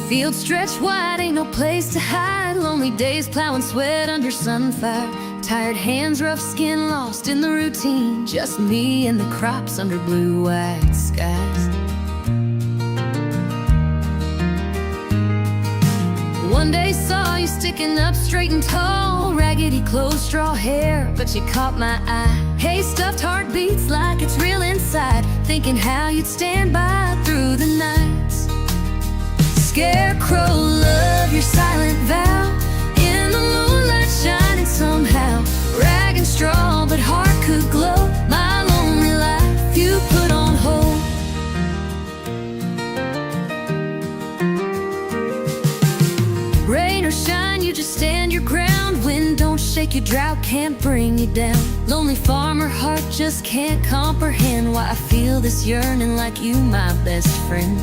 Fields stretch wide, ain't no place to hide. Lonely days plowing sweat under sunfire. Tired hands, rough skin, lost in the routine. Just me and the crops under blue-white skies. One day saw you sticking up straight and tall. Raggedy clothes, straw hair, but you caught my eye. Hey, stuffed heart beats like it's real inside. Thinking how you'd stand by through the nights. Scarecrow, love, your silent vow. In the moonlight shining somehow. Rag and straw, but heart could glow. My lonely life you put on hold. Rain or shine, you just stand your ground. Wind don't shake you, drought can't bring you down. Lonely farmer heart just can't comprehend why I feel this yearning like you, my best friend.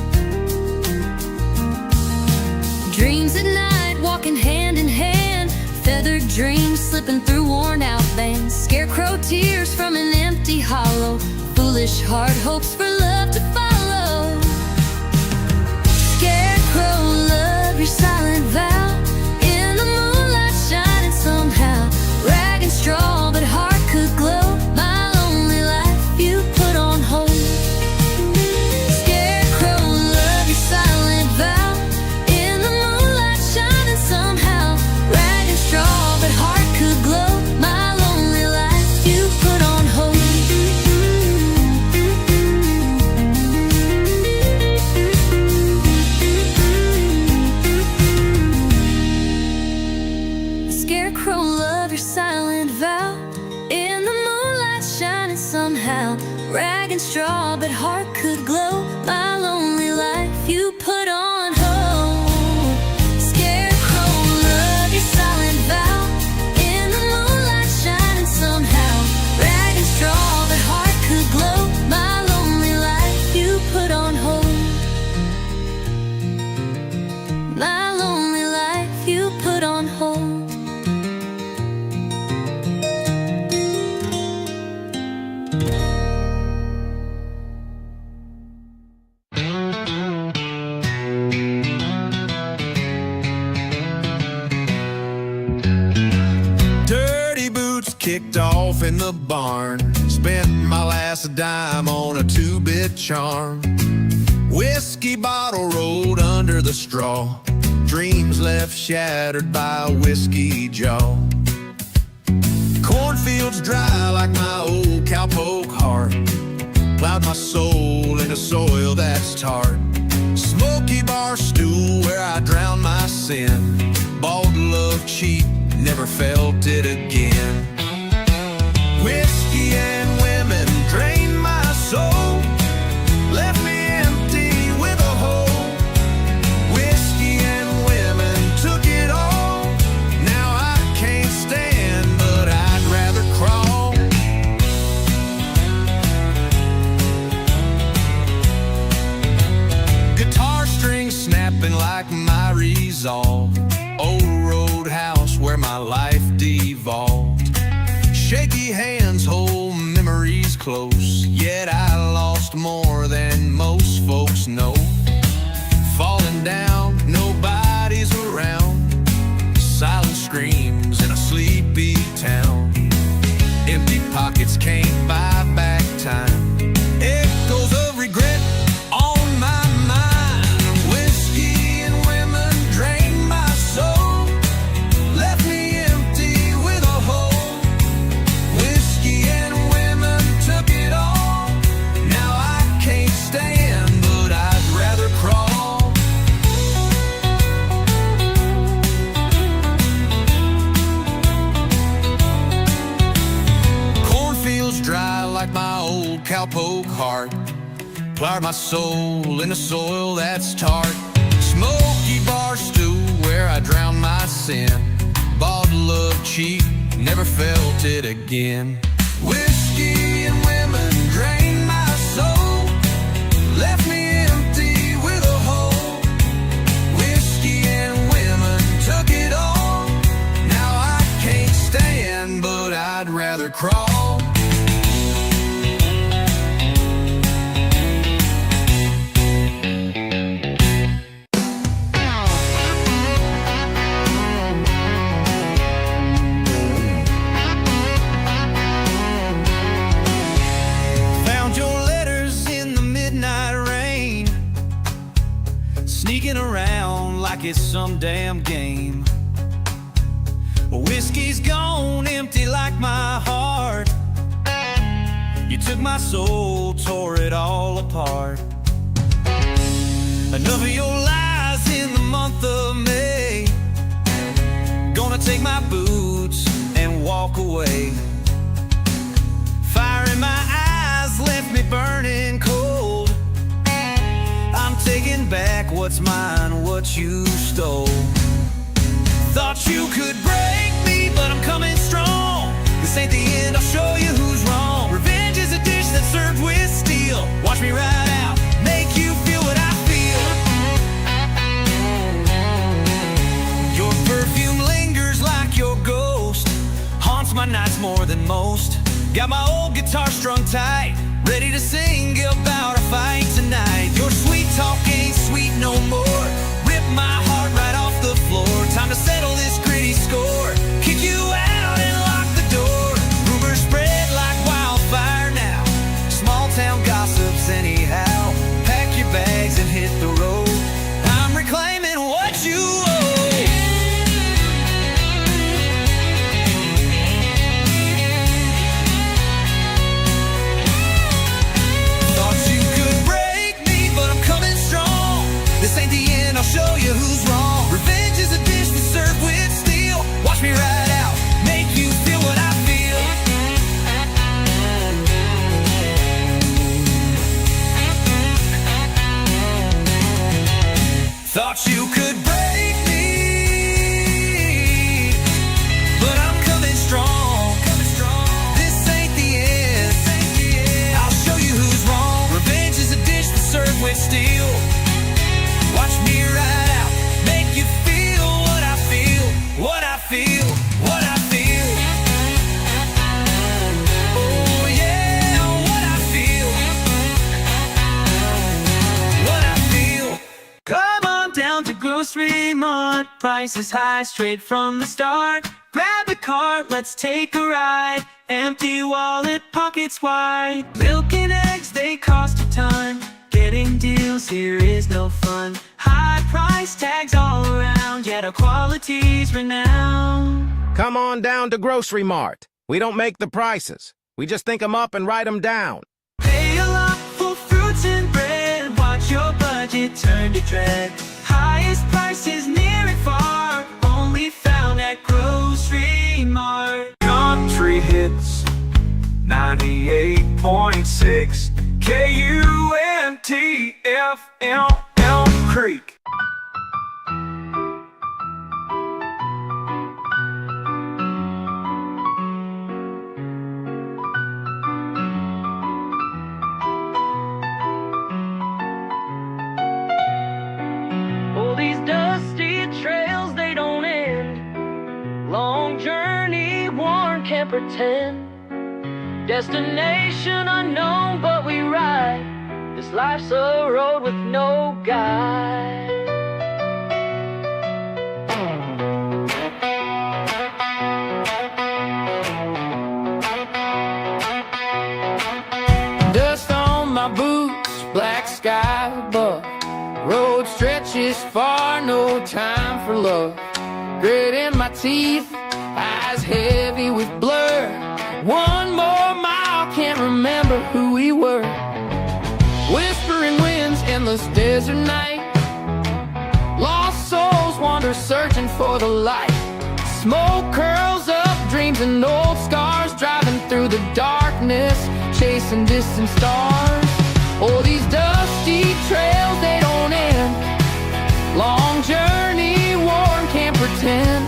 Dreams at night, walking hand in hand. Feathered dreams slipping through worn out bands. Scarecrow tears from an empty hollow. Foolish heart hopes for love to follow. Scarecrow, love, your silent vow. In the moonlight shining somehow. Rag and straw, but heart could glow. My lonely life you put on hold. Scarecrow, love, your silent vow. In the moonlight shining somehow. Rag and straw, but heart could glow. My lonely life you put on hold. Scarecrow, love, your silent vow. In the moonlight shining somehow. Rag and straw, but heart could glow. My lonely life you put on hold. Scarecrow, love, your silent vow. In the moonlight shining somehow. Rag and straw, but heart could glow. My lonely life you put on hold. My lonely life you put on hold. Dirty boots kicked off in the barn. Spent my last dime on a two-bit charm. Whiskey bottle rolled under the straw. Dreams left shattered by a whiskey jaw. Cornfields dry like my old cowpoke heart. Plowed my soul into soil that's tart. Smoky bar stool where I drowned my sin. Bought love cheap, never felt it again. Whiskey and women drained my soul. Left me empty with a hole. Whiskey and women took it all. Now I can't stand, but I'd rather crawl. Guitar strings snapping like my resolve. Old roadhouse where my life devolved. Shaky hands hold memories close. Yet I lost more than most folks know. Falling down, nobody's around. Silent screams in a sleepy town. Empty pockets can't buy back time. Echoes of regret on my mind. Whiskey and women drained my soul. Left me empty with a hole. Whiskey and women took it all. Now I can't stand, but I'd rather crawl. Cornfields dry like my old cowpoke heart. Plowed my soul into soil that's tart. Smoky bar stool where I drowned my sin. Bought love cheap, never felt it again. Whiskey and women drained my soul. Left me empty with a hole. Whiskey and women took it all. Now I can't stand, but I'd rather crawl. it's some damn game. Whiskey's gone empty like my heart. You took my soul, tore it all apart. Enough of your lies in the month of May. Gonna take my boots and walk away. Fire in my eyes left me burning cold. I'm taking back what's mine, what you stole. Thought you could break me, but I'm coming strong. This ain't the end, I'll show you who's wrong. Revenge is a dish that's served with steel. Watch me ride out, make you feel what I feel. Your perfume lingers like your ghost, haunts my nights more than most. Got my old guitar strung tight, ready to sing about a fight tonight. Your sweet talk ain't sweet no more. Rip my heart right off the floor. Time to settle this gritty score. Kick you out and lock the door. Rumors spread like wildfire now. Small town gossips anyhow. Pack your bags and hit the road. I'm reclaiming what you owe. Thought you could break me, but I'm coming strong. This ain't the end, I'll show you who's wrong. Revenge is a dish that's served with steel. Watch me ride out, make you feel what I feel. Thought you could break me, but I'm coming strong. This ain't the end, I'll show you who's wrong. Revenge is a dish that's served with steel. Watch me ride out, make you feel what I feel, what I feel, what I feel. Oh yeah, what I feel, what I feel. Come on down to Grocery Mart, prices high straight from the start. Grab a cart, let's take a ride. Empty wallet, pockets wide. Milk and eggs, they cost a ton. Getting deals here is no fun. High price tags all around, yet our quality's renowned. Come on down to Grocery Mart. We don't make the prices. We just think 'em up and write 'em down. Pay a lot for fruits and bread. Watch your budget turn to dread. Highest prices near and far, only found at Grocery Mart. Country hits 98.6 KUNTFM Elm Creek. Oh, these dusty trails, they don't end. Long journey, worn, can't pretend. Destination unknown, but we ride. This life's a road with no guide. Dust on my boots, black sky above. Road stretches far, no time for love. Grit in my teeth, eyes heavy with blur. One more mile, can't remember who we were. Whispering winds, endless desert night. Lost souls wander searching for the light. Smoke curls up, dreams and old scars. Driving through the darkness, chasing distant stars. Oh, these dusty trails, they don't end. Long journey, worn, can't pretend.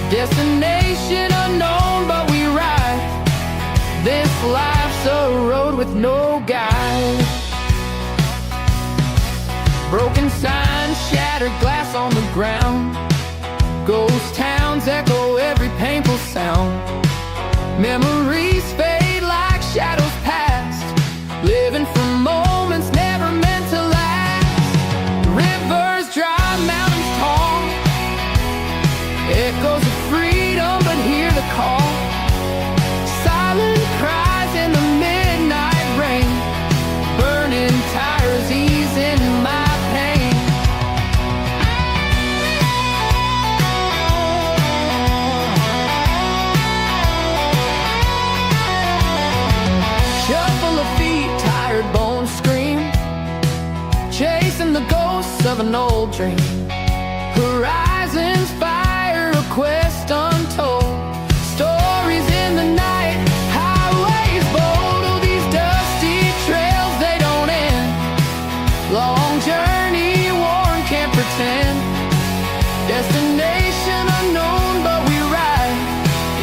Destination unknown, but we ride. This life's a road with no guide. Broken signs, shattered glass on the ground. Ghost towns echo every painful sound. Memories fade like shadows past. Living for moments never meant to last. Rivers dry, mountains tall. Echoes of freedom, but hear the call. Silent cries in the midnight rain. Burning tires easing my pain. of an old dream. Horizons fire, a quest untold. Stories in the night, highways bold. Oh, these dusty trails, they don't end. Long journey, worn, can't pretend. Destination unknown, but we ride.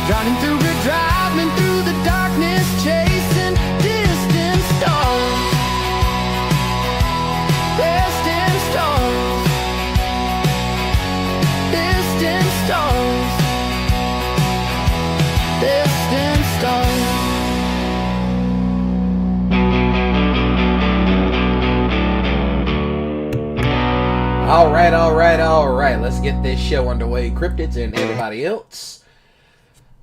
Driving through good, driving through the darkness, chasing distant stars. Distant stars. Distant stars. Distant stars. All right. Let's get this show underway, cryptids and everybody else.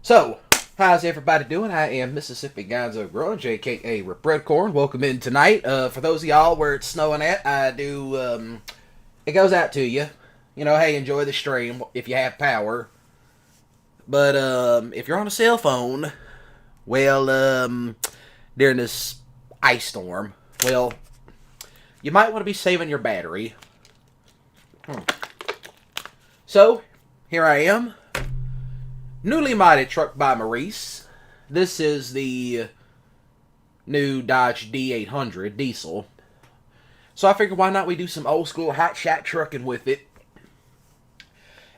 So, how's everybody doing? I am Mississippi Gonzo Grunge, aka RedCorn. Welcome in tonight. For those of y'all where it's snowing at, it goes out to you. You know, hey, enjoy the stream if you have power. But, if you're on a cell phone, well, during this ice storm, well, you might want to be saving your battery. So, here I am. Newly modded truck by Maurice. This is the new Dodge D800 diesel. So I figured why not we do some old school hot shot trucking with it.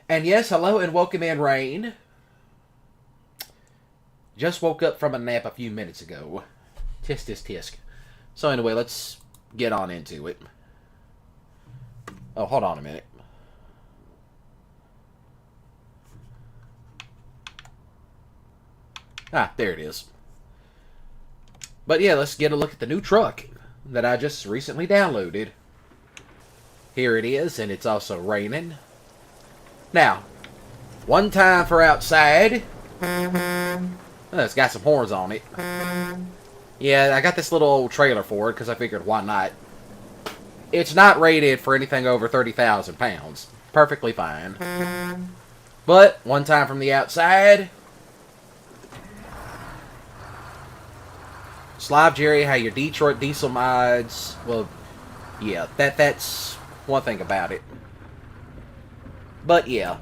And yes, hello and welcome in, Rain. Just woke up from a nap a few minutes ago. Tisk. So anyway, let's get on into it. Oh, hold on a minute. Ah, there it is. But yeah, let's get a look at the new truck that I just recently downloaded. Here it is, and it's also raining. Now, one time for outside. Oh, it's got some horns on it. Yeah, I got this little old trailer for it because I figured why not. It's not rated for anything over 30,000 pounds. Perfectly fine. But, one time from the outside. Live Jerry, how your Detroit diesel mods, well, yeah, that's one thing about it. But yeah,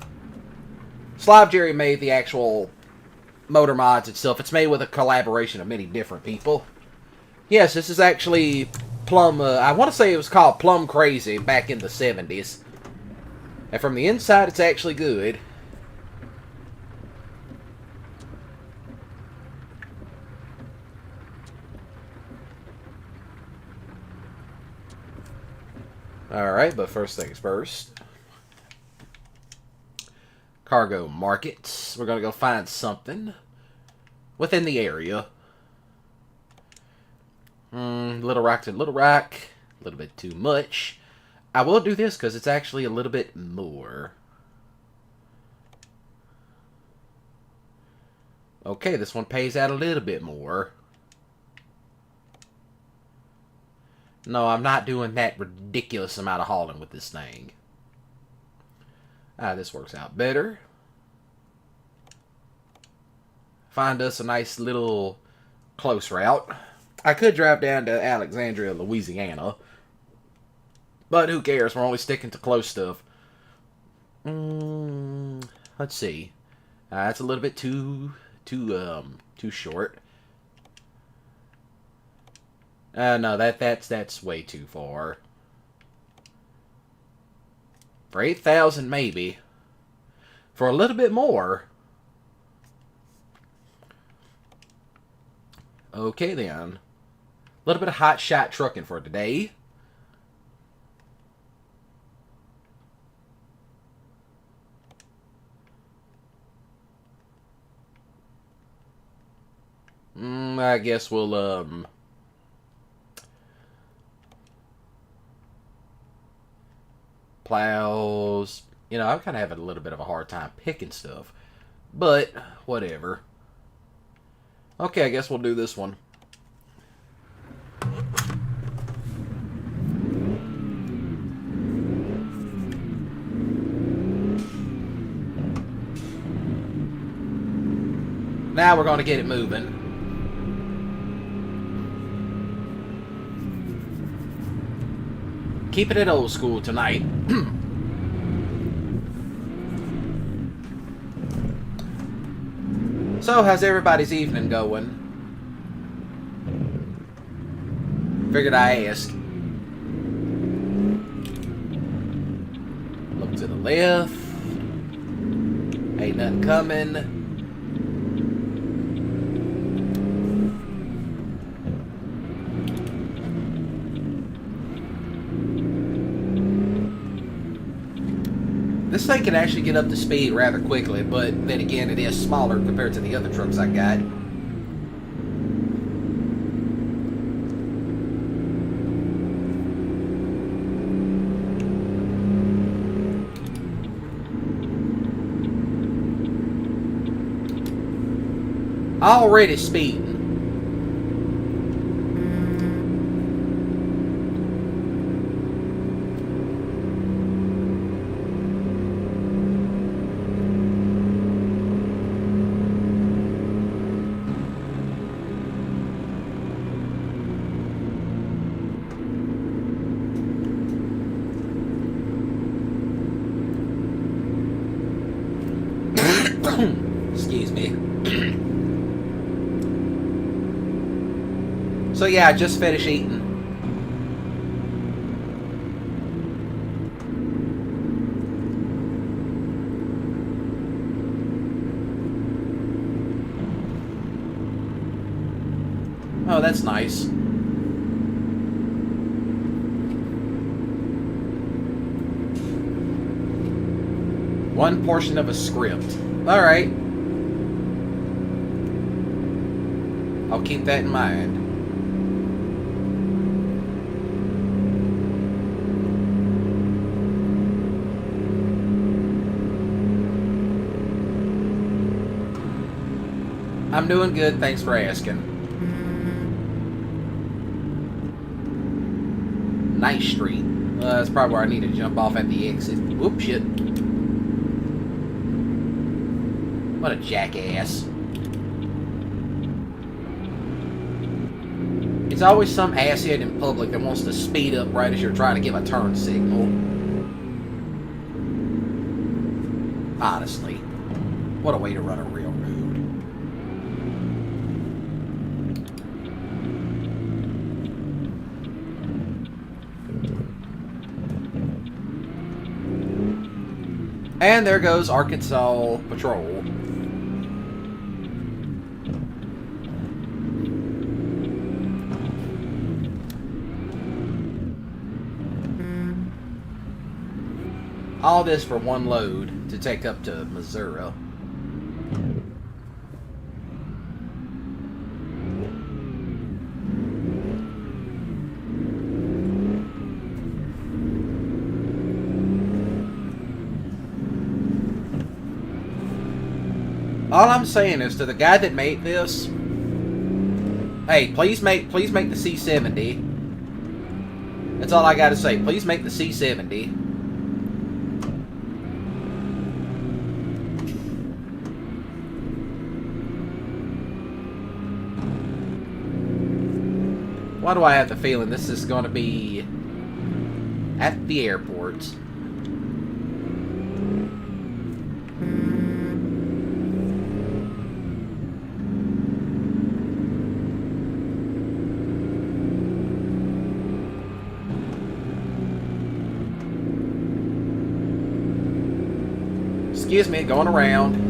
Live Jerry made the actual motor mods itself. It's made with a collaboration of many different people. Yes, this is actually Plum, I want to say it was called Plum Crazy back in the 70s. And from the inside, it's actually good. Alright, but first things first. Cargo markets. We're going to go find something within the area. Little Rock to Little Rock. A little bit too much. I will do this because it's actually a little bit more. Okay, this one pays out a little bit more. No, I'm not doing that ridiculous amount of hauling with this thing. Ah, this works out better. Find us a nice little close route. I could drive down to Alexandria, Louisiana. But who cares? We're only sticking to close stuff. Let's see. That's a little bit too short. No, that's way too far. For 8,000, maybe. For a little bit more. Okay, then. A little bit of hot shot trucking for today. I guess we'll, plows. You know, I'm kind of having a little bit of a hard time picking stuff. But, whatever. Okay, I guess we'll do this one. Now we're going to get it moving. Keeping it old school tonight. So, how's everybody's evening going? Figured I ask. Look to the left. Ain't nothing coming. This thing can actually get up to speed rather quickly, but then again, it is smaller compared to the other trucks I got. Already speeding. Excuse me. So yeah, I just finished eating. Oh, that's nice. One portion of a script. Alright. I'll keep that in mind. I'm doing good, thanks for asking. Nice street. That's probably where I need to jump off at the exit. Whoop, shit. What a jackass. It's always some asshead in public that wants to speed up right as you're trying to give a turn signal. Honestly. What a way to run a railroad. And there goes Arkansas Patrol. All this for one load to take up to Missouri. All I'm saying is to the guy that made this, hey, please make the C70. That's all I gotta say. Please make the C70. Why do I have the feeling this is going to be at the airport? Excuse me, going around.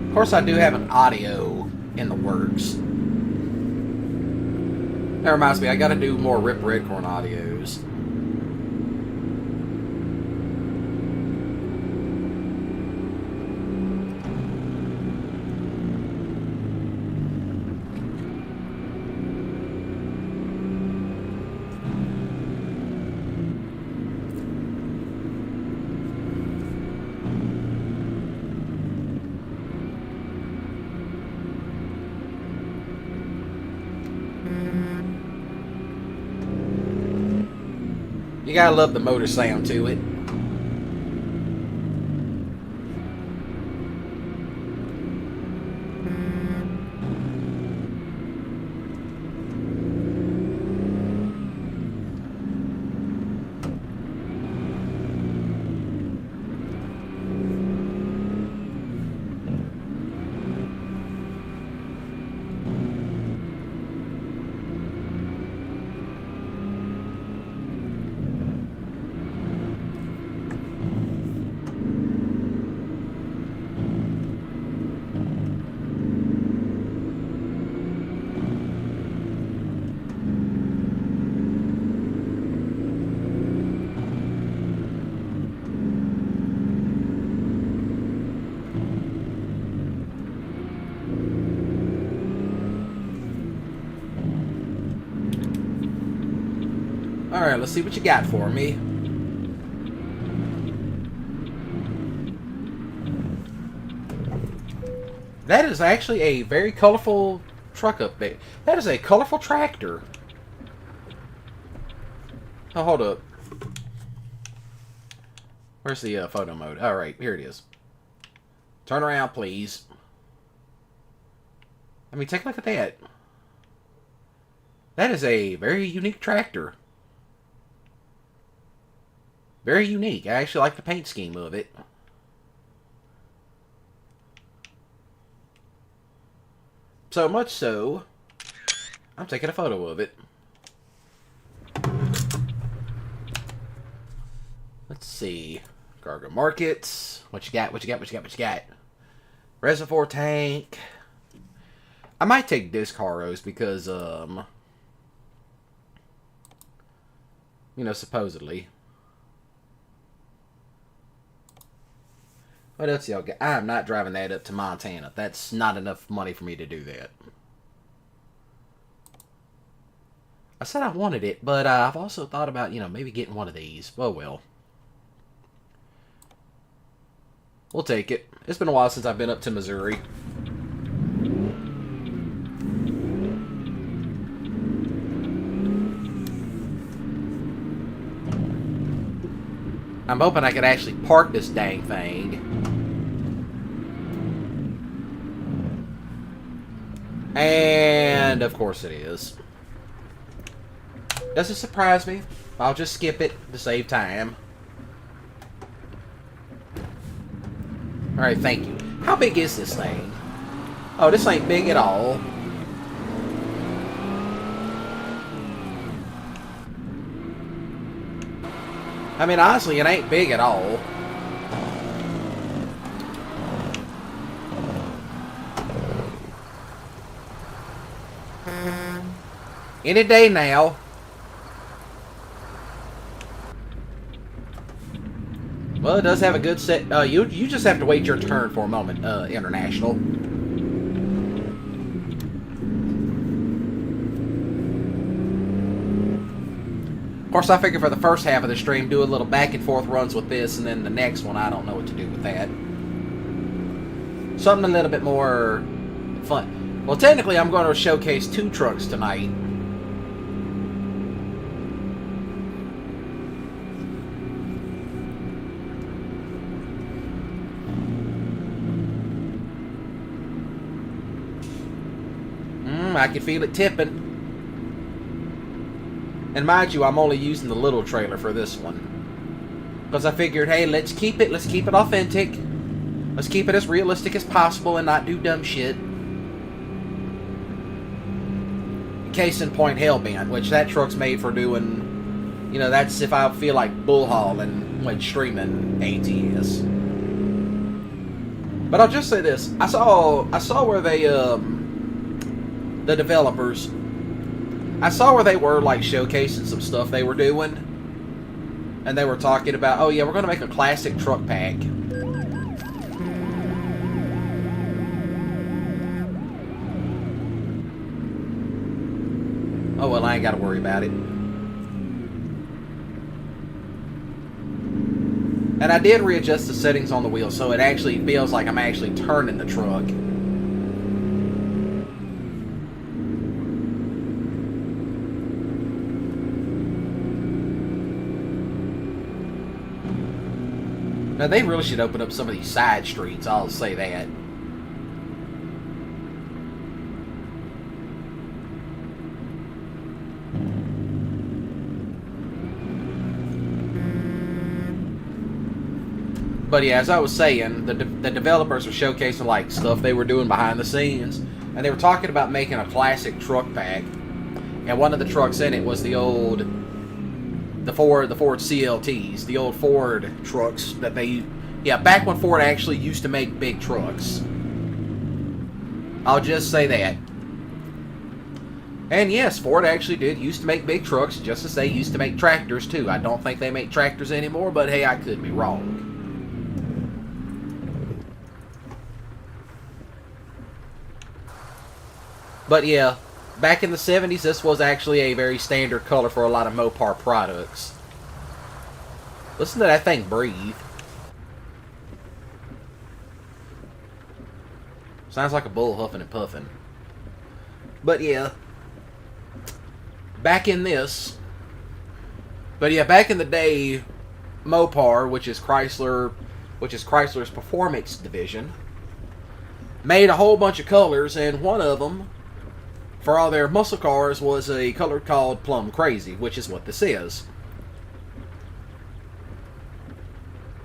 Of course, I do have an audio in the works. That reminds me, I gotta do more RedCorn audios. gotta love the motor sound to it. Alright, let's see what you got for me. That is actually a very colorful truck up there. That is a colorful tractor. Oh, hold up. Where's the photo mode? Alright, here it is. Turn around, please. I mean, take a look at that. That is a very unique tractor. Very unique. I actually like the paint scheme of it. So much so, I'm taking a photo of it. Let's see. Cargo markets. What you got? What you got? What you got? What you got? Reservoir tank. I might take disc harrows because, you know, supposedly. What else y'all got? I'm not driving that up to Montana. That's not enough money for me to do that. I said I wanted it, but I've also thought about, you know, maybe getting one of these. Oh, well. We'll take it. It's been a while since I've been up to Missouri. I'm hoping I could actually park this dang thing. And, of course it is. Doesn't surprise me. I'll just skip it to save time. Alright, thank you. How big is this thing? Oh, this ain't big at all. I mean, honestly, it ain't big at all. Any day now. Well, it does have a good set. You just have to wait your turn for a moment, International. Of course, I figure for the first half of the stream, do a little back and forth runs with this, and then the next one, I don't know what to do with that. Something a little bit more fun. Well, technically, I'm going to showcase 2 trucks tonight. I can feel it tipping. And mind you, I'm only using the little trailer for this one. Because I figured, hey, let's keep it authentic. Let's keep it as realistic as possible and not do dumb shit. Case in point, Hellbent, which that truck's made for doing, you know, that's if I feel like bull hauling when streaming ATS. But I'll just say this. I saw where they, the developers, I saw where they were like showcasing some stuff they were doing, and they were talking about, oh yeah, we're gonna make a classic truck pack. Oh well, I ain't gotta worry about it. And I did readjust the settings on the wheel, so it actually feels like I'm actually turning the truck. Now, they really should open up some of these side streets, I'll say that. But yeah, as I was saying, the developers were showcasing like stuff they were doing behind the scenes, and they were talking about making a classic truck pack. And one of the trucks in it was the Ford CLTs, the old Ford trucks that back when Ford actually used to make big trucks. I'll just say that. And yes, Ford actually did used to make big trucks, just as they used to make tractors too. I don't think they make tractors anymore, but hey, I could be wrong. But yeah, back in the 70s, this was actually a very standard color for a lot of Mopar products. Listen to that thing breathe. Sounds like a bull huffing and puffing. But yeah, back in the day, Mopar, which is Chrysler's performance division, made a whole bunch of colors, and one of them for all their muscle cars was a color called Plum Crazy, which is what this is.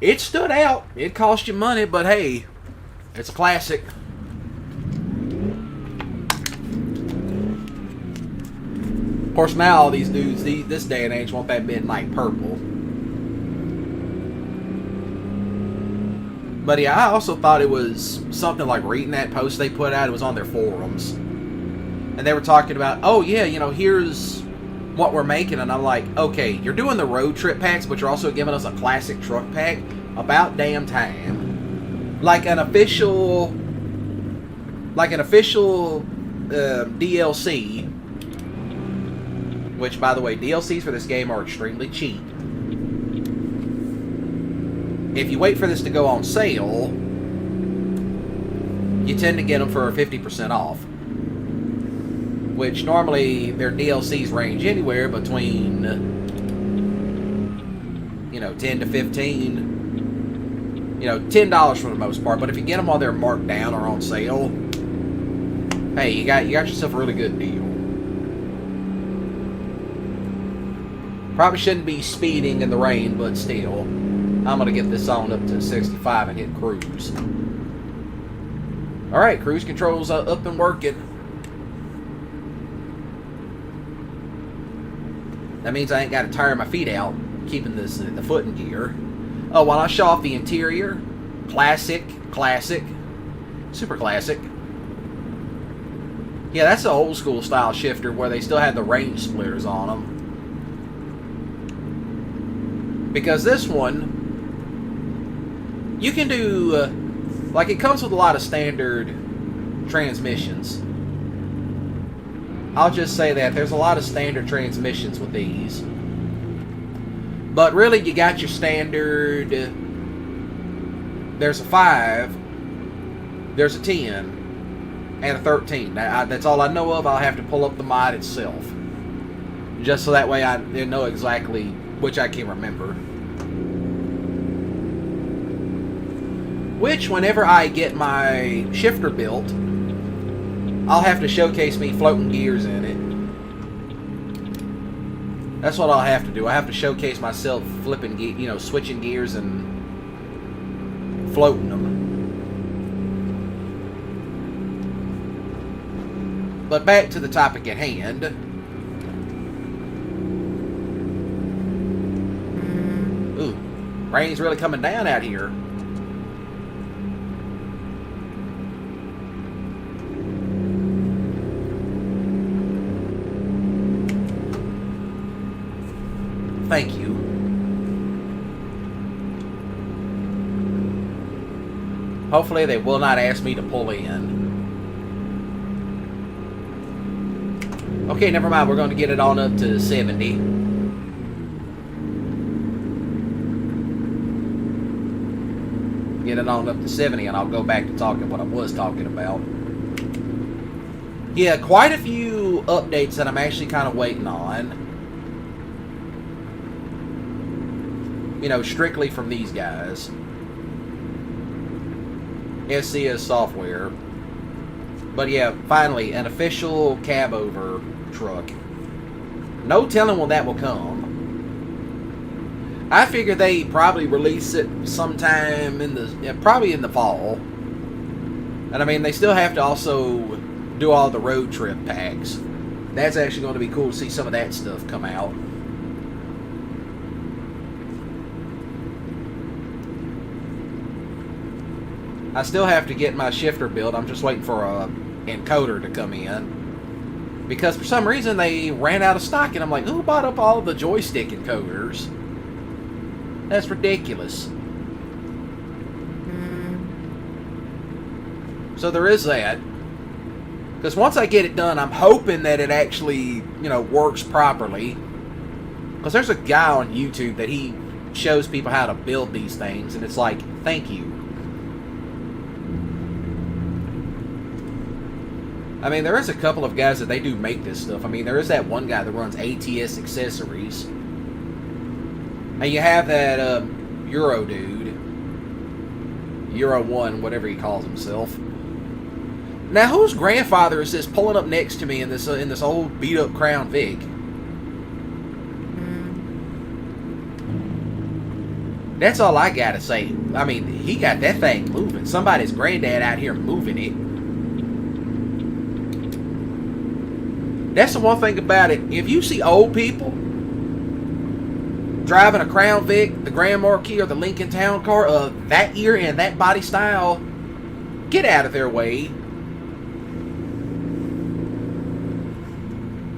It stood out. It cost you money, but hey, it's a classic. Of course, now all these dudes, this day and age, want that midnight purple. But yeah, I also thought it was something like reading that post they put out. It was on their forums. And they were talking about, oh yeah, here's what we're making. And I'm like, okay, you're doing the road trip packs, but you're also giving us a classic truck pack. About damn time. Like an official DLC. Which, by the way, DLCs for this game are extremely cheap. If you wait for this to go on sale, you tend to get them for 50% off. Which normally their DLCs range anywhere between, $10 to $15. $10 for the most part. But if you get them while they're marked down or on sale, hey, you got yourself a really good deal. Probably shouldn't be speeding in the rain, but still. I'm going to get this on up to 65 and hit cruise. Alright, cruise control's up and working. That means I ain't got to tire my feet out, keeping the foot in gear. Oh, while I show off the interior, classic, super classic. Yeah, that's the old school style shifter where they still had the range splitters on them. Because this one, you can do, it comes with a lot of standard transmissions. I'll just say that there's a lot of standard transmissions with these. But really, you got your standard, there's a 5, there's a 10, and a 13. That's all I know of. I'll have to pull up the mod itself. Just so that way I know exactly which I can remember. Which, whenever I get my shifter built, I'll have to showcase me floating gears in it. That's what I'll have to do. I have to showcase myself flipping, switching gears and floating them. But back to the topic at hand. Ooh, rain's really coming down out here. Thank you. Hopefully they will not ask me to pull in. Okay, never mind. We're going to get it on up to 70. Get it on up to 70 and I'll go back to talking what I was talking about. Yeah, quite a few updates that I'm actually kind of waiting on. Strictly from these guys. SCS software. But yeah, finally, an official cab over truck. No telling when that will come. I figure they probably release it sometime in the, probably in the fall. And I mean, they still have to also do all the road trip packs. That's actually going to be cool to see some of that stuff come out. I still have to get my shifter built. I'm just waiting for a encoder to come in. Because for some reason they ran out of stock, and I'm like, who bought up all the joystick encoders? That's ridiculous. So there is that. Because once I get it done, I'm hoping that it actually, works properly. Because there's a guy on YouTube that he shows people how to build these things, and it's like, thank you. I mean, there is a couple of guys that they do make this stuff. I mean, there is that one guy that runs ATS Accessories. And you have that Euro dude. Euro 1, whatever he calls himself. Now, whose grandfather is this pulling up next to me in this old beat-up Crown Vic? That's all I gotta say. I mean, he got that thing moving. Somebody's granddad out here moving it. That's the one thing about it. If you see old people driving a Crown Vic, the Grand Marquis, or the Lincoln Town Car of that year and that body style, get out of their way.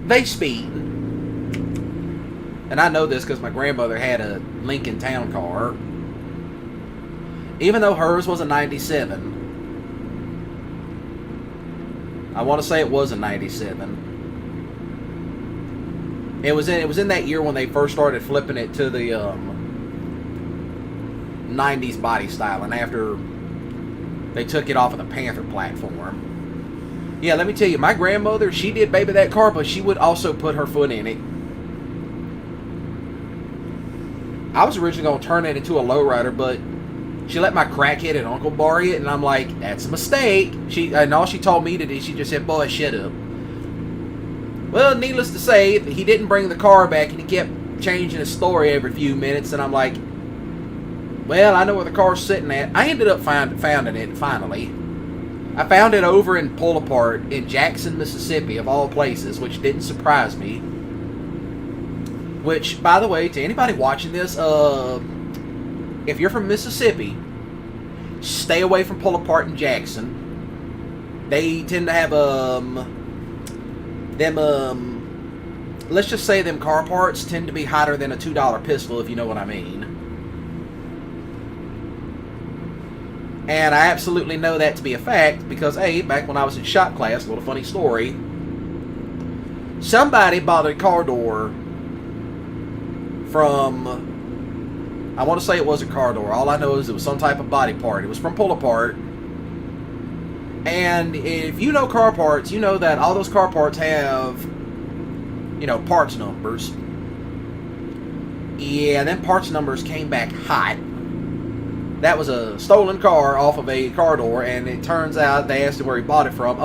They speed. And I know this because my grandmother had a Lincoln Town Car. Even though hers was a 97. I want to say it was a 97. It was in that year when they first started flipping it to the 90s body style, and after they took it off of the Panther platform. Yeah, let me tell you, my grandmother, she did baby that car, but she would also put her foot in it. I was originally going to turn it into a lowrider, but she let my crackheaded uncle borrow it, and I'm like, that's a mistake. And all she told me to do, she just said, boy, shut up. Well, needless to say, he didn't bring the car back, and he kept changing his story every few minutes, and I'm like, well, I know where the car's sitting at. I ended up finding it, finally. I found it over in Pull Apart in Jackson, Mississippi, of all places, which didn't surprise me. Which, by the way, to anybody watching this, if you're from Mississippi, stay away from Pull Apart in Jackson. They tend to have, let's just say them car parts tend to be hotter than a $2 pistol, if you know what I mean. And I absolutely know that to be a fact because, hey, back when I was in shop class, a little funny story, somebody bought a car door from, I want to say it was a car door. All I know is it was some type of body part. It was from Pull Apart. And if you know car parts, you know that all those car parts have, parts numbers. Yeah, them parts numbers came back hot. That was a stolen car off of a car door, and it turns out they asked him where he bought it from.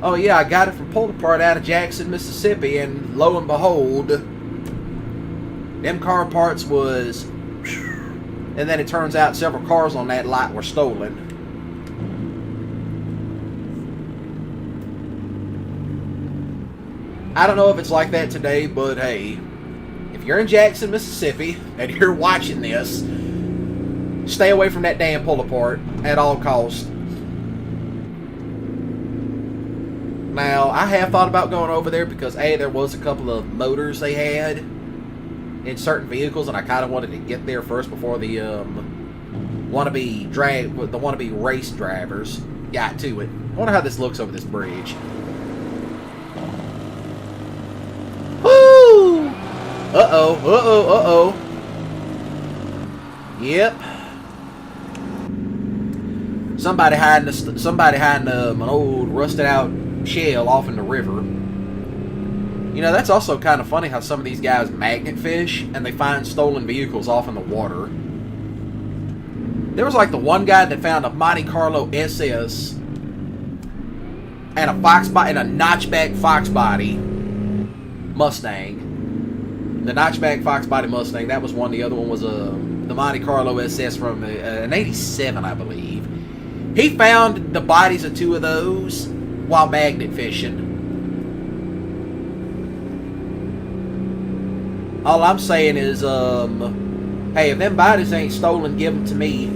Oh yeah, I got it from Pull Apart out of Jackson, Mississippi, and lo and behold, them car parts was, and then it turns out several cars on that lot were stolen. I don't know if it's like that today, but hey, if you're in Jackson, Mississippi, and you're watching this, stay away from that damn Pull Apart at all costs. Now, I have thought about going over there because, A, there was a couple of motors they had in certain vehicles, and I kind of wanted to get there first before the wannabe race drivers got to it. I wonder how this looks over this bridge. Woo! Uh-oh. Yep. Somebody hiding an old rusted out shell off in the river. That's also kind of funny how some of these guys magnet fish and they find stolen vehicles off in the water. There was like the one guy that found a Monte Carlo SS and a Fox body and a notchback Fox body Mustang. The notchback Fox body Mustang, that was one. The other one was the Monte Carlo SS from an '87, I believe. He found the bodies of 2 of those while magnet fishing. All I'm saying is, hey, if them bodies ain't stolen, give them to me.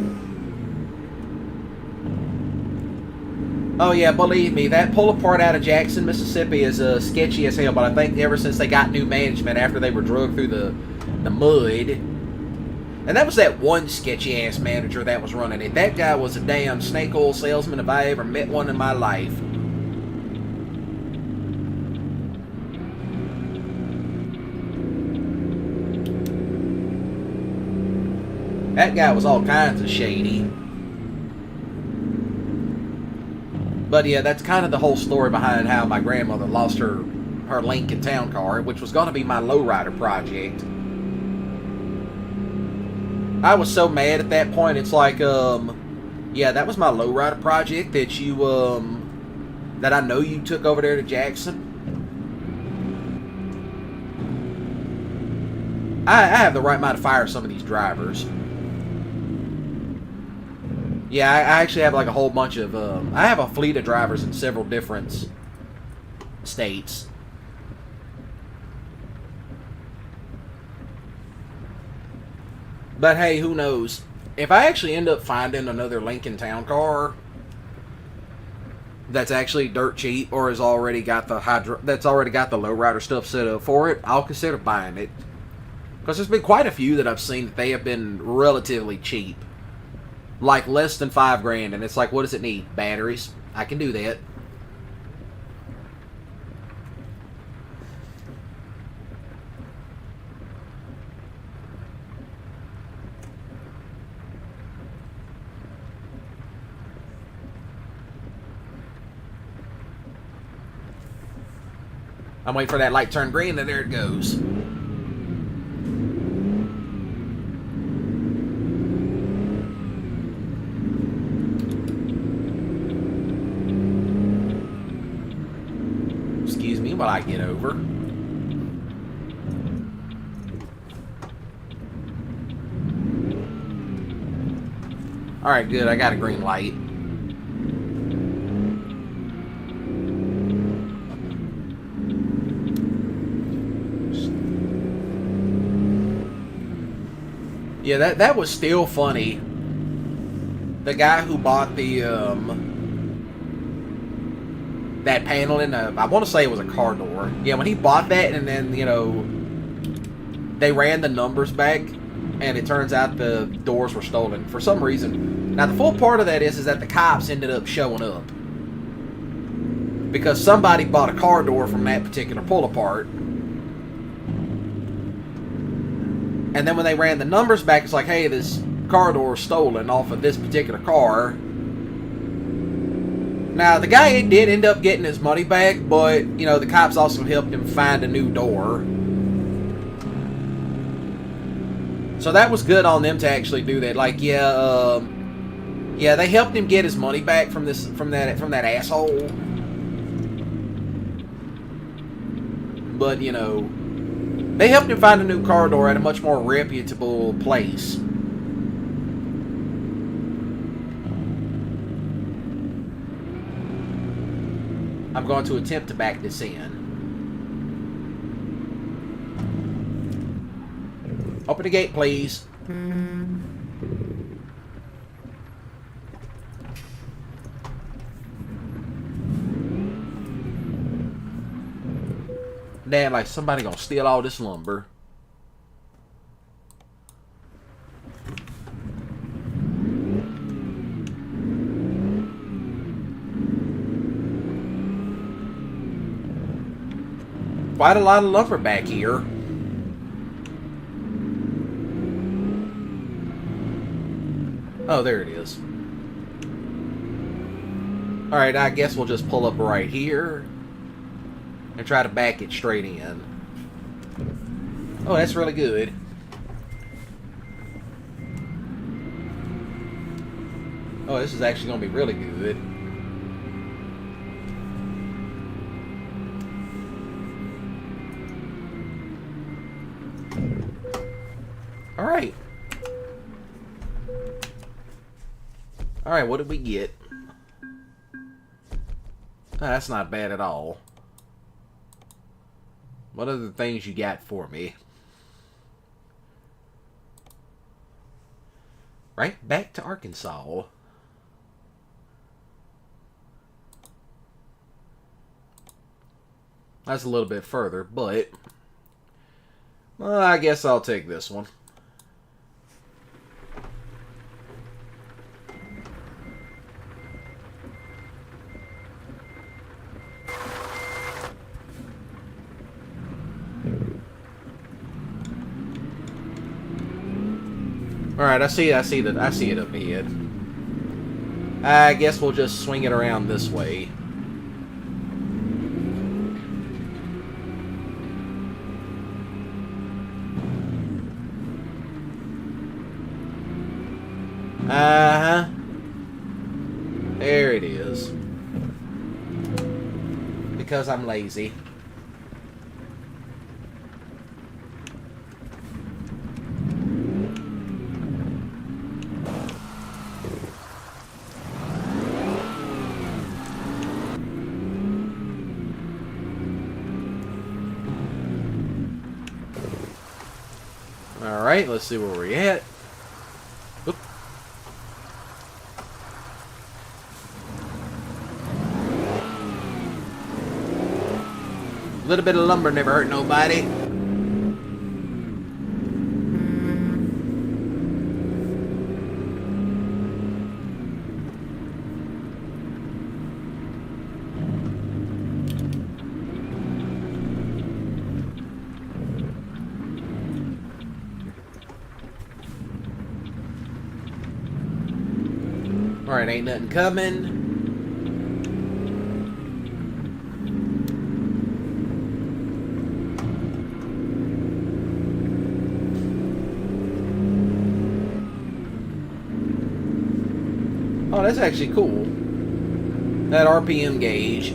Oh yeah, believe me, that pull-apart out of Jackson, Mississippi is sketchy as hell, but I think ever since they got new management after they were drugged through the mud, and that was that one sketchy-ass manager that was running it. That guy was a damn snake oil salesman if I ever met one in my life. That guy was all kinds of shady. But yeah, that's kind of the whole story behind how my grandmother lost her Lincoln Town Car, which was going to be my lowrider project. I was so mad at that point. It's like, yeah, that was my lowrider project that you, that I know you took over there to Jackson. I have the right mind to fire some of these drivers. Yeah, I actually have like a whole bunch of, I have a fleet of drivers in several different states. But hey, who knows? If I actually end up finding another Lincoln Town Car that's actually dirt cheap or has already got the that's already got the lowrider stuff set up for it, I'll consider buying it. Because there's been quite a few that I've seen that they have been relatively cheap. Like less than $5 grand, and it's like, what does it need? Batteries. I can do that. I'm waiting for that light to turn green, and there it goes. Excuse me while I get over. Alright, good. I got a green light. Yeah, that was still funny. The guy who bought the that panel in a, I want to say it was a car door. Yeah, when he bought that, and then, you know, they ran the numbers back, and it turns out the doors were stolen for some reason. Now, the full part of that is that the cops ended up showing up because somebody bought a car door from that particular pull-apart. And then when they ran the numbers back, it's like, hey, this car door is stolen off of this particular car. Now, the guy did end up getting his money back, but, you know, the cops also helped him find a new door. So that was good on them to actually do that. Like, yeah, yeah, they helped him get his money back from that asshole. But, you know, they helped him find a new car door at a much more reputable place. I'm going to attempt to back this in. Open the gate, please. Damn, like somebody gonna steal all this lumber. Quite a lot of lumber back here. Oh, there it is. Alright, I guess we'll just pull up right here and try to back it straight in. Oh, that's really good. Oh, this is actually going to be really good. Alright. Alright, what did we get? Oh, that's not bad at all. What other things you got for me? Right back to Arkansas. That's a little bit further, but well, I guess I'll take this one. Alright, I see it up ahead. I guess we'll just swing it around this way. Uh-huh. There it is. Because I'm lazy. Alright, let's see where we're at. Oop. A little bit of lumber never hurt nobody. Alright, ain't nothing coming. Oh, that's actually cool. That RPM gauge.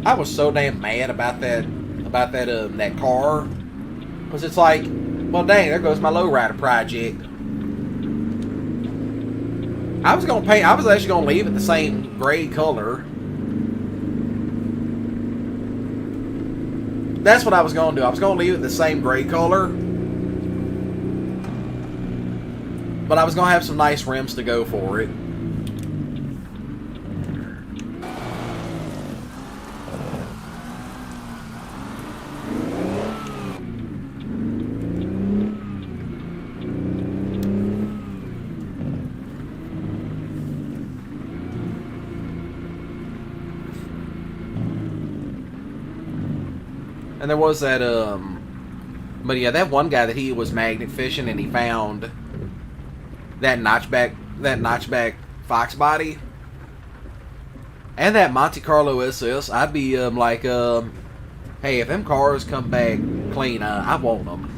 I was so damn mad about that car. Because it's like, well, dang, there goes my lowrider project. I was actually gonna leave it the same gray color. That's what I was gonna do. I was gonna leave it the same gray color. But I was gonna have some nice rims to go for it. And there was that, but yeah, that one guy that he was magnet fishing and he found that notchback Fox body and that Monte Carlo SS. I'd be like, hey, if them cars come back clean, I want them.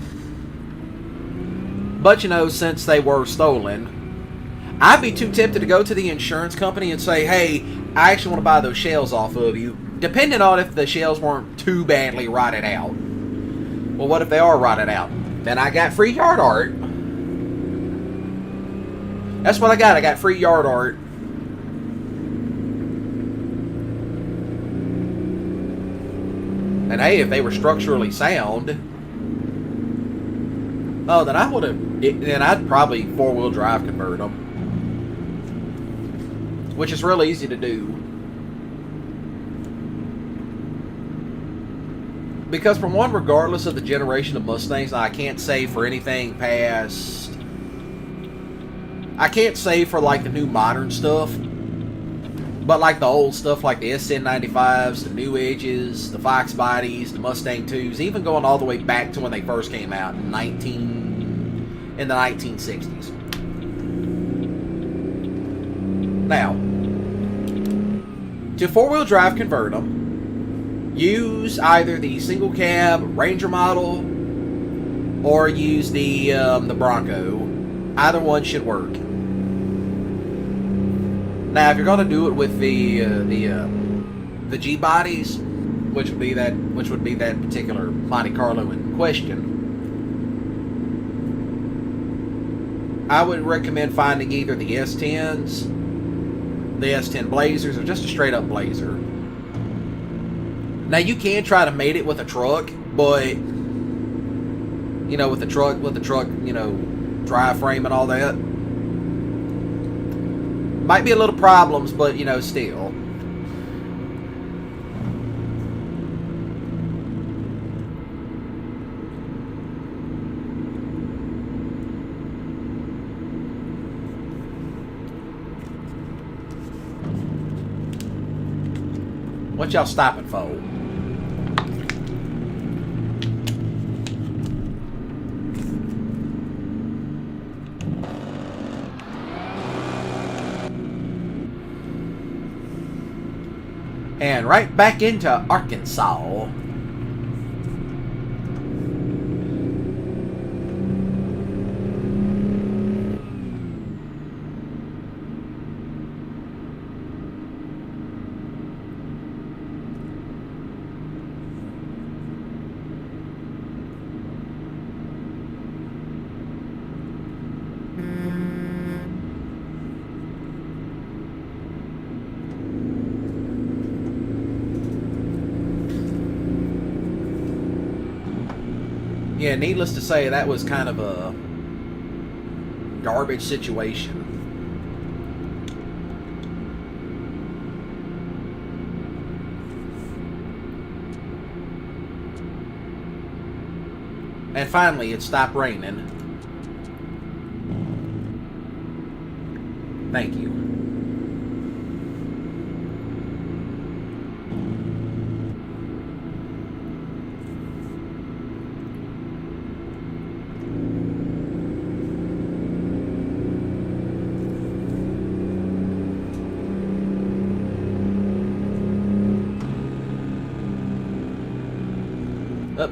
But you know, since they were stolen, I'd be too tempted to go to the insurance company and say, hey, I actually want to buy those shells off of you. Depending on if the shells weren't too badly rotted out. Well, what if they are rotted out? Then I got free yard art. That's what I got. I got free yard art. And hey, if they were structurally sound, oh, then I'd probably four-wheel drive convert them. Which is real easy to do. Because for one, regardless of the generation of Mustangs, I can't say for anything past... I can't say for like the new modern stuff. But like the old stuff like the S1095s, the New Edges, the Fox bodies, the Mustang 2s, even going all the way back to when they first came out in the 1960s. Now, to four-wheel drive convert them, use either the single cab Ranger model or use the Bronco. Either one should work. Now, if you're gonna do it with the G bodies, which would be that particular Monte Carlo in question, I would recommend finding either the S10s, the S10 Blazers, or just a straight up Blazer. Now you can try to mate it with a truck, but you know, with the truck, you know, drive frame and all that, might be a little problems, but you know, still. What y'all stopping for? And right back into Arkansas. Yeah, needless to say, that was kind of a garbage situation. And finally, it stopped raining. Thank you.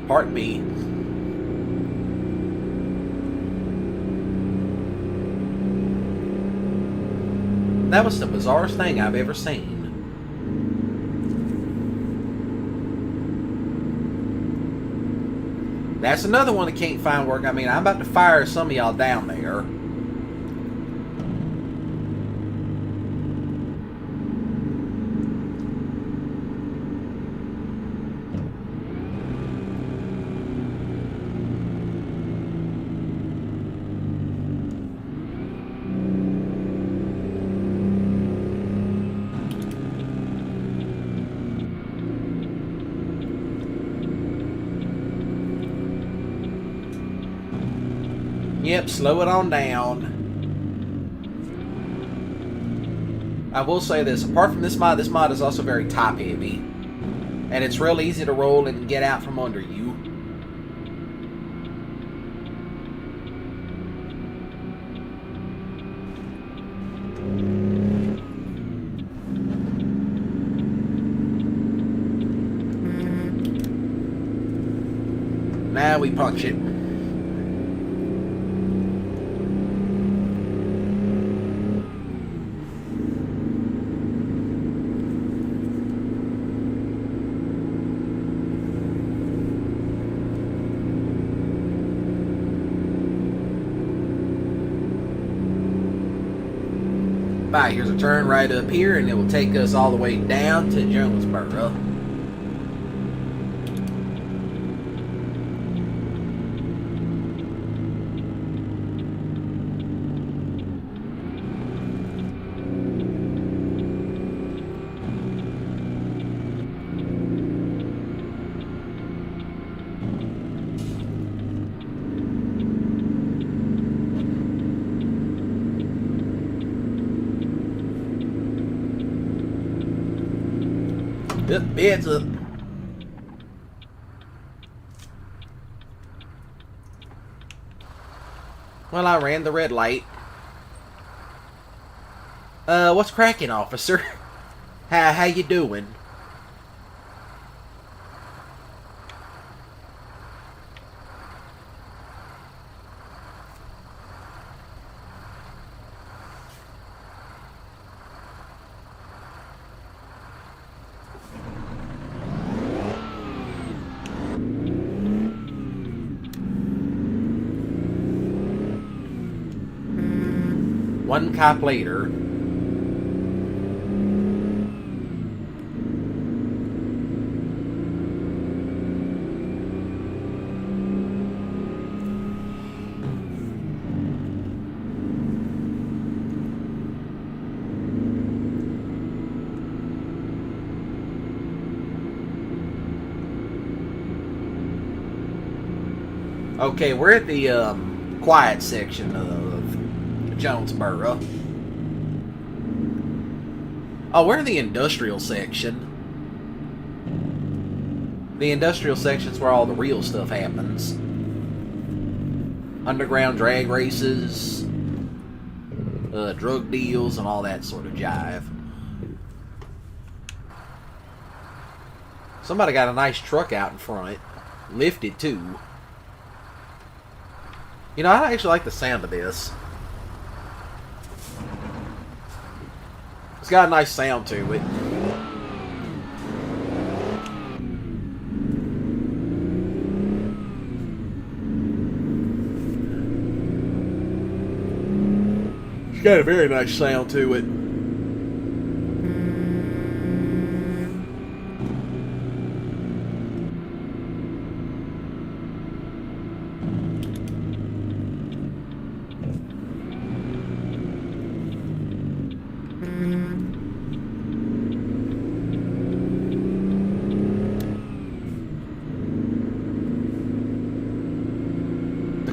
Part B. That was the bizarrest thing I've ever seen. That's another one that can't find work. I mean, I'm about to fire some of y'all down there. Yep, slow it on down. I will say this, apart from this mod is also very top heavy. And it's real easy to roll and get out from under you. Now we punch it. Bye. Here's a turn right up here, and it will take us all the way down to Jonesboro. Yep, beds up. Well, I ran the red light. What's cracking, officer? How you doing? One cop later. Okay, we're at the quiet section of Jonesboro. Oh, we're in the industrial section. The industrial section's where all the real stuff happens. Underground drag races, drug deals, and all that sort of jive. Somebody got a nice truck out in front. Lifted, too. You know, I actually like the sound of this. It's got a nice sound to it. It's got a very nice sound to it.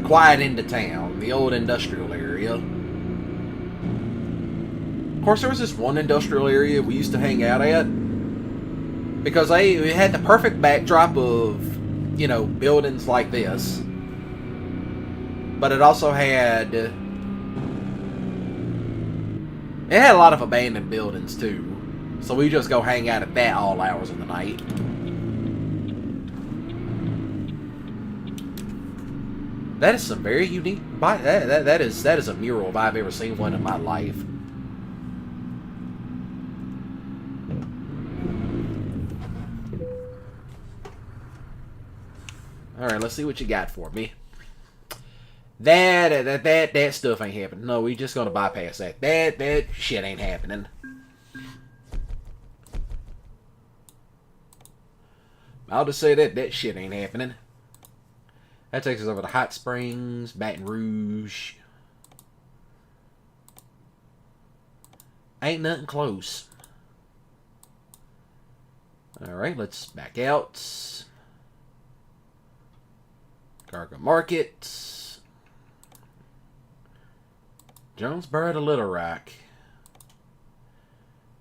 Quiet into town, the old industrial area. Of course, there was this one industrial area we used to hang out at because it had the perfect backdrop of, you know, buildings like this, but it also had a lot of abandoned buildings too. So we just go hang out at that all hours of the night. That is some very unique. That is a mural if I've ever seen one in my life. All right, let's see what you got for me. That stuff ain't happening. No, we just gonna bypass that. That shit ain't happening. I'll just say that shit ain't happening. That takes us over to Hot Springs, Baton Rouge. Ain't nothing close. Alright, let's back out. Cargo Market. Jonesboro to Little Rock.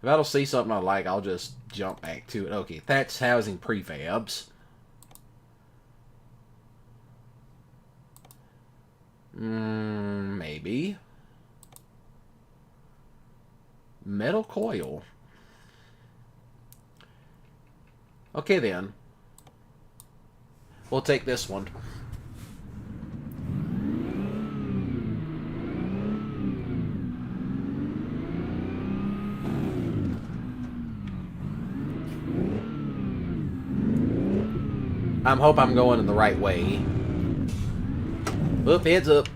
If I don't see something I like, I'll just jump back to it. Okay, that's housing prefabs. Maybe. Metal coil. Okay then. We'll take this one. I hope I'm going in the right way. Oop, heads up.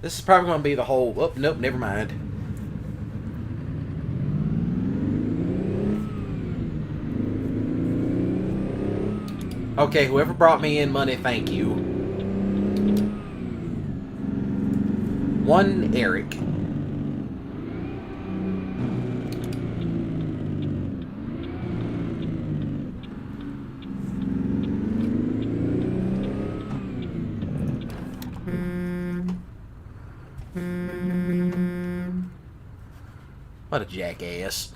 This is probably going to be the whole... Oh, nope, never mind. Okay, whoever brought me in money, thank you. One Eric. What a jackass.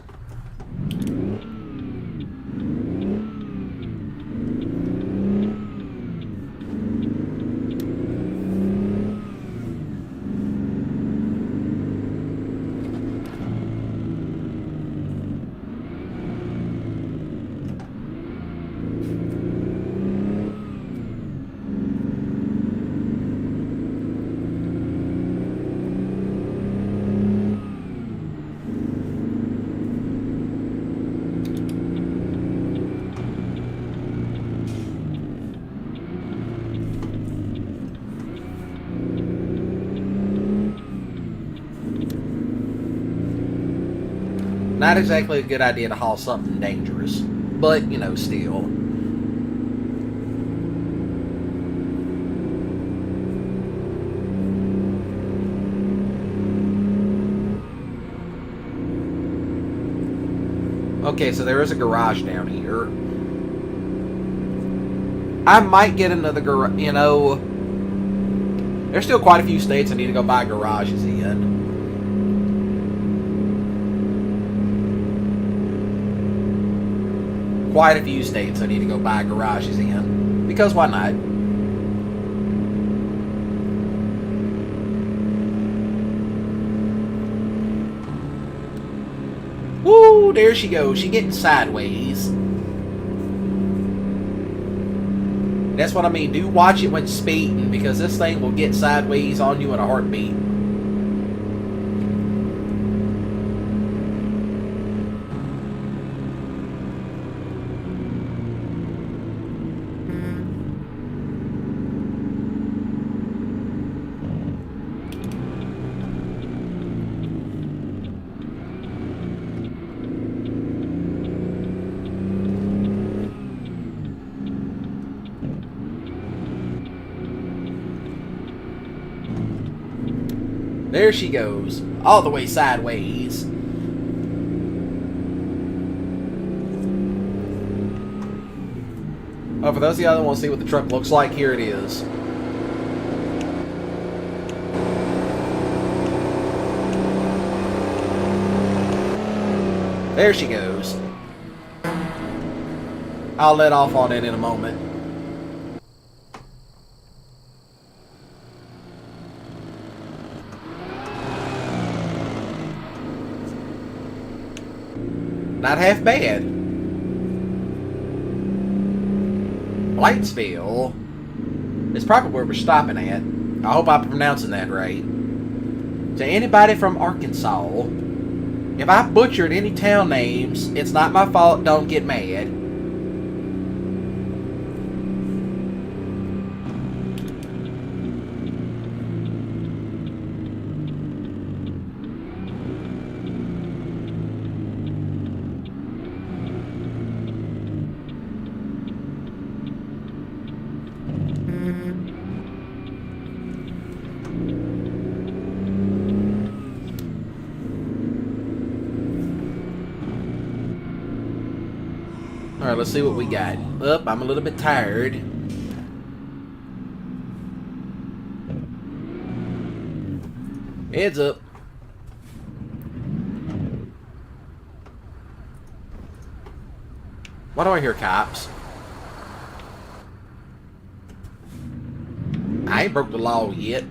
Not exactly a good idea to haul something dangerous. But, you know, still. Okay, so there is a garage down here. I might get another garage, you know. There's still quite a few states I need to go buy garages in. Quite a few states I need to go buy garages in. Because why not? Woo, there she goes. She getting sideways. That's what I mean. Do watch it when speeding, because this thing will get sideways on you in a heartbeat. There she goes, all the way sideways. Oh, for those of you that want to see what the truck looks like, here it is. There she goes. I'll let off on it in a moment. Not half bad. Blightsville is probably where we're stopping at. I hope I'm pronouncing that right. To anybody from Arkansas, if I butchered any town names, it's not my fault, don't get mad. Alright, let's see what we got. I'm a little bit tired. Heads up. Why do I hear cops? I ain't broke the law yet.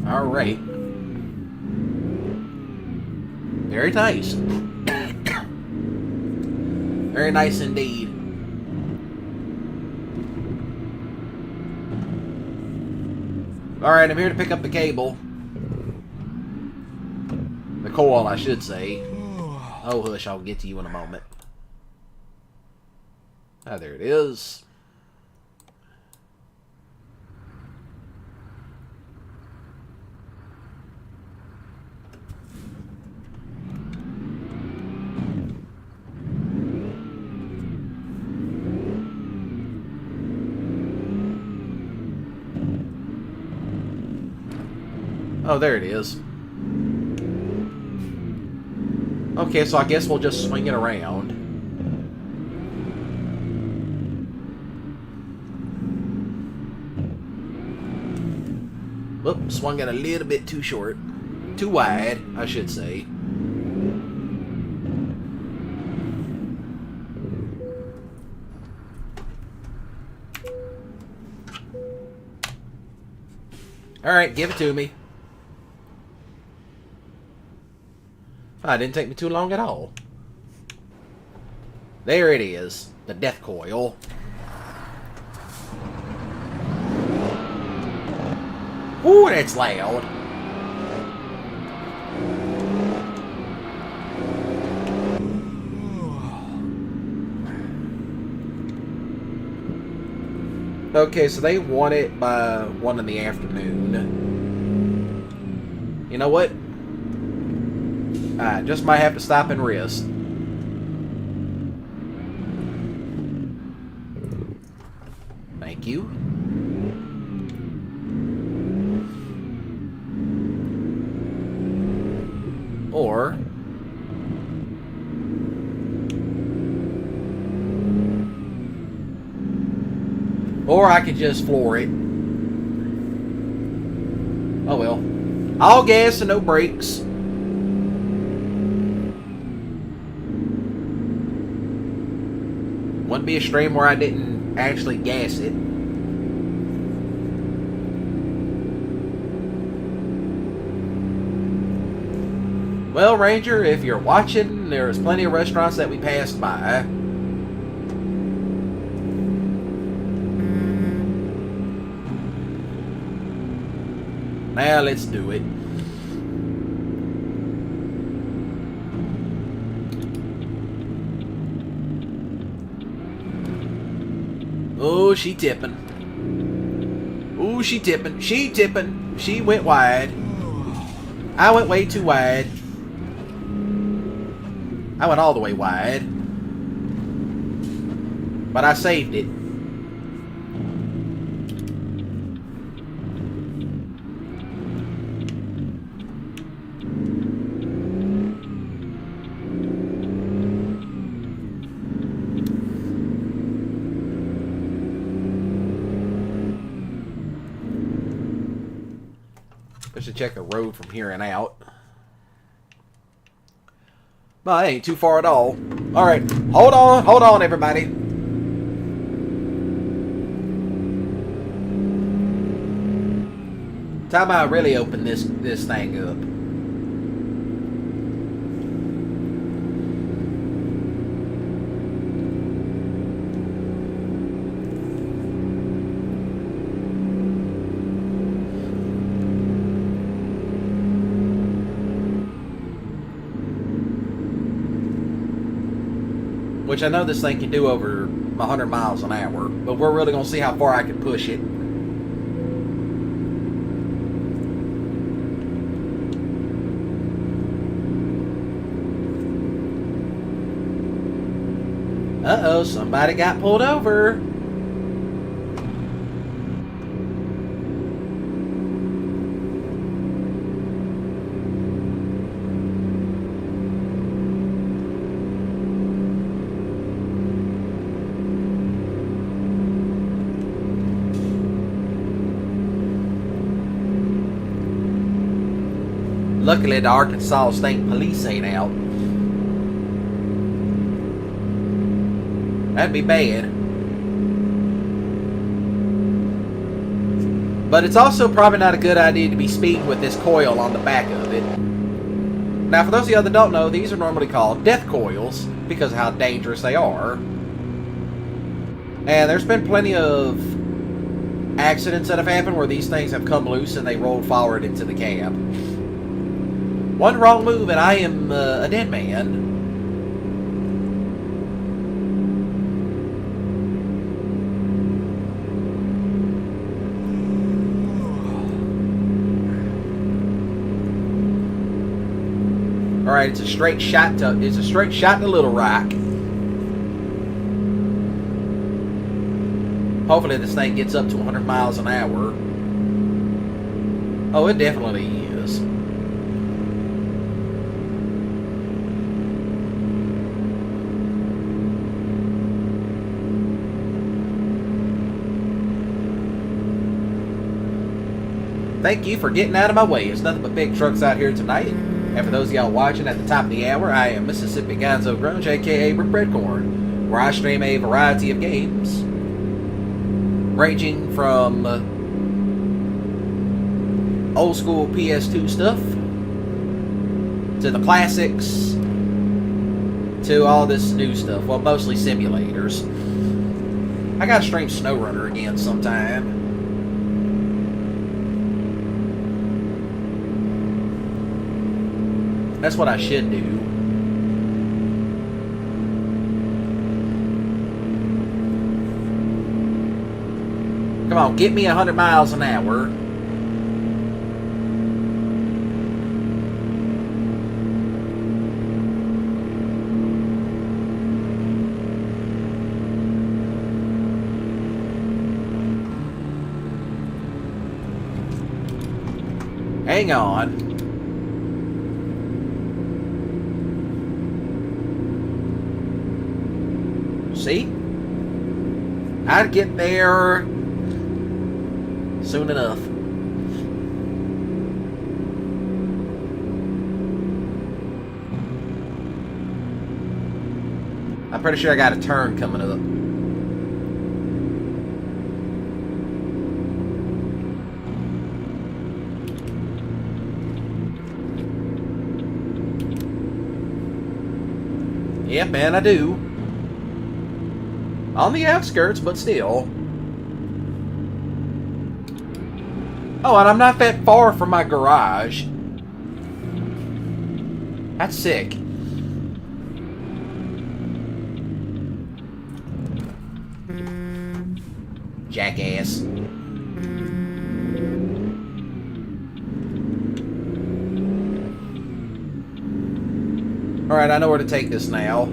Alright. Very nice. Very nice indeed. Alright, I'm here to pick up the cable. The coil, I should say. Oh, hush, I'll get to you in a moment. Ah, there it is. Oh, there it is. Okay, so I guess we'll just swing it around. Whoop, swung it a little bit too short. Too wide, I should say. Alright, give it to me. Oh, it didn't take me too long at all. There it is. The death coil. Ooh, that's loud. Okay, so they want it by 1 in the afternoon. You know what? I just might have to stop and rest. Thank you. Or I could just floor it. Oh well. All gas and no brakes. Wouldn't be a stream where I didn't actually gas it. Well, Ranger, if you're watching, there's plenty of restaurants that we passed by. Now let's do it. Oh, she tipping. Oh, she tipping. She tipping. She went wide. I went way too wide. I went all the way wide. But I saved it. Let's check the road from here and out. Well, that ain't too far at all. Alright, hold on, everybody. Time I really open this thing up. Which I know this thing can do over 100 miles an hour, but we're really going to see how far I can push it. Uh-oh, somebody got pulled over. Luckily, the Arkansas State Police ain't out. That'd be bad. But it's also probably not a good idea to be speeding with this coil on the back of it. Now, for those of you that don't know, these are normally called death coils because of how dangerous they are. And there's been plenty of accidents that have happened where these things have come loose and they rolled forward into the cab. One wrong move and I am a dead man. All right, it's a straight shot to Little Rock. Hopefully this thing gets up to 100 miles an hour. Oh, it definitely is. Thank you for getting out of my way. There's nothing but big trucks out here tonight. And for those of y'all watching at the top of the hour, I am Mississippi Gonzo Grunge, aka RedCorn, where I stream a variety of games, ranging from old school PS2 stuff, to the classics, to all this new stuff. Well, mostly simulators. I gotta stream SnowRunner again sometime. That's what I should do. Come on, get me 100 miles an hour. Hang on. See? I'd get there soon enough. I'm pretty sure I got a turn coming up. Yep, and I do. On the outskirts, but still. Oh, and I'm not that far from my garage. That's sick. Jackass. Alright, I know where to take this now.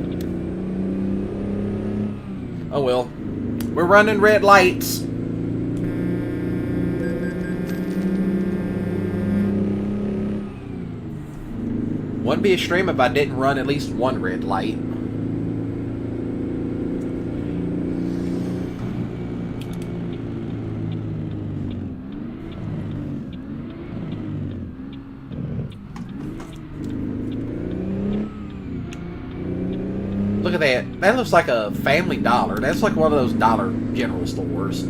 Oh well. We're running red lights. Wouldn't be a stream if I didn't run at least one red light. Look at that. That looks like a Family Dollar. That's like one of those Dollar General stores.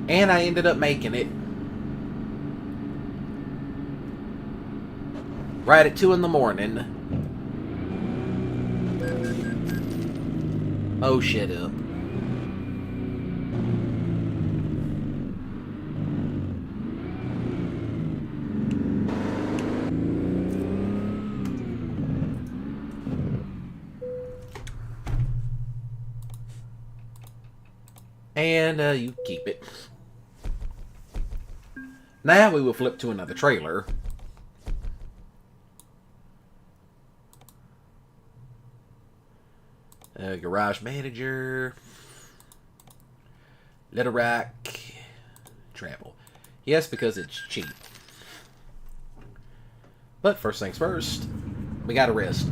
And I ended up making it. Right at 2 in the morning. Oh, shit up. And you keep it. Now we will flip to another trailer. Garage manager. Little Rock. Travel. Yes, because it's cheap. But first things first, we gotta rest.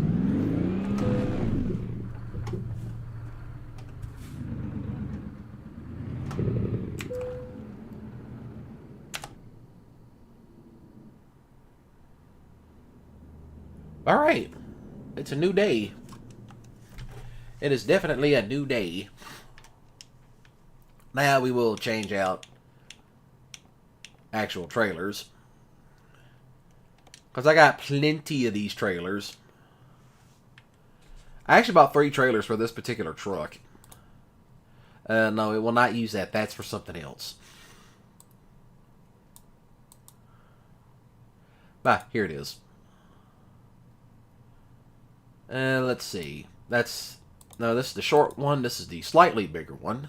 Alright, it's a new day. It is definitely a new day. Now we will change out actual trailers. Because I got plenty of these trailers. I actually bought 3 trailers for this particular truck. No, it will not use that. That's for something else. Ah, here it is. Let's see. No, this is the short one. This is the slightly bigger one.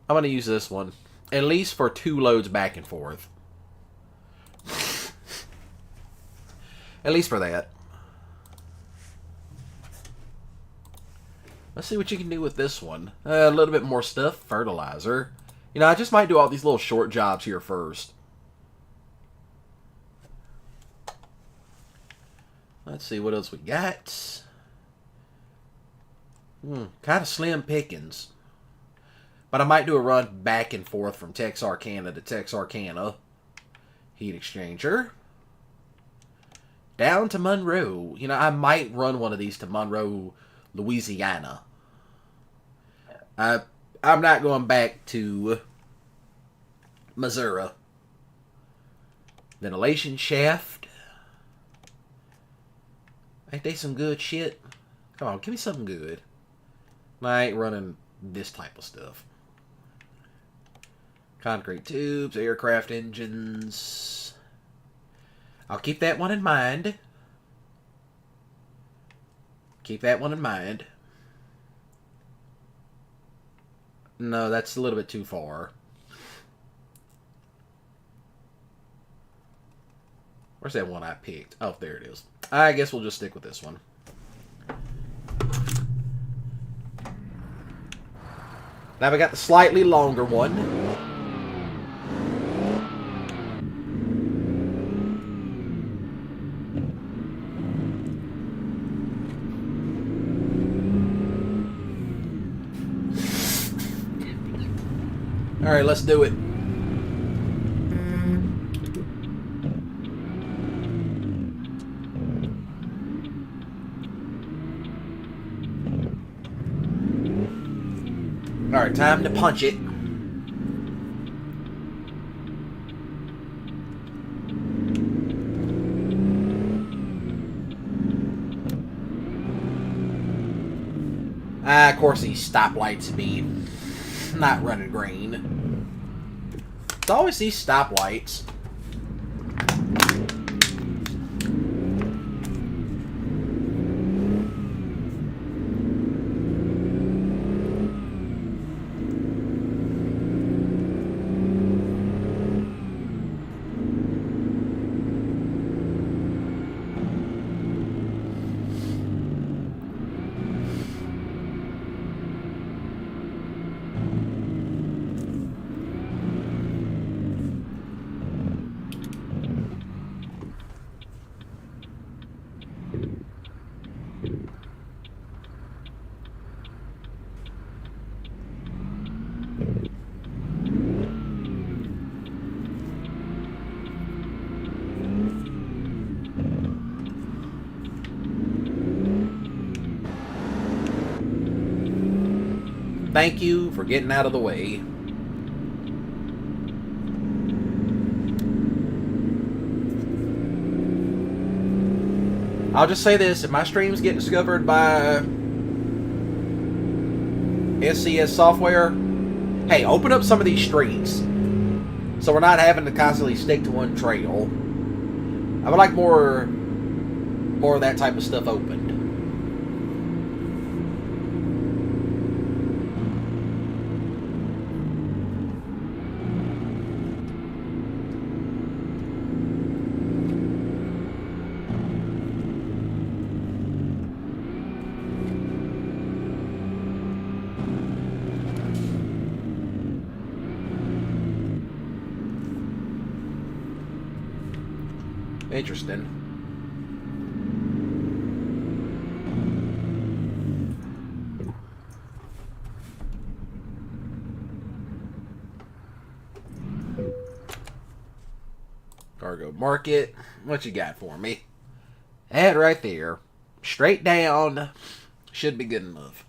I'm going to use this one. at least for 2 loads back and forth. At least for that. Let's see what you can do with this one. A little bit more stuff. Fertilizer. You know, I just might do all these little short jobs here first. Let's see what else we got. Kind of slim pickings. But I might do a run back and forth from Texarkana to Texarkana. Heat exchanger. Down to Monroe. You know, I might run one of these to Monroe, Louisiana. I'm not going back to Missouri. Ventilation shaft. Ain't they some good shit? Come on, give me something good. I ain't running this type of stuff. Concrete tubes, aircraft engines. I'll keep that one in mind. Keep that one in mind. No, that's a little bit too far. Where's that one I picked? Oh, there it is. I guess we'll just stick with this one. Now we got the slightly longer one. Alright, let's do it. Alright, time to punch it. Of course these stoplights be not running green. It's always these stoplights. Thank you for getting out of the way. I'll just say this, if my streams get discovered by SCS software, hey, open up some of these streets so we're not having to constantly stick to one trail. I would like more of that type of stuff opened. Interesting. Cargo market. What you got for me? That right there. Straight down. Should be good enough.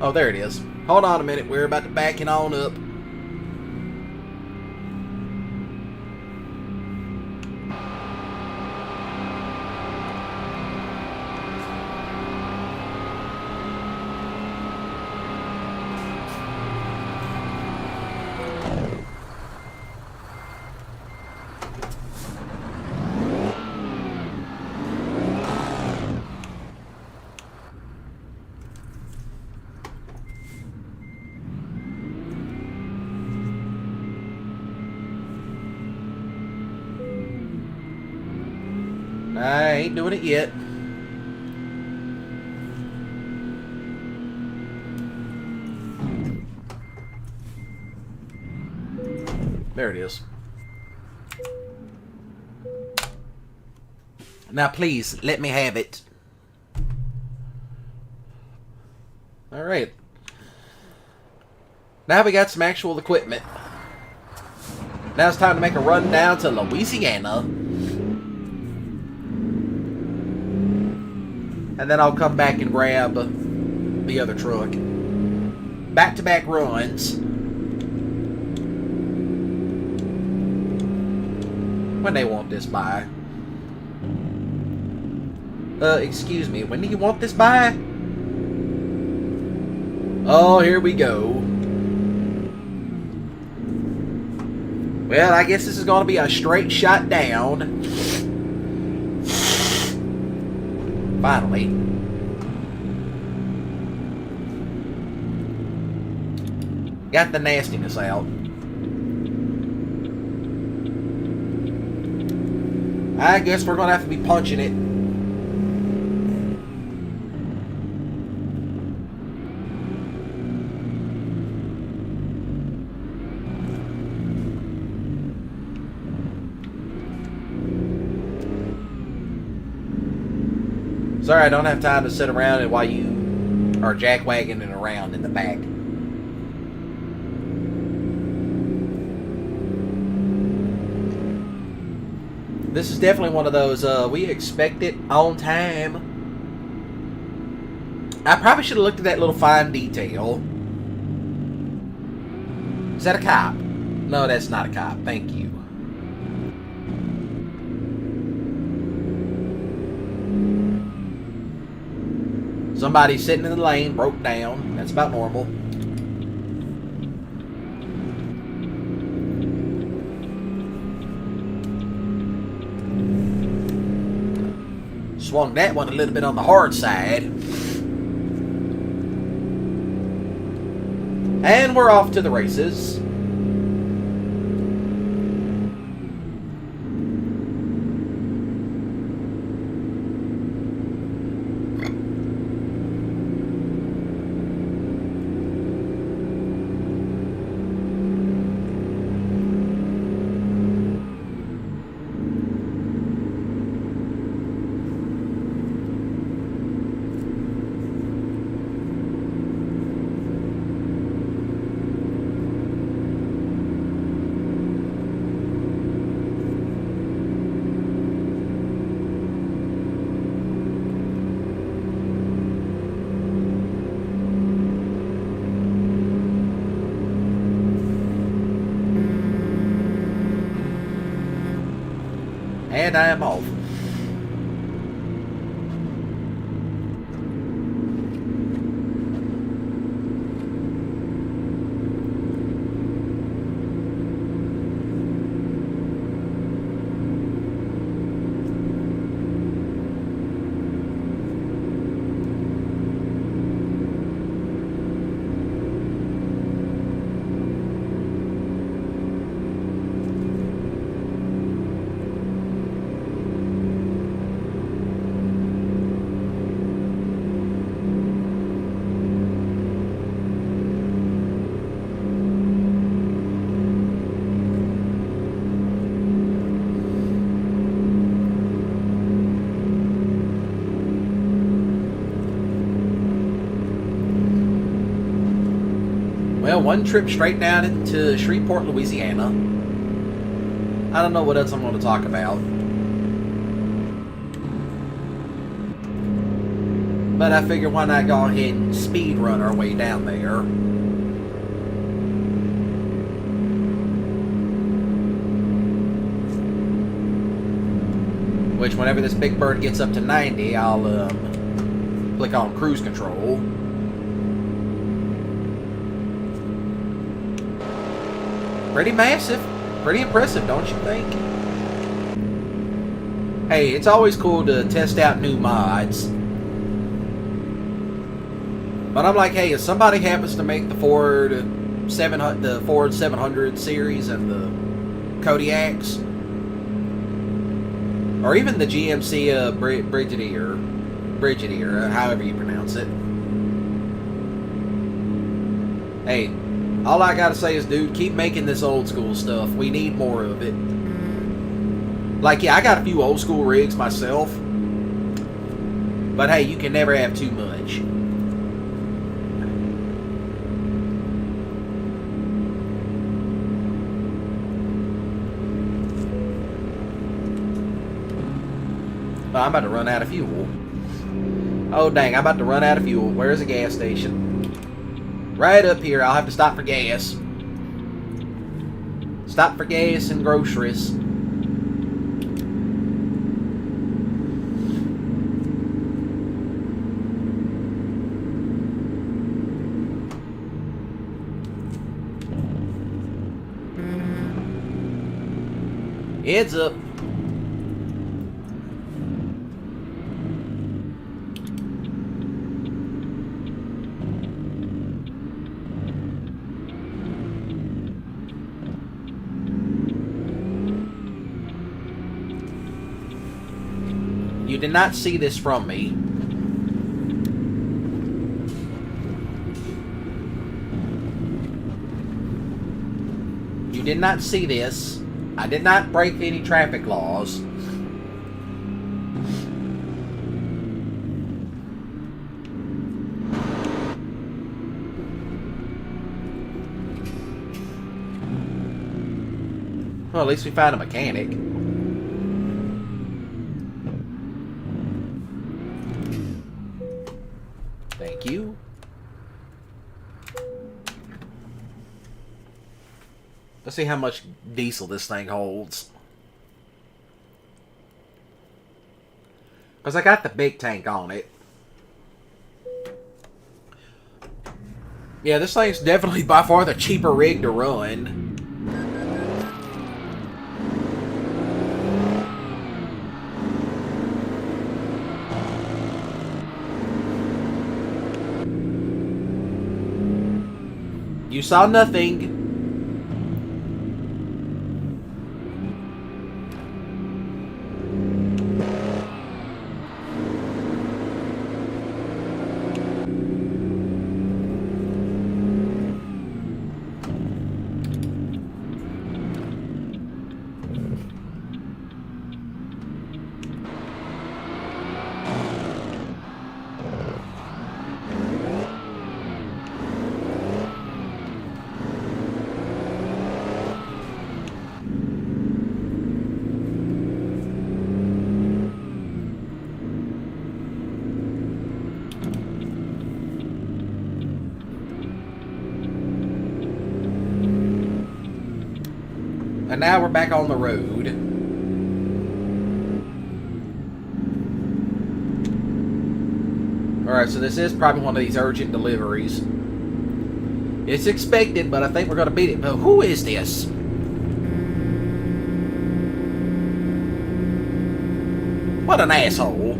Oh, there it is. Hold on a minute. We're about to back it on up. I ain't doing it yet. There it is. Now please, let me have it. Alright. Now we got some actual equipment. Now it's time to make a run down to Louisiana. And then I'll come back and grab the other truck. Back-to-back runs. When they want this by. Excuse me, when do you want this by? Oh, here we go. Well, I guess this is going to be a straight shot down. Finally. Got the nastiness out. I guess we're going to have to be punching it. Sorry, I don't have time to sit around and while you are jackwagoning around in the back. This is definitely one of those, we expect it on time. I probably should have looked at that little fine detail. Is that a cop? No, that's not a cop. Thank you. Somebody sitting in the lane, broke down. That's about normal. Swung that one a little bit on the hard side. And we're off to the races. And I am off. Well, one trip straight down into Shreveport, Louisiana. I don't know what else I'm going to talk about. But I figure why not go ahead and speed run our way down there. Which, whenever this big bird gets up to 90, I'll click on cruise control. Pretty massive. Pretty impressive, don't you think? Hey, it's always cool to test out new mods. But I'm like, hey, if somebody happens to make the Ford 700 series and the Kodiaks, Or even the GMC Brigadier, however you pronounce it. Hey, all I gotta say is, dude, keep making this old school stuff. We need more of it. Like, yeah, I got a few old school rigs myself. But hey, you can never have too much. Oh, I'm about to run out of fuel. Oh, dang, I'm about to run out of fuel. Where's a gas station? Right up here. I'll have to stop for gas. Stop for gas and groceries. Heads up. You did not see this from me. You did not see this. I did not break any traffic laws. Well, at least we found a mechanic. Thank you. Let's see how much diesel this thing holds. Because I got the big tank on it. Yeah, this thing's definitely by far the cheaper rig to run. You saw nothing. And now we're back on the road. Alright, so this is probably one of these urgent deliveries. It's expected, but I think we're going to beat it. But who is this? What an asshole.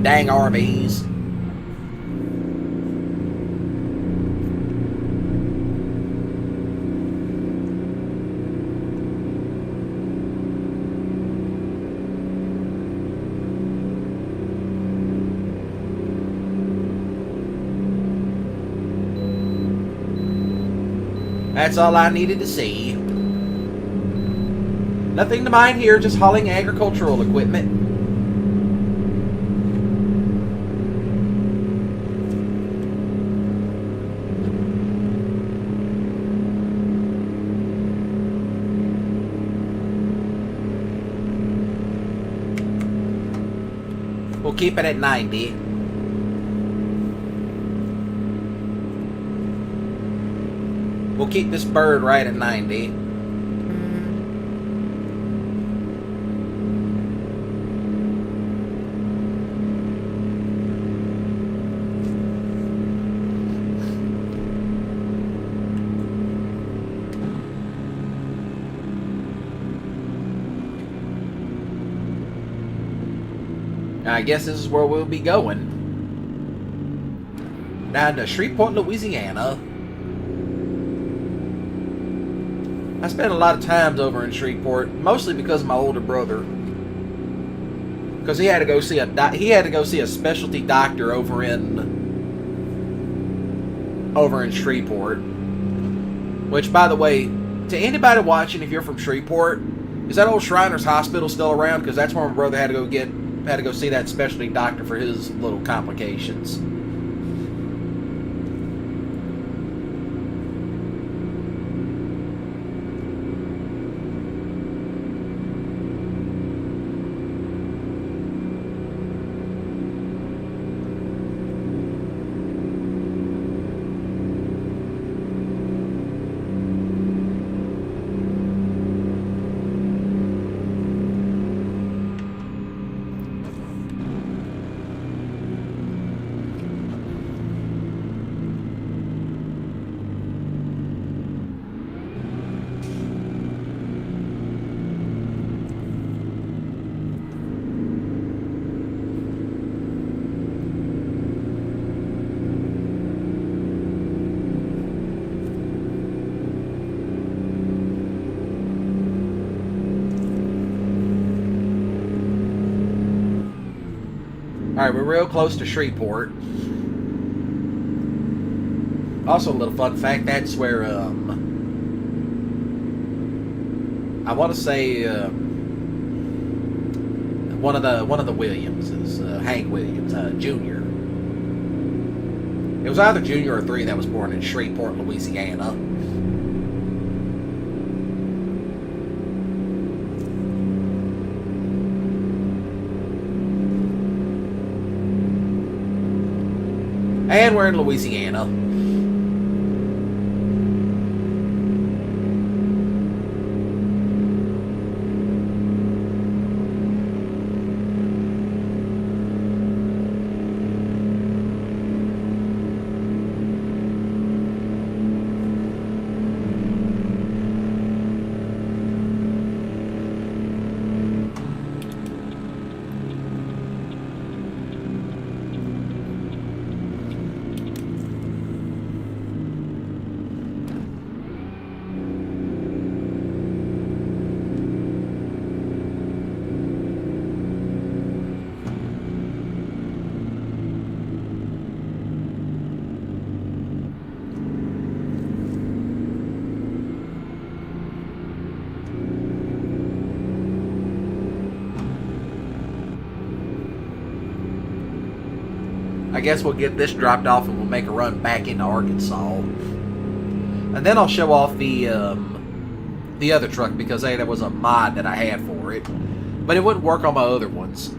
Dang RVs. That's all I needed to see. Nothing to mind here, just hauling agricultural equipment. We'll keep it at 90. We'll keep this bird right at 90. I guess this is where we'll be going. Down to Shreveport, Louisiana. I spent a lot of times over in Shreveport, mostly because of my older brother. Because he had to go see a specialty doctor over in Shreveport. Which, by the way, to anybody watching, if you're from Shreveport, is that old Shriners Hospital still around? Because that's where my brother had to go see that specialty doctor for his little complications. Alright, we're real close to Shreveport. Also, a little fun fact, that's where, I want to say, one of the Williamses, Hank Williams, Jr. It was either Jr. or 3 that was born in Shreveport, Louisiana. And we're in Louisiana. I guess we'll get this dropped off and we'll make a run back into Arkansas. And then I'll show off the other truck because hey, that was a mod that I had for it. But it wouldn't work on my other ones.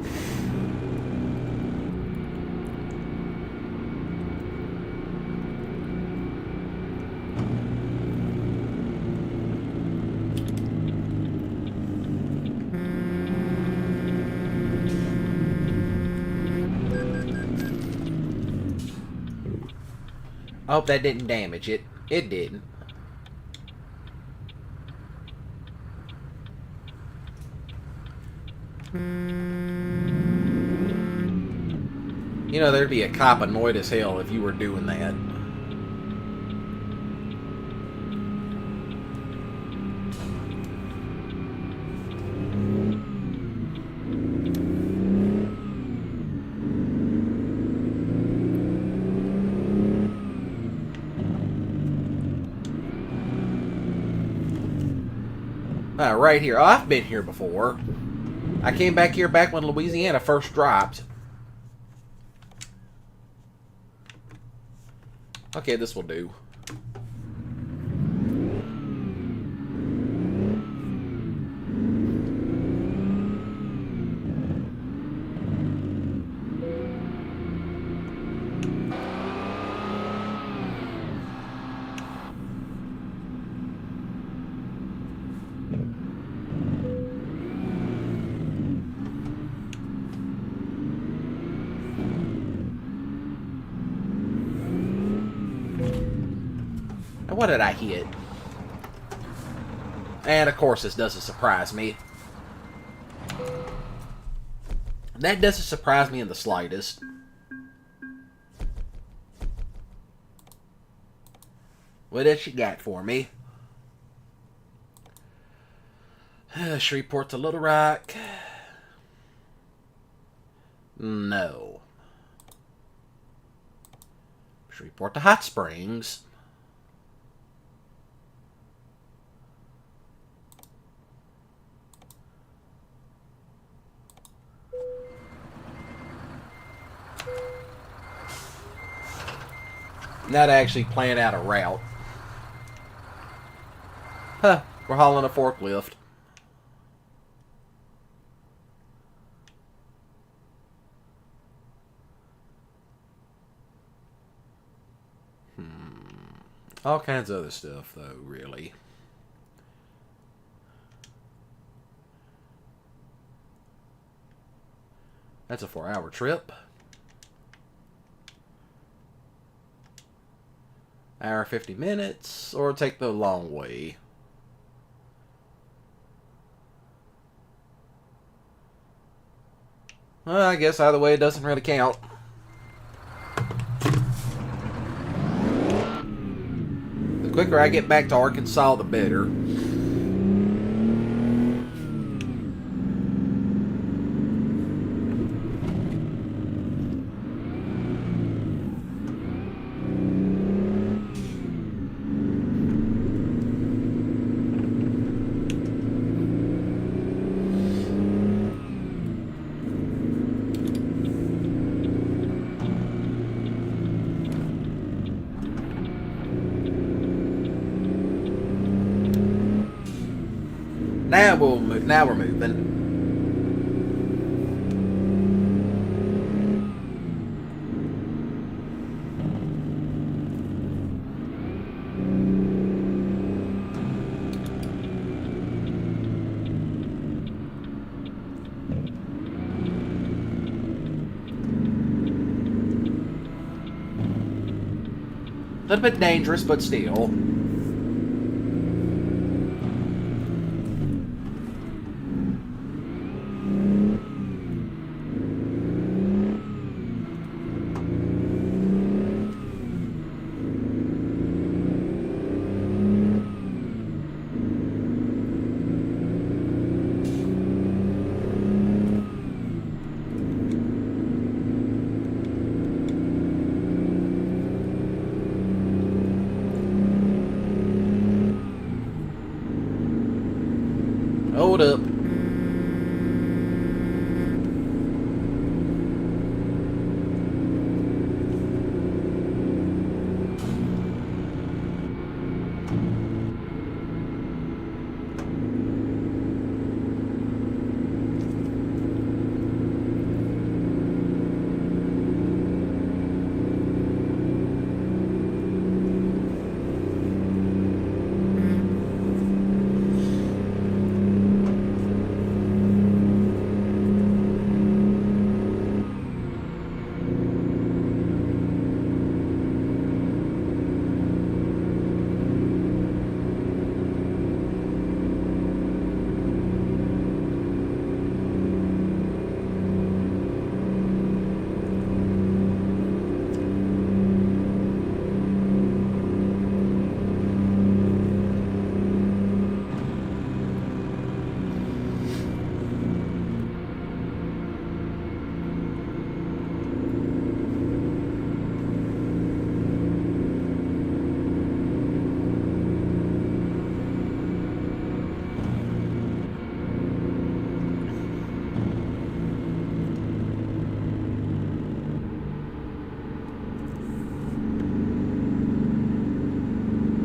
I hope that didn't damage it. It didn't. You know, there'd be a cop annoyed as hell if you were doing that. Right here. Oh, I've been here before. I came back here back when Louisiana first dropped. Okay, this will do. What did I hit? And of course this doesn't surprise me. That doesn't surprise me in the slightest. What else you got for me? Shreveport to Little Rock. No. Shreveport to Hot Springs. Not actually plan out a route. Huh, we're hauling a forklift. All kinds of other stuff, though, really. That's a 4-hour trip. Hour 50 minutes, or take the long way. Well, I guess either way it doesn't really count. The quicker I get back to Arkansas, the better. Now we're moving. A little bit dangerous, but still. Hold up.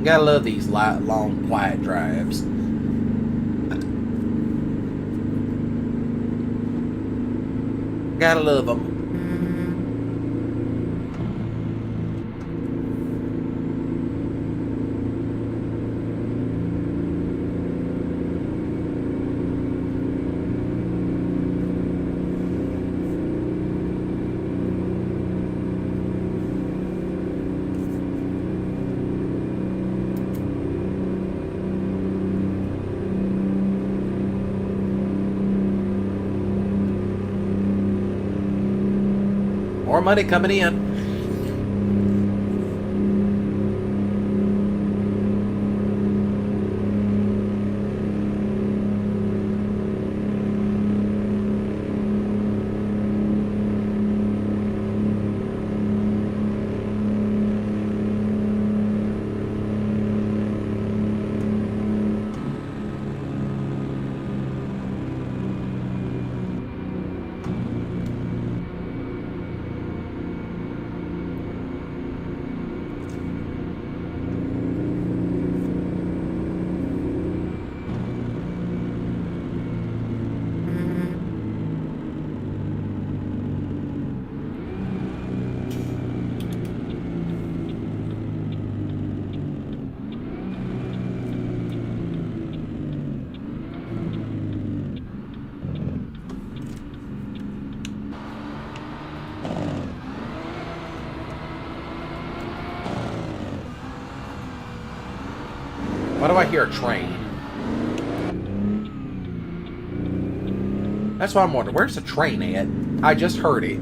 Gotta love these light, long, quiet drives. Gotta love them. More money coming in. Why do I hear a train? That's what I'm wondering. Where's the train at? I just heard it.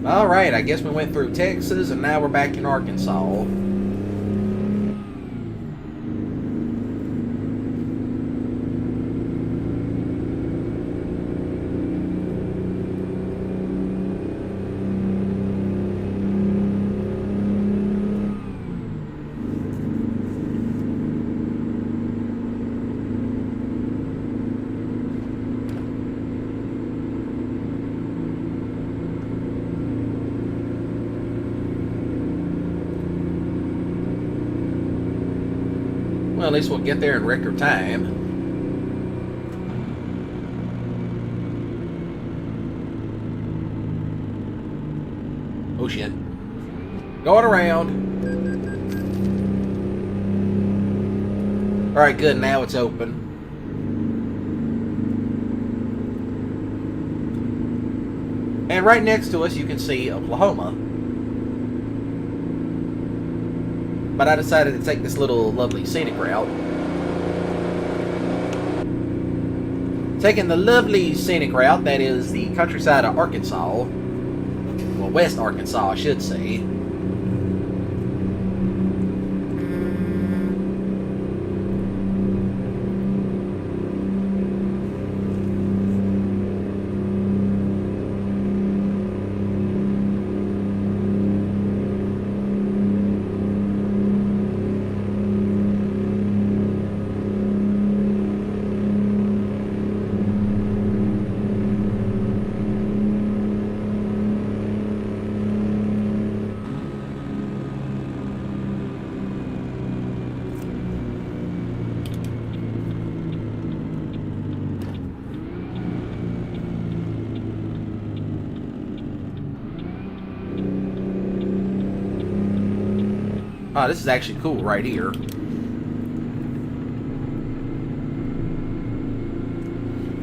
Alright, I guess we went through Texas and now we're back in Arkansas. Well, at least we'll get there in record time. Oh shit. Going around. Alright, good. Now it's open. And right next to us you can see Oklahoma. But I decided to take this little lovely scenic route. Taking the lovely scenic route that is the countryside of Arkansas. Well, West Arkansas, I should say. Oh, this is actually cool right here.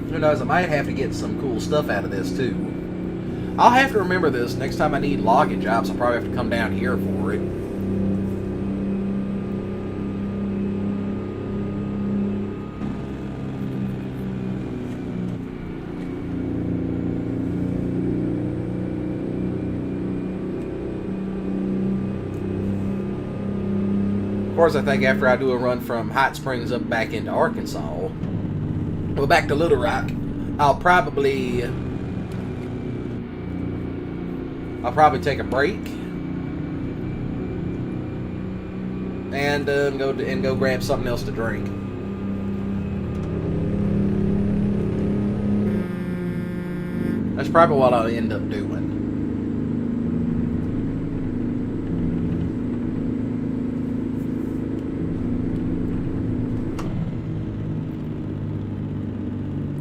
Who knows, I might have to get some cool stuff out of this too. I'll have to remember this next time I need logging jobs. I'll probably have to come down here for it. Of course, I think after I do a run from Hot Springs up back into Arkansas, well, back to Little Rock, I'll probably take a break and go grab something else to drink. That's probably what I'll end up doing.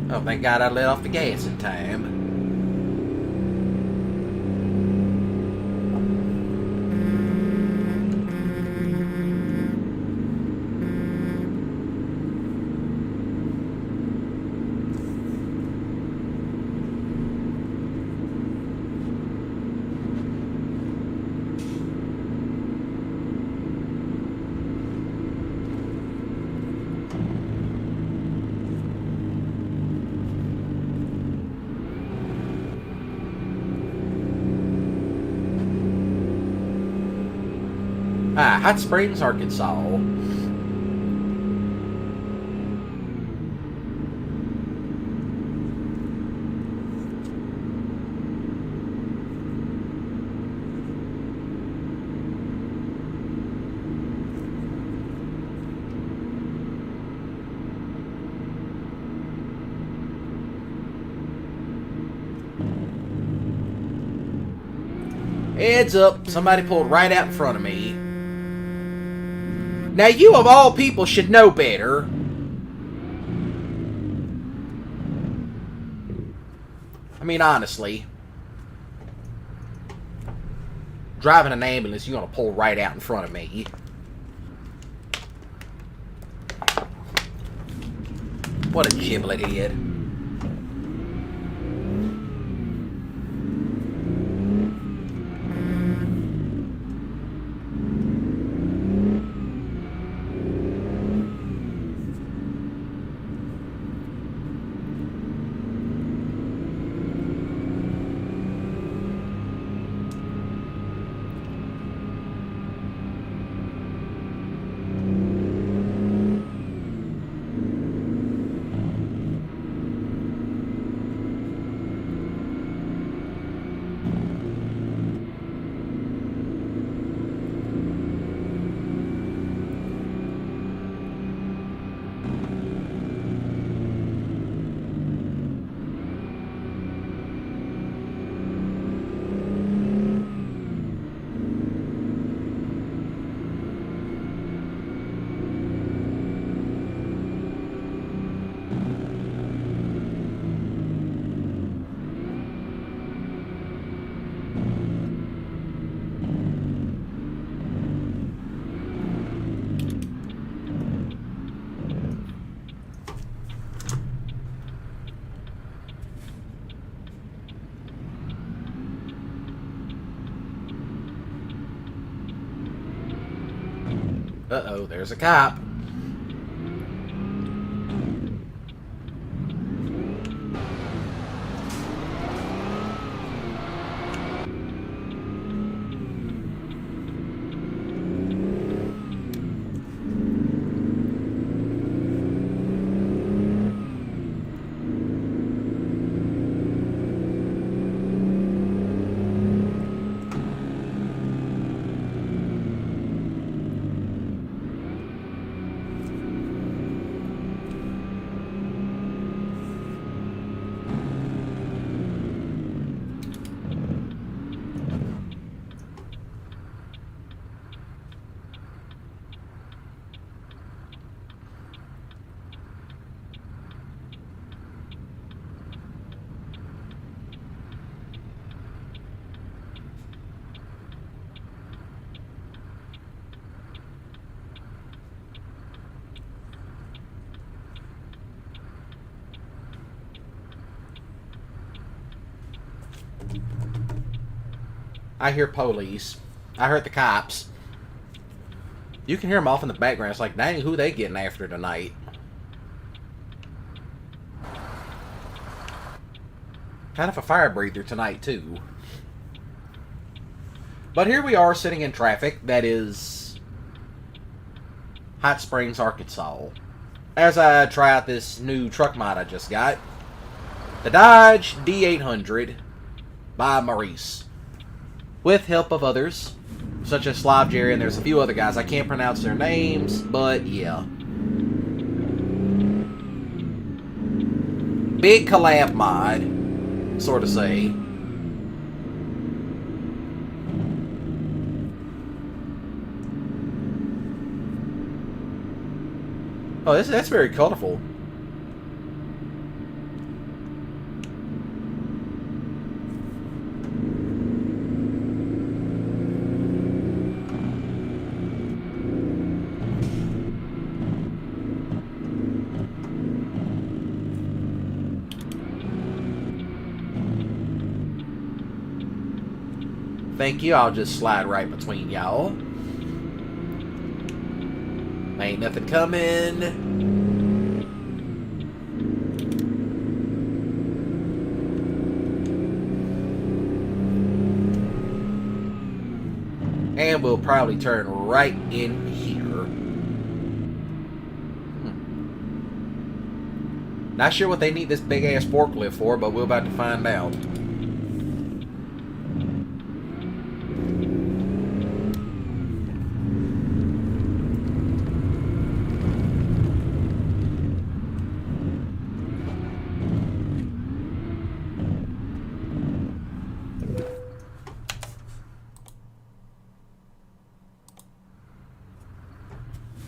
Oh, thank God I let off the gas in time. Ah, Hot Springs, Arkansas. Heads up, somebody pulled right out in front of me. Now you of all people should know better. I mean, honestly. Driving an ambulance, you're gonna pull right out in front of me. What a giblet head. Uh-oh, there's a cop. I hear police. I heard the cops. You can hear them off in the background. It's like, dang, who they getting after tonight? Kind of a fire breather tonight, too. But here we are sitting in traffic that is Hot Springs, Arkansas. As I try out this new truck mod I just got. The Dodge D800 by Maurice. With help of others, such as Slav Jerry, and there's a few other guys. I can't pronounce their names, but yeah. Big collab mod, sort of say. Oh, that's very colorful. Thank you, I'll just slide right between y'all. Ain't nothing coming. And we'll probably turn right in here. Not sure what they need this big ass forklift for, but we're about to find out.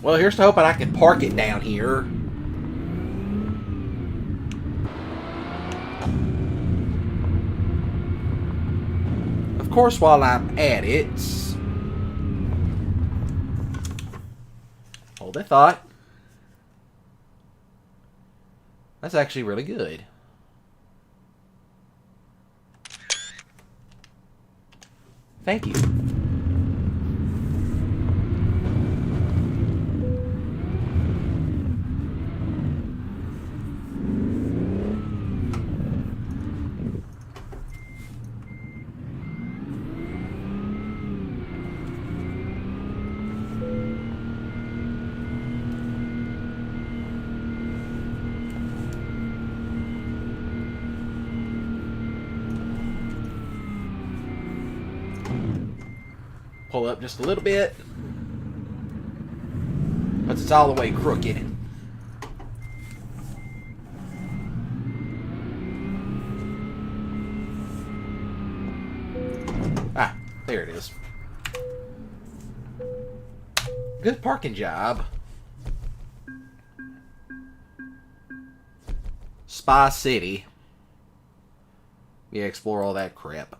Well, here's to hoping I can park it down here. Of course, while I'm at it... Hold that thought. That's actually really good. Thank you. Pull up just a little bit. But it's all the way crooked. Ah, there it is. Good parking job. Spa City. Yeah, explore all that crap.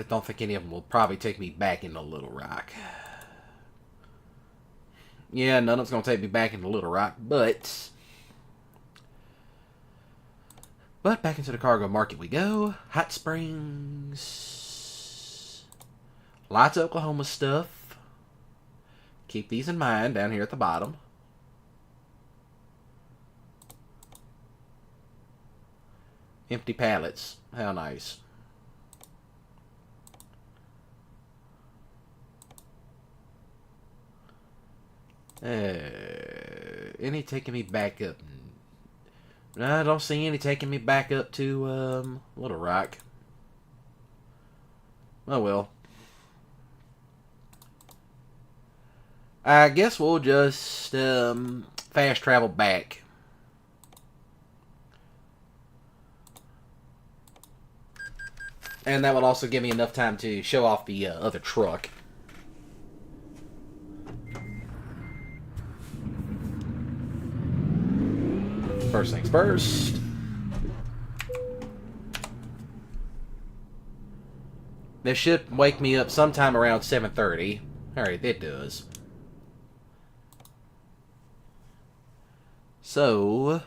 Don't think any of them will probably take me back into Little Rock. Yeah, none of them's going to take me back into Little Rock, but back into the cargo market we go. Hot Springs. Lots of Oklahoma stuff. Keep these in mind down here at the bottom. Empty pallets. How nice. Any taking me back up? No, I don't see any taking me back up to Little Rock. Oh well. I guess we'll just fast travel back. And that will also give me enough time to show off the other truck. First things first. This should wake me up sometime around 7:30. Alright, it does. So,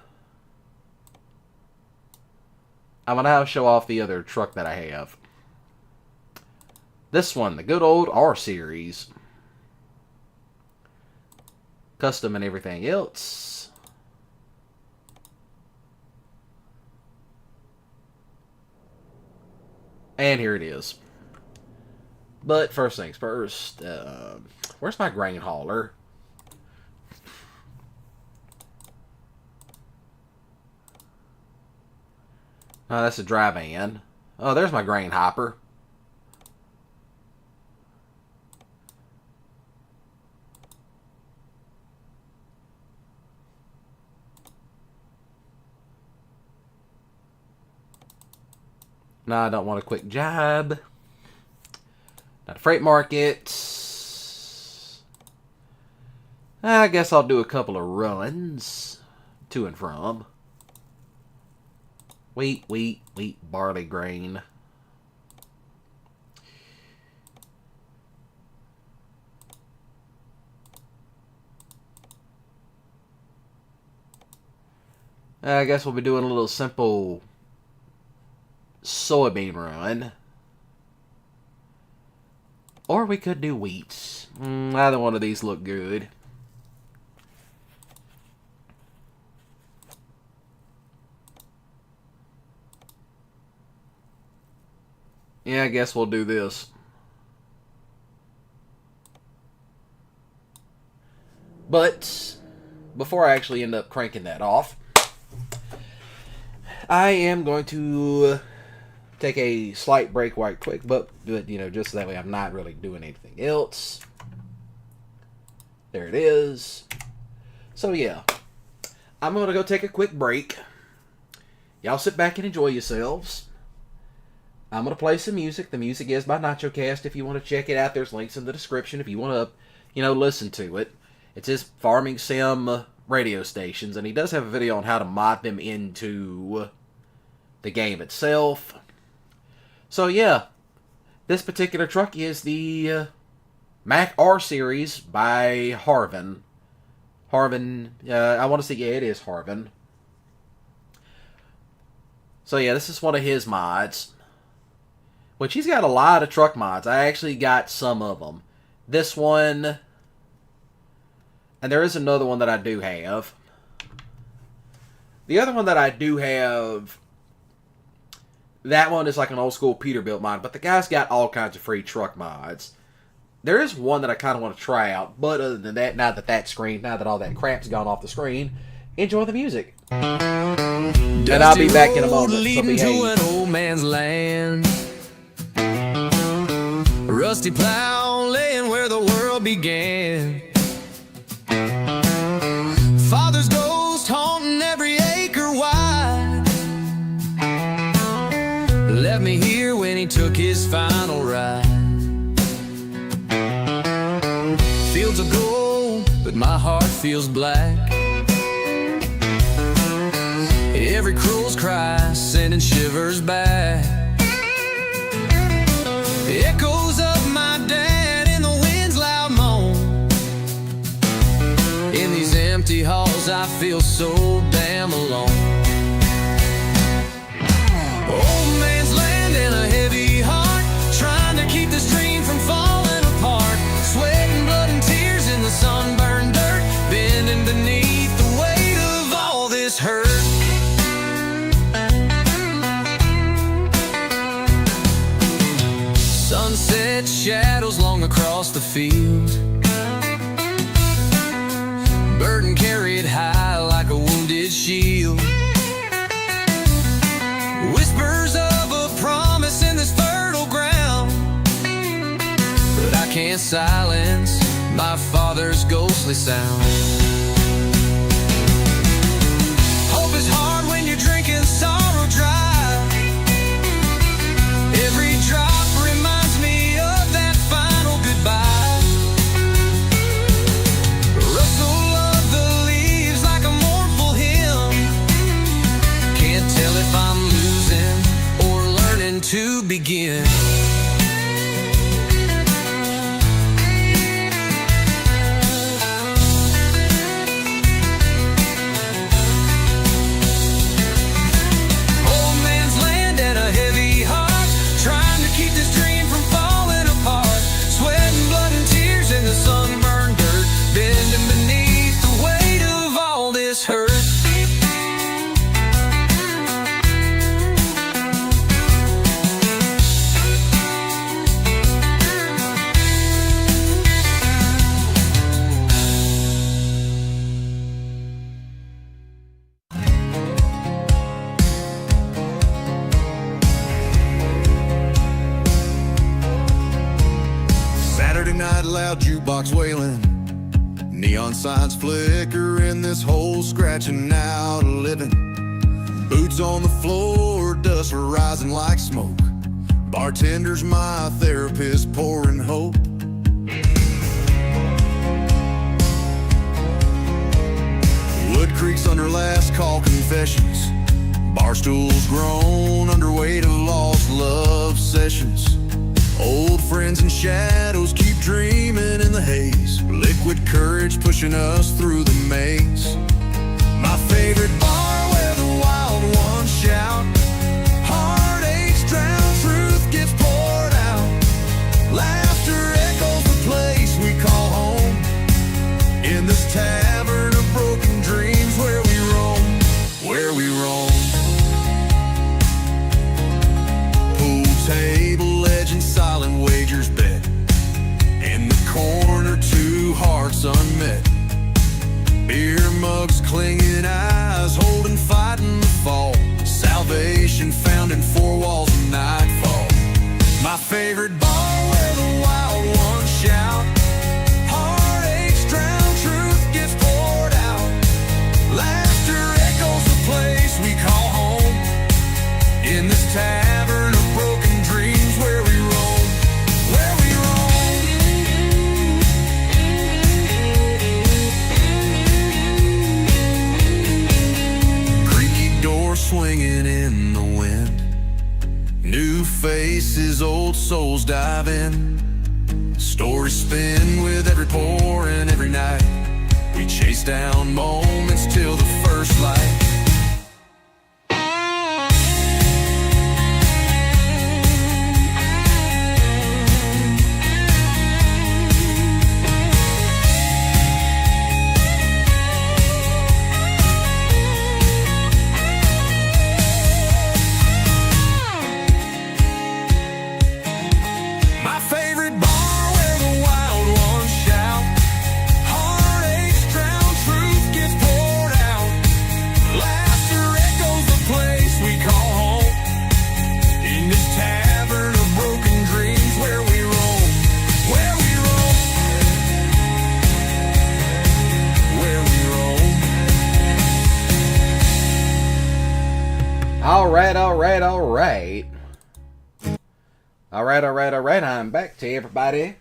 I'm gonna now show off the other truck that I have. This one, the good old R series. Custom and everything else. And here it is. But first things first, where's my grain hauler? Oh, that's a dry van. Oh, there's my grain hopper. No, I don't want a quick job. Not a freight market. I guess I'll do a couple of runs to and from. Wheat, barley, grain. I guess we'll be doing a little simple soybean run. Or we could do wheat. Either one of these look good. Yeah, I guess we'll do this. But before I actually end up cranking that off, I am going to take a slight break right quick, but you know, just so that way I'm not really doing anything else. There it is. So yeah, I'm going to go take a quick break. Y'all sit back and enjoy yourselves. I'm going to play some music. The music is by NachoCast. If you want to check it out, there's links in the description if you want to, you know, listen to it. It's his farming sim radio stations, and he does have a video on how to mod them into the game itself. So yeah, this particular truck is the Mack R Series by Harvin. I want to say, yeah, it is Harvin. So yeah, this is one of his mods. Which he's got a lot of truck mods. I actually got some of them. This one, and there is another one that I do have. The other one that I do have, that one is like an old school Peterbilt mod, but the guy's got all kinds of free truck mods. There is one that I kind of want to try out, but other than that, now that all that crap's gone off the screen, enjoy the music. And I'll be back in a moment, so Leading to behave. an old man's land. Rusty plow laying where the world began. Father's ghost haunting every acre wide. Left me here when he took his final ride. Fields of gold, but my heart feels black. Every crow's cry sending shivers back. Echoes of my dad in the wind's loud moan. In these empty halls I feel so damn alone. Old man's land and a heavy heart, trying to keep this dream from falling silhouette shadows long across the field. Burden carried high like a wounded shield. Whispers of a promise in this fertile ground, but I can't silence my father's ghostly sound. Hope is hard when you're drinking sorrow dry. Every drop reminds me of that final goodbye. Rustle of the leaves like a mournful hymn. Can't tell if I'm losing or learning to begin. Loud jukebox wailing, neon signs flicker in this hole, scratching out a living. Boots on the floor, dust rising like smoke. Bartender's my therapist, pouring hope. Wood creaks under last call confessions. Bar stools groan under weight of lost love sessions. Old friends and shadows keep dreaming in the haze. Liquid courage pushing us through the maze. My favorite bar where the wild ones shout. Heartaches drown, truth gets poured out. Laughter echoes the place we call home. In this tavern of broken dreams where we roam, where we roam. Pool table legend, silent wagers bet. In the corner, two hearts unmet. Beer mugs, clinging eyes, holding, fighting the fall. Salvation found in four walls of nightfall. My favorite bar where the wild ones shout. Heartaches drown, truth gets poured out. Laughter echoes the place we call home. In this tavern of broken dreams where we roam, where we roam. Creaky door swinging in the wind. New faces, old souls dive in. Stories spin with every pour and every night. We chase down moments till the first light. Alright, I'm back to everybody.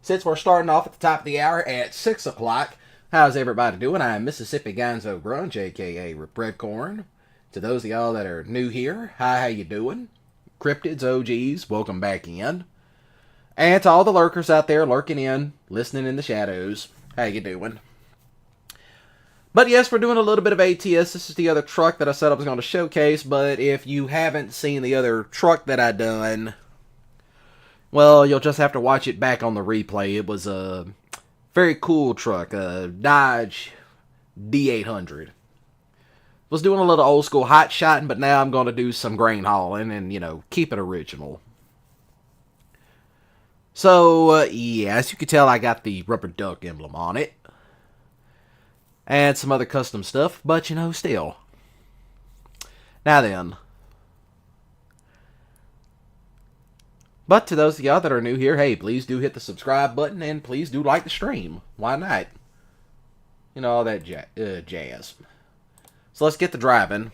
Since we're starting off at the top of the hour at 6 o'clock, how's everybody doing? I'm Mississippi Gonzo Grunge, aka RedCorn. To those of y'all that are new here, hi, how you doing? Cryptids, OGs, welcome back in. And to all the lurkers out there lurking in, listening in the shadows, how you doing? But yes, we're doing a little bit of ATS. This is the other truck that I said I was going to showcase, but if you haven't seen the other truck that I done, well, you'll just have to watch it back on the replay. It was a very cool truck, a Dodge D800. Was doing a little old school hot shotting, but now I'm going to do some grain hauling and, you know, keep it original. So, yeah, as you can tell, I got the rubber duck emblem on it. And some other custom stuff, but, you know, still. Now then. But to those of y'all that are new here, hey, please do hit the subscribe button, and please do like the stream. Why not? You know, all that jazz. So let's get to driving.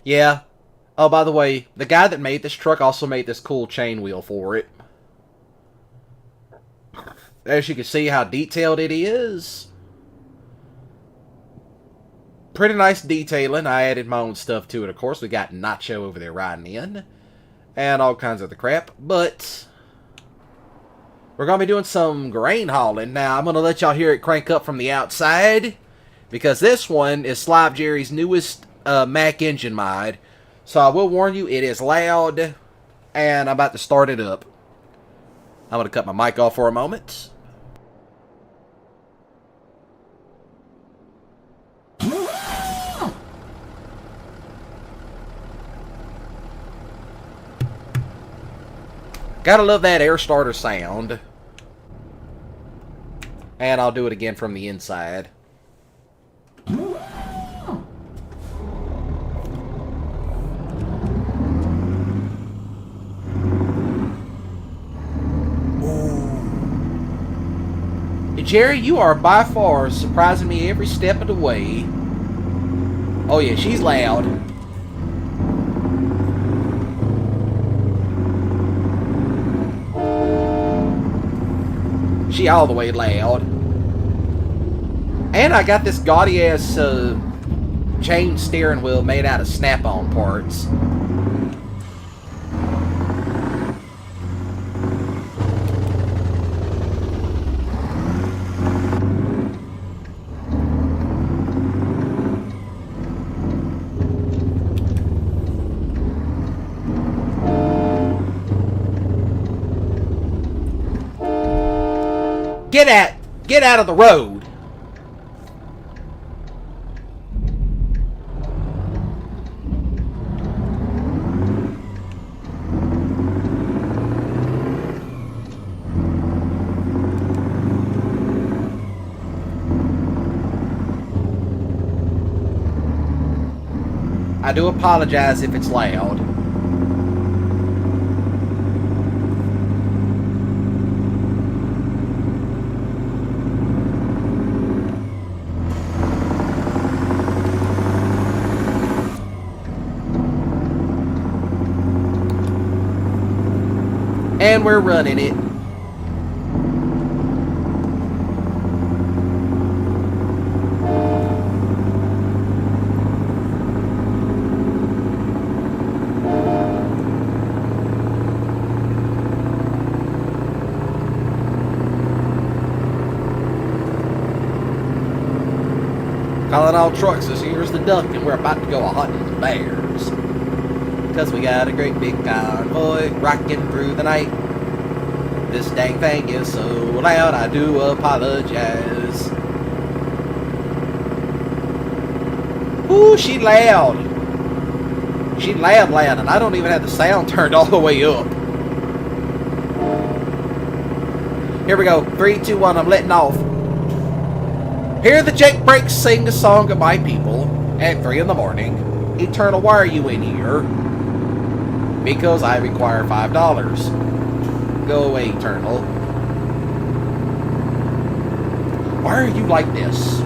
Yeah. Oh, by the way, the guy that made this truck also made this cool chain wheel for it. As you can see how detailed it is. Pretty nice detailing. I added my own stuff to it, of course. We got Nacho over there riding in. And all kinds of the crap. But we're going to be doing some grain hauling. Now, I'm going to let y'all hear it crank up from the outside. Because this one is Slive Jerry's newest Mac engine mod. So I will warn you, it is loud. And I'm about to start it up. I'm going to cut my mic off for a moment. Gotta love that air starter sound. And I'll do it again from the inside. Jerry, you are by far surprising me every step of the way. Oh yeah, she's loud. She all the way loud. And I got this gaudy ass chain steering wheel made out of snap-on parts. Get out of the road. I do apologize if it's loud. And we're running it. Calling all trucks, this here's the duck, and we're about to go a-hunting the bears. Cause we got a great big convoy rocking through the night. This dang thing is so loud, I do apologize. Ooh, she loud. She loud, and I don't even have the sound turned all the way up. Here we go. 3, 2, 1, I'm letting off. Hear the Jake Breaks sing a song of my people at 3 in the morning. Eternal, why are you in here? Because I require $5. Go away, Eternal. Why are you like this?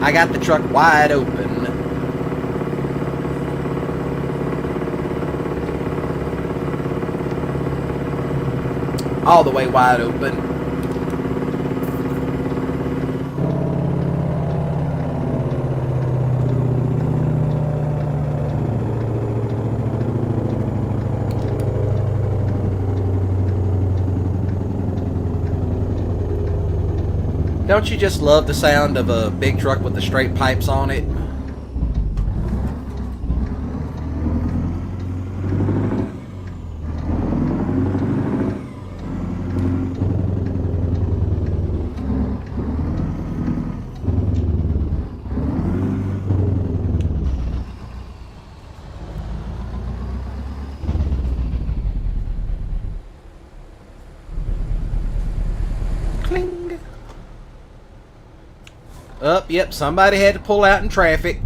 I got the truck wide open. All the way wide open. Don't you just love the sound of a big truck with the straight pipes on it? Yep, somebody had to pull out in traffic.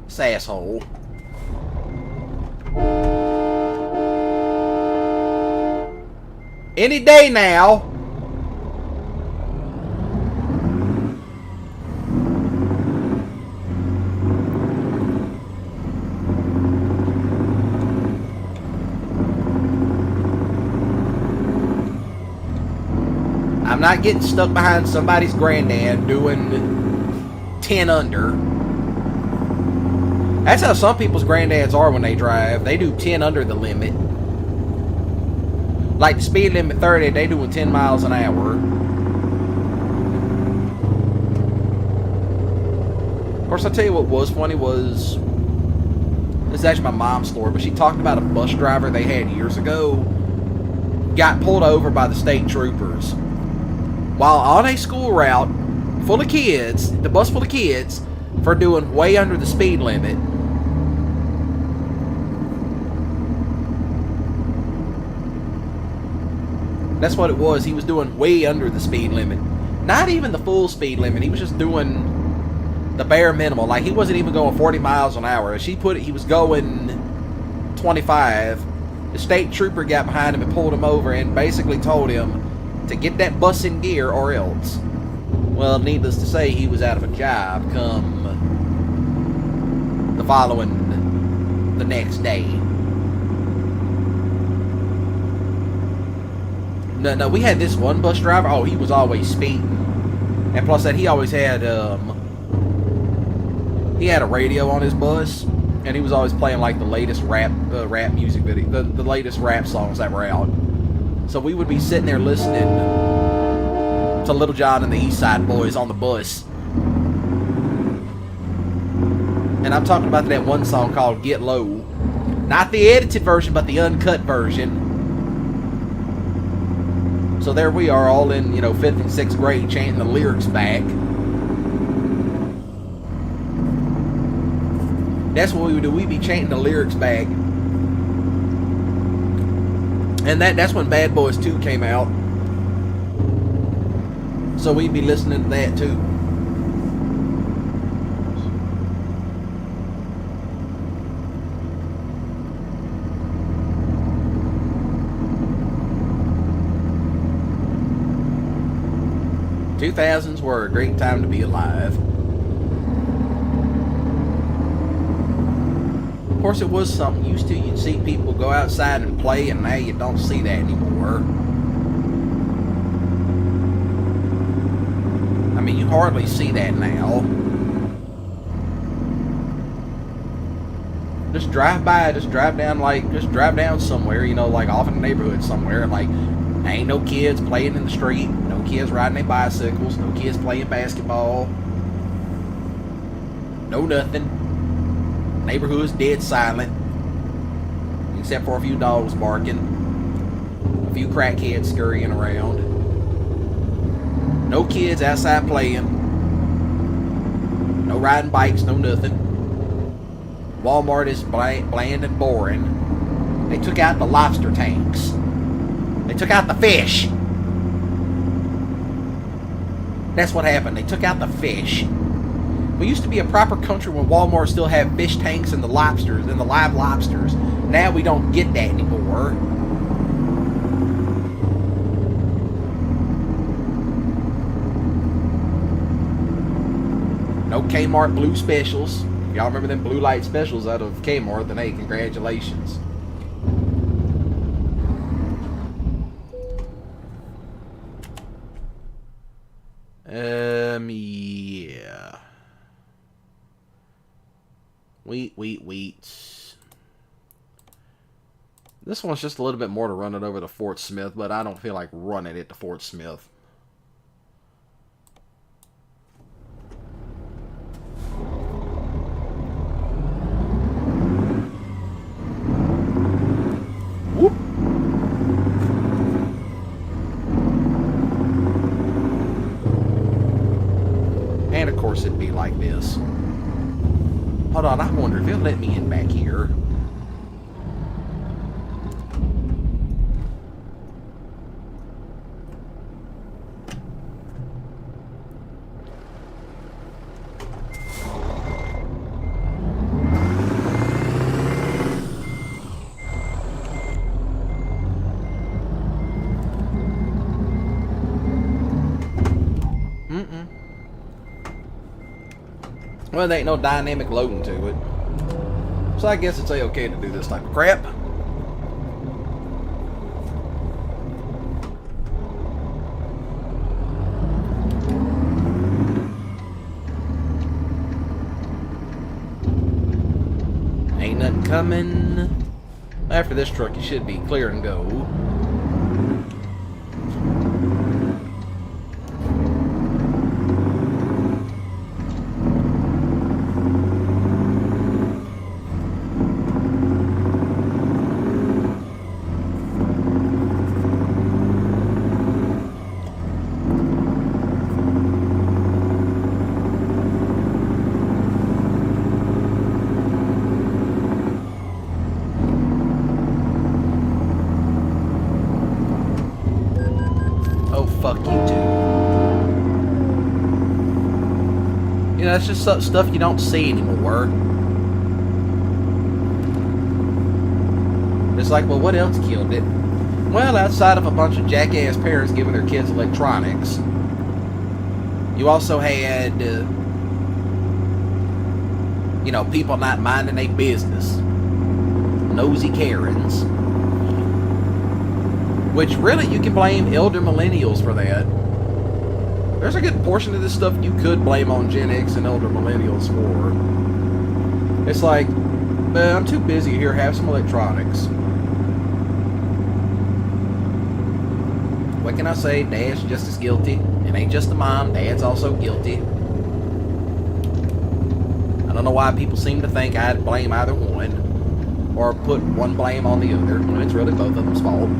This asshole. Any day now. I'm not getting stuck behind somebody's granddad doing 10 under. That's how some people's granddads are when they drive. They do 10 under the limit. Like the speed limit 30, they doing 10 miles an hour. Of course, I'll tell you what was funny was, this is actually my mom's story, but she talked about a bus driver they had years ago got pulled over by the state troopers while on a school route full of kids, the bus full of kids, for doing way under the speed limit. That's what it was. He was doing way under the speed limit. Not even the full speed limit. He was just doing the bare minimum. Like, he wasn't even going 40 miles an hour. As she put it, he was going 25. The state trooper got behind him and pulled him over and basically told him to get that bus in gear or else. Well, needless to say, he was out of a job come the next day. No, we had this one bus driver. Oh, he was always speeding. And plus that, he always had, he had a radio on his bus. And he was always playing, like, the latest rap music video. The latest rap songs that were out. So we would be sitting there listening to Little John and the East Side Boys on the bus. And I'm talking about that one song called Get Low. Not the edited version, but the uncut version. So there we are, all in, 5th and 6th grade, chanting the lyrics back. That's what we would do. We'd be chanting the lyrics back. And that's when Bad Boys 2 came out. So we'd be listening to that too. '2000s were a great time to be alive. Of course, it was something used to. You'd see people go outside and play, and now you don't see that anymore. I mean, you hardly see that now. Just drive by, just drive down somewhere, like off in the neighborhood somewhere, like, ain't no kids playing in the street, no kids riding their bicycles, no kids playing basketball, no nothing. Neighborhood's dead silent, except for a few dogs barking, a few crackheads scurrying around. No kids outside playing, no riding bikes, no nothing. Walmart is bland and boring. They took out the lobster tanks. They took out the fish. That's what happened. They took out the fish. We used to be a proper country when Walmart still had fish tanks and the lobsters and the live lobsters. Now we don't get that anymore. No Kmart Blue Specials. If y'all remember them blue light specials out of Kmart, then hey, congratulations. Yeah. Wheat. This one's just a little bit more to run it over to Fort Smith, but I don't feel like running it to Fort Smith. Whoop. And of course it'd be like this. Hold on, I wonder if it'll let me in back here. Well, there ain't no dynamic loading to it. So I guess it's okay to do this type of crap. Ain't nothing coming. After this truck, you should be clear and go. Fuck you too. You know, that's just stuff you don't see anymore. It's like, well, what else killed it? Well, outside of a bunch of jackass parents giving their kids electronics, you also had, you know, people not minding their business. Nosy Karens. Which, really, you can blame elder millennials for that. There's a good portion of this stuff you could blame on Gen X and elder millennials for. It's like, I'm too busy here, have some electronics. What can I say? Dad's just as guilty. It ain't just the mom, Dad's also guilty. I don't know why people seem to think I'd blame either one, or put one blame on the other, when it's really both of them's fault.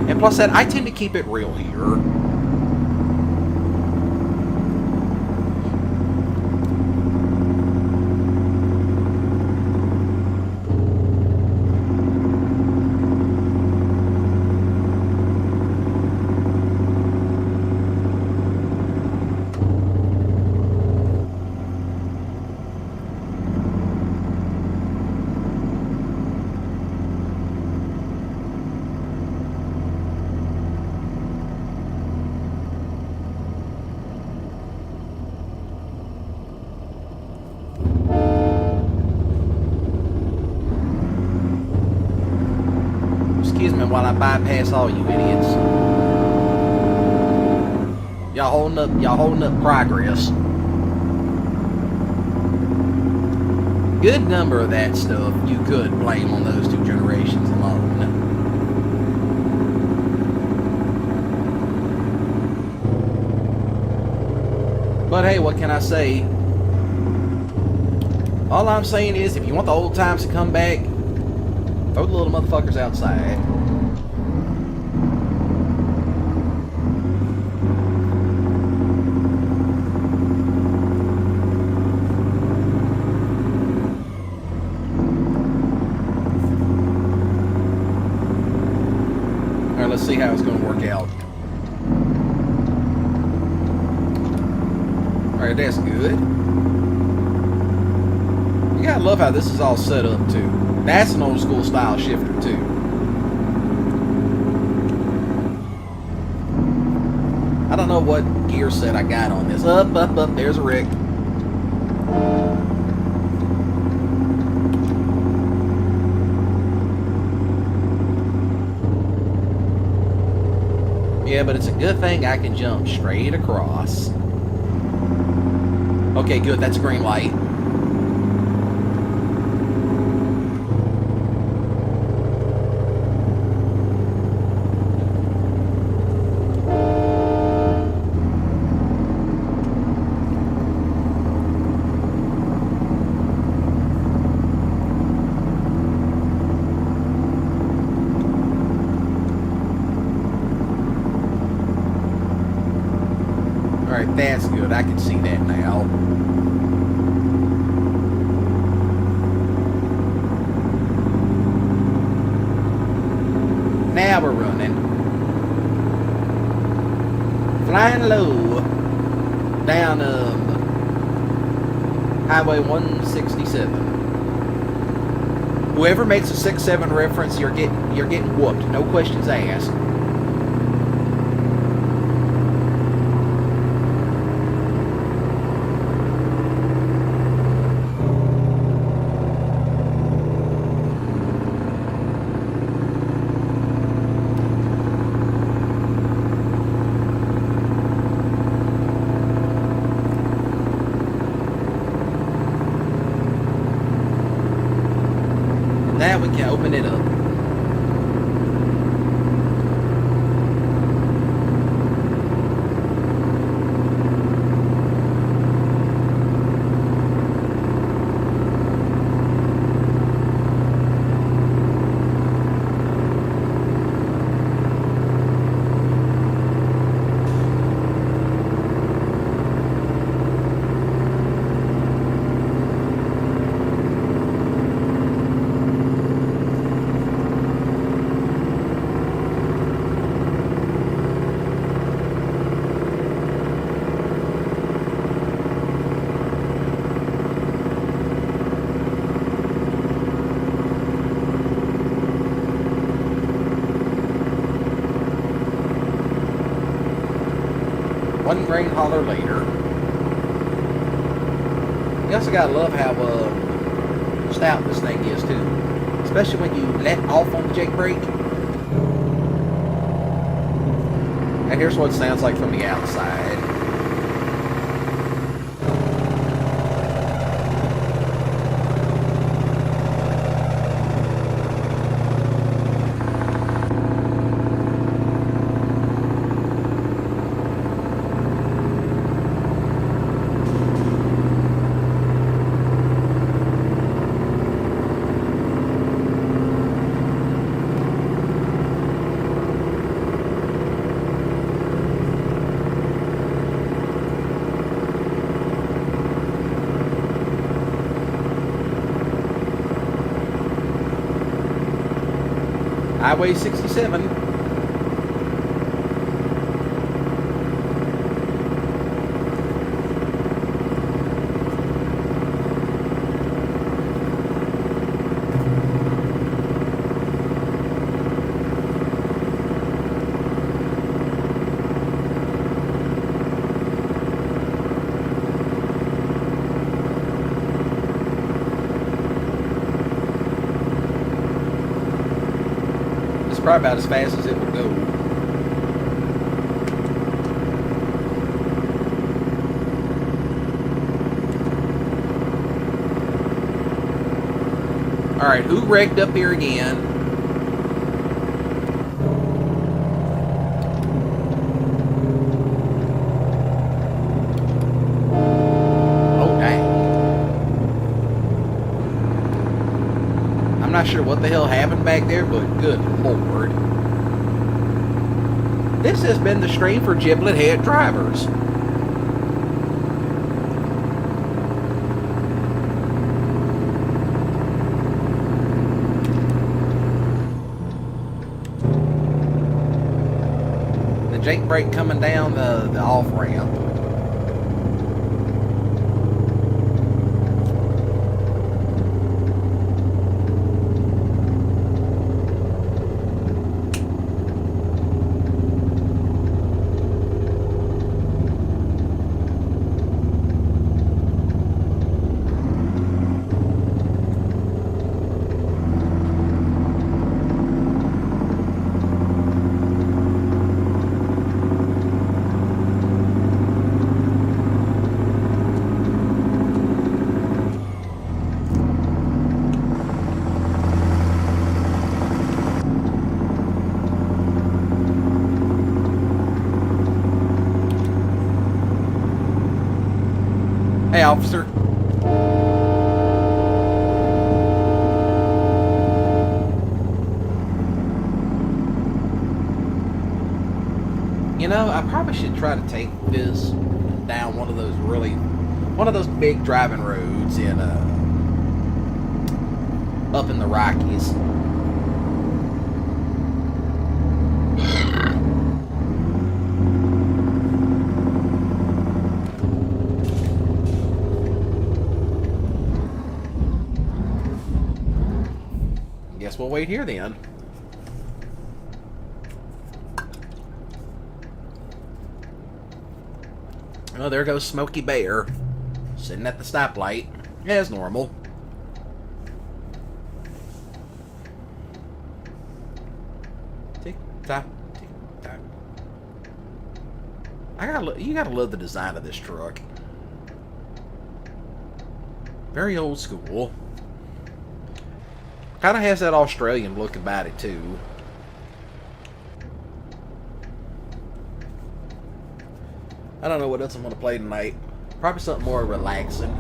And plus that, I tend to keep it real here. While I bypass all you idiots. Y'all holding up progress. Good number of that stuff you could blame on those two generations alone. But hey, what can I say? All I'm saying is, if you want the old times to come back, throw the little motherfuckers outside. Let's see how it's going to work out. Alright, that's good. You gotta love how this is all set up, too. That's an old school style shifter, too. I don't know what gear set I got on this. Up, there's a wreck. Yeah, but it's a good thing I can jump straight across. Okay, good. That's a green light. Alright, that's good. I can see that now. Now we're running. Flying low. Down Highway 167. Whoever makes a 6-7 reference, you're getting whooped. No questions asked. One grain holler later. You also gotta love how stout this thing is too. Especially when you let off on the jake brake. And here's what it sounds like from the outside. Highway 67. Probably about as fast as it will go. Alright, who wrecked up here again? Oh, dang. I'm not sure what the hell happened back there, but good lord. This has been the stream for giblet head drivers. The jake brake coming down the off ramp. Hey, officer. You know, I probably should try to take this down one of those big driving roads in up in the Rockies. Guess we'll wait here then. Oh, there goes Smokey Bear, sitting at the stoplight, as normal. Tick tock, tick tock. You gotta love the design of this truck. Very old school. Kind of has that Australian look about it too. I don't know what else I'm going to play tonight. Probably something more relaxing.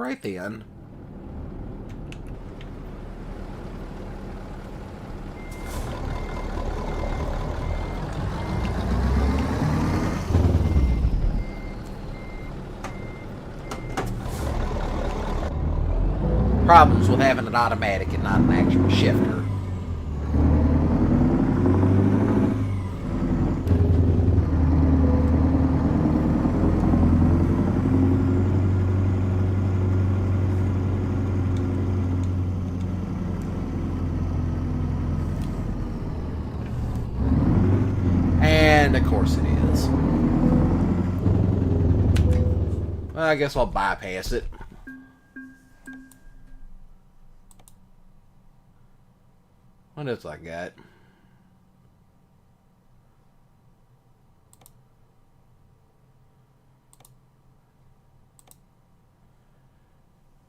Alright then. Problems with having an automatic and not an actual shifter. And of course it is. Well, I guess I'll bypass it. What else I got?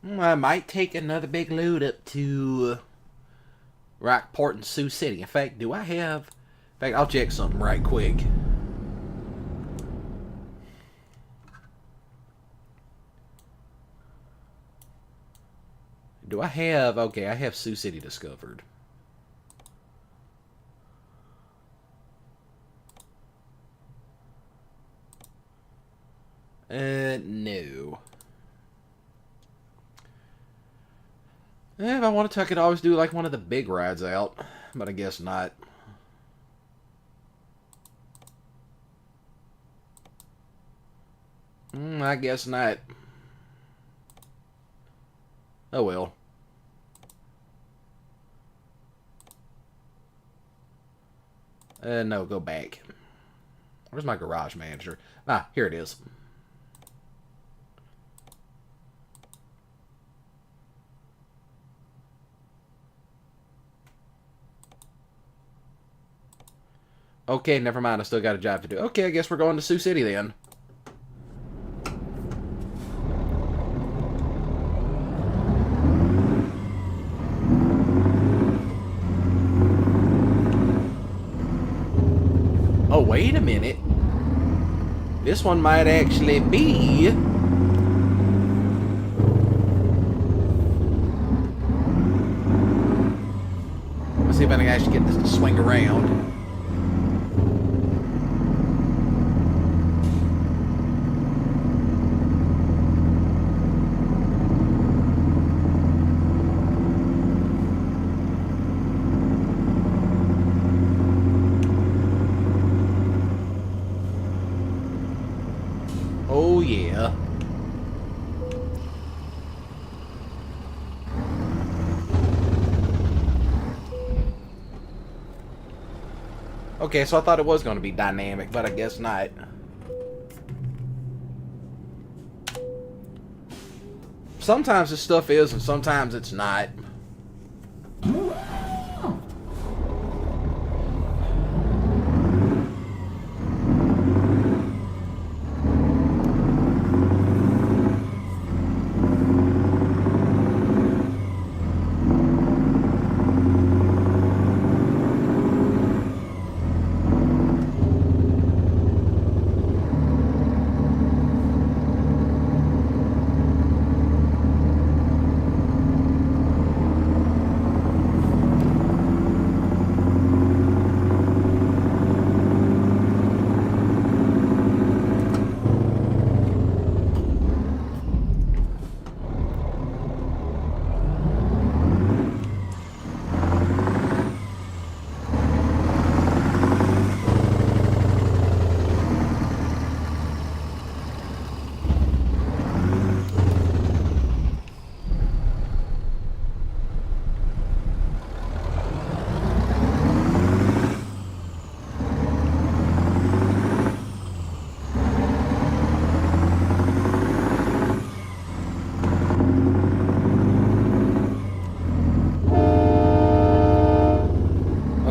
I might take another big load up to Rockport and Sioux City. In fact, do I have... In fact, I'll check something right quick. Do I have... Okay, I have Sioux City discovered. No. If I wanted to, I could always do like one of the big rides out, but I guess not. I guess not. Oh well. No, go back. Where's my garage manager? Ah, here it is. Okay, never mind. I still got a job to do. Okay, I guess we're going to Sioux City then. Oh, wait a minute. This one might actually be... Let's see if I can actually get this to swing around. Oh, yeah. Okay, so I thought it was going to be dynamic, but I guess not. Sometimes this stuff is, and sometimes it's not.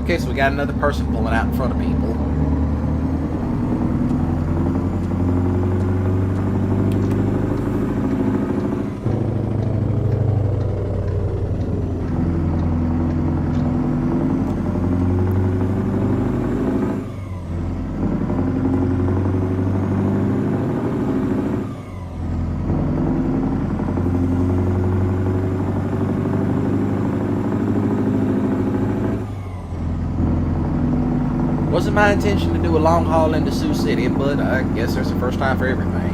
Okay, so we got another person pulling out in front of people. Wasn't my intention to do a long haul into Sioux City, but I guess there's a first time for everything.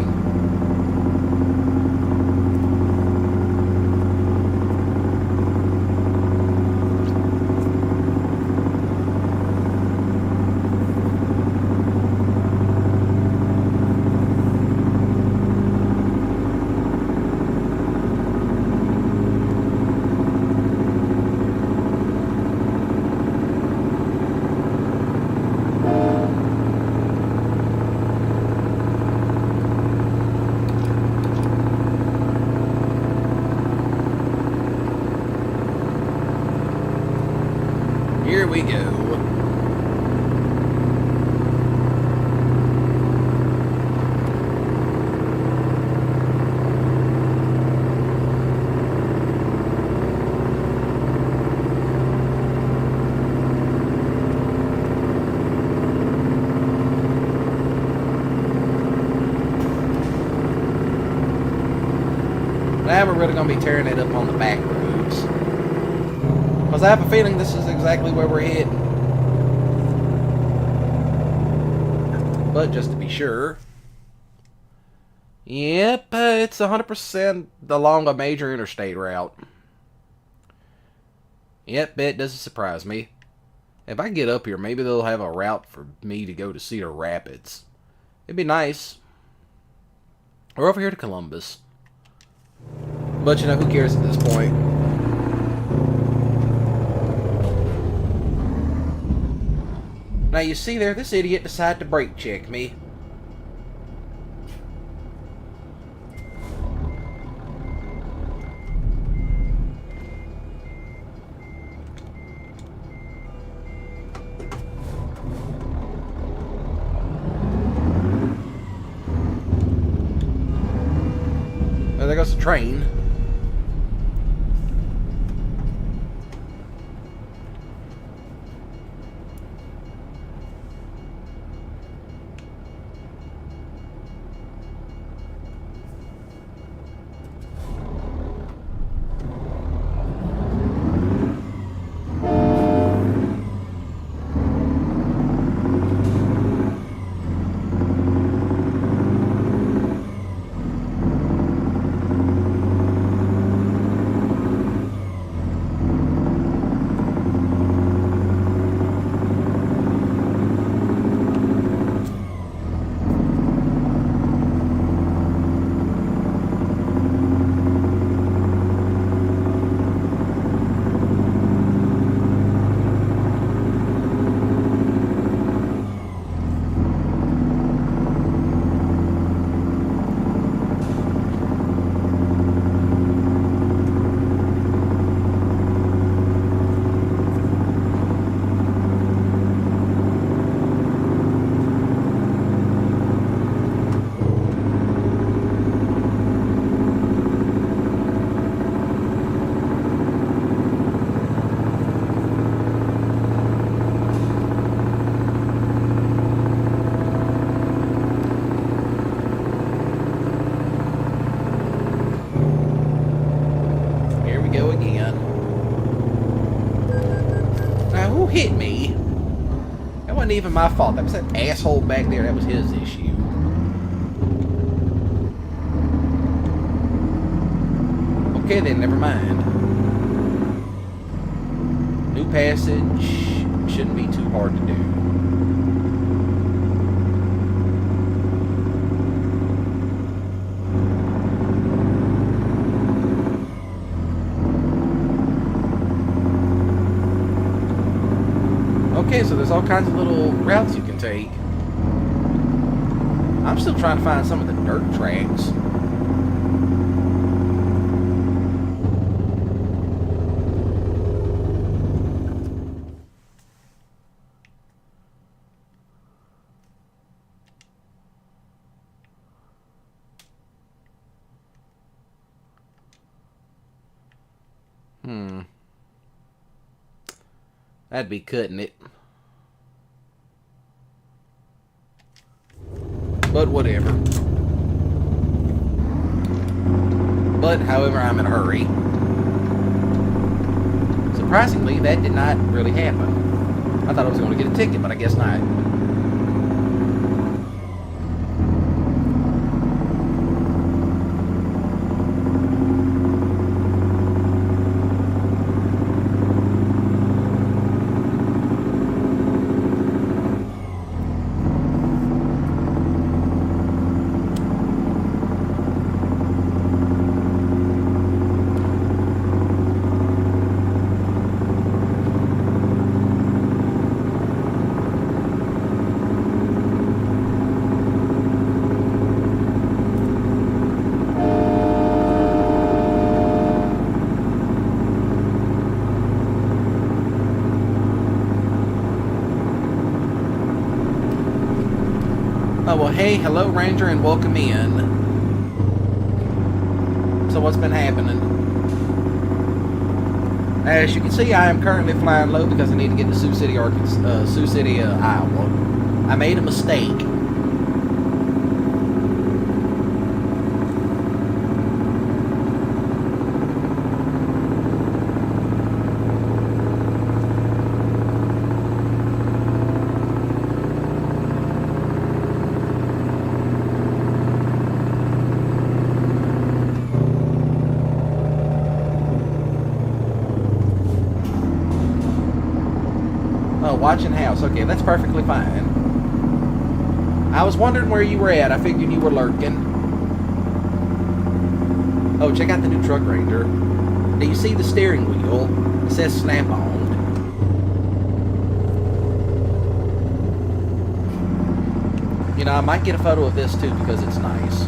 Here we go. Now we're really going to be tearing it up on the back roads. Because I have a feeling this is exactly where we're heading. But just to be sure. Yep, it's 100% along a major interstate route. Yep, it doesn't surprise me. If I get up here, maybe they'll have a route for me to go to Cedar Rapids. It'd be nice. Or over here to Columbus. But you know, who cares at this point? Now you see there, this idiot decided to brake check me. Well, there goes the train. Hit me. That wasn't even my fault. That was that asshole back there. That was his issue. Okay then, never mind. New passage shouldn't be too hard to do. Okay, so there's all kinds of little routes you can take. I'm still trying to find some of the dirt tracks. That'd be cutting it. But whatever. But, however, I'm in a hurry. Surprisingly, that did not really happen. I thought I was going to get a ticket, but I guess not. Oh, well, hey, hello, Ranger, and welcome in. So what's been happening? As you can see, I am currently flying low because I need to get to Sioux City, Iowa. I made a mistake. Watching house. Okay, that's perfectly fine. I was wondering where you were at. I figured you were lurking. Oh, check out the new truck, Ranger. Do you see the steering wheel? It says snap-on. You know, I might get a photo of this too because it's nice.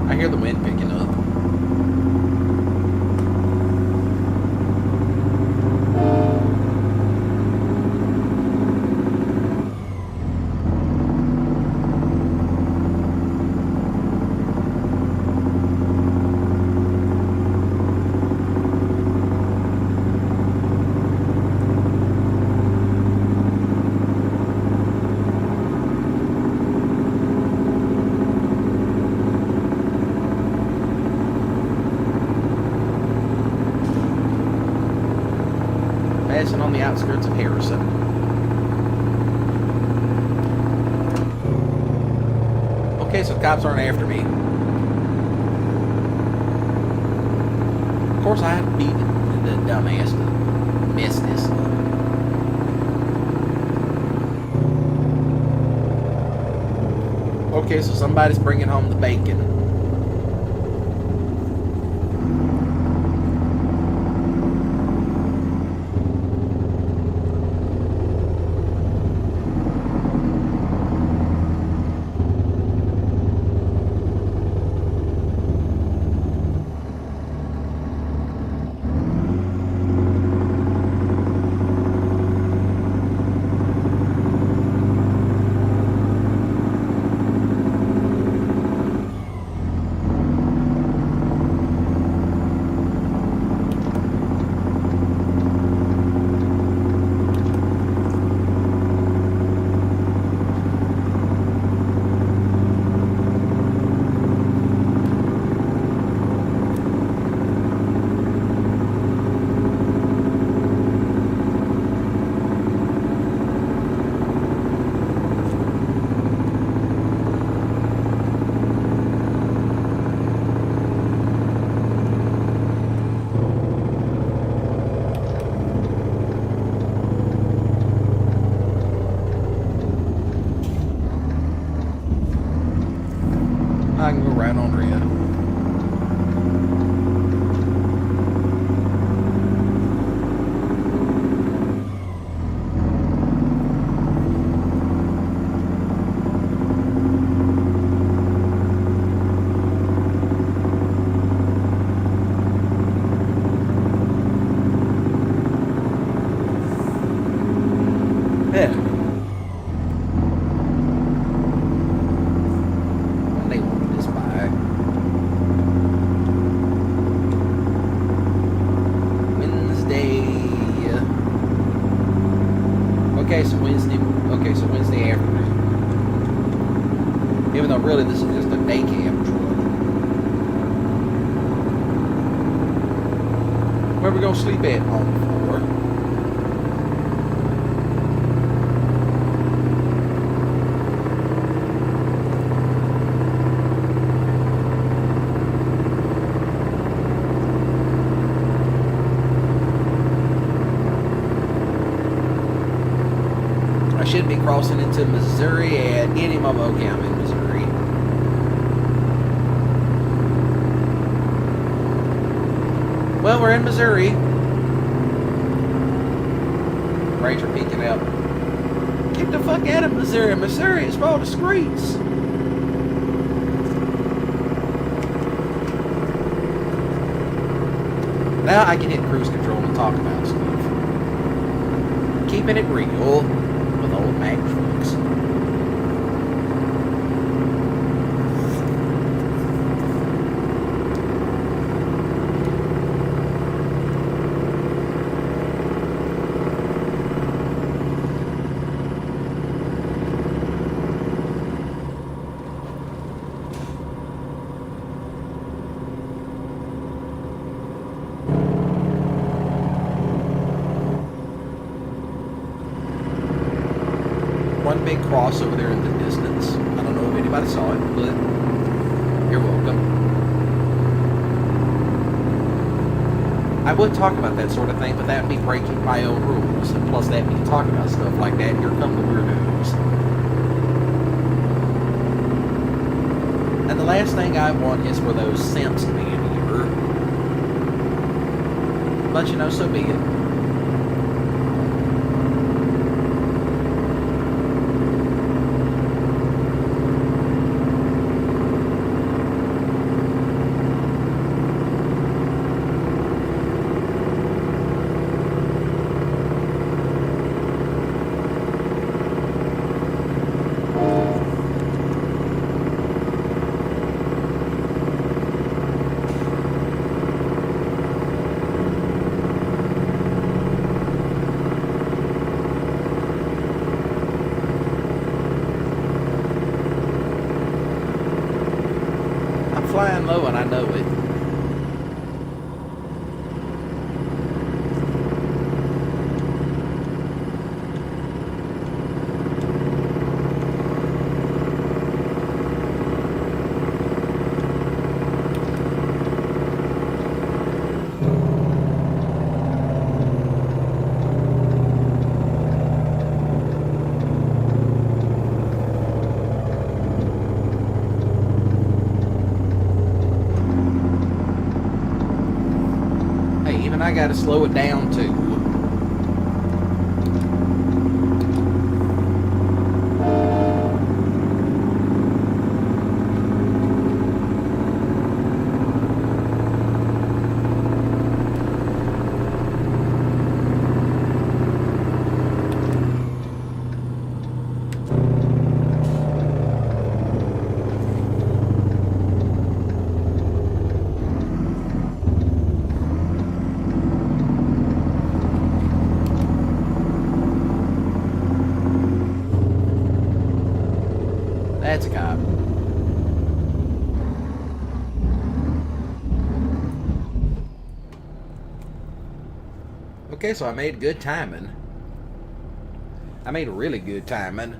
I hear the wind picking up. Passing on the outskirts of Harrison. Okay, so the cops aren't after me. Of course, I have to be the dumbass to mess this up. Okay, so somebody's bringing home the bacon. right on red. Yeah. And they wanted this by Wednesday. Okay, so Wednesday. Okay, so Wednesday afternoon. Even though really this is just a day camp truck. Where we gonna sleep at on the floor? I should be crossing into Missouri at any moment. Okay, I'm in Missouri. Well, we're in Missouri. Ranger peeking out. Get the fuck out of Missouri. Missouri is full of streets. Now I can hit cruise control and talk about stuff. Keeping it real with old Mac trucks. One big cross over there in the distance. I don't know if anybody saw it, but you're welcome. I would talk about that sort of thing, but that would be breaking my own rules. And plus, that means talking about stuff like that. Here come the weirdos. And the last thing I want is for those simps to be in here. But you know, so be it. Flying low and I know it. I gotta slow it down too. That's a cop. Okay, so I made good timing. I made really good timing.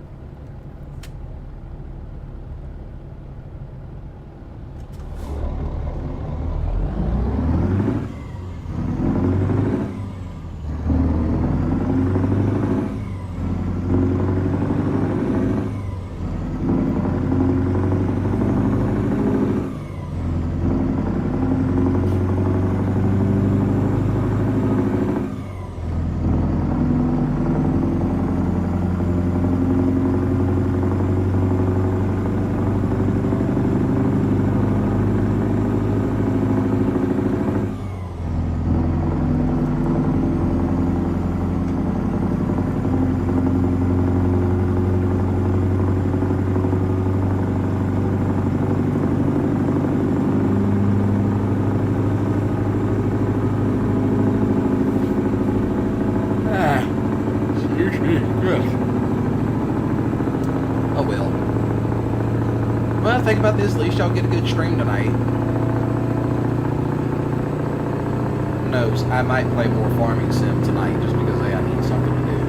think about this. At least y'all get a good stream tonight. Who knows? I might play more Farming Sim tonight just because I need something to do.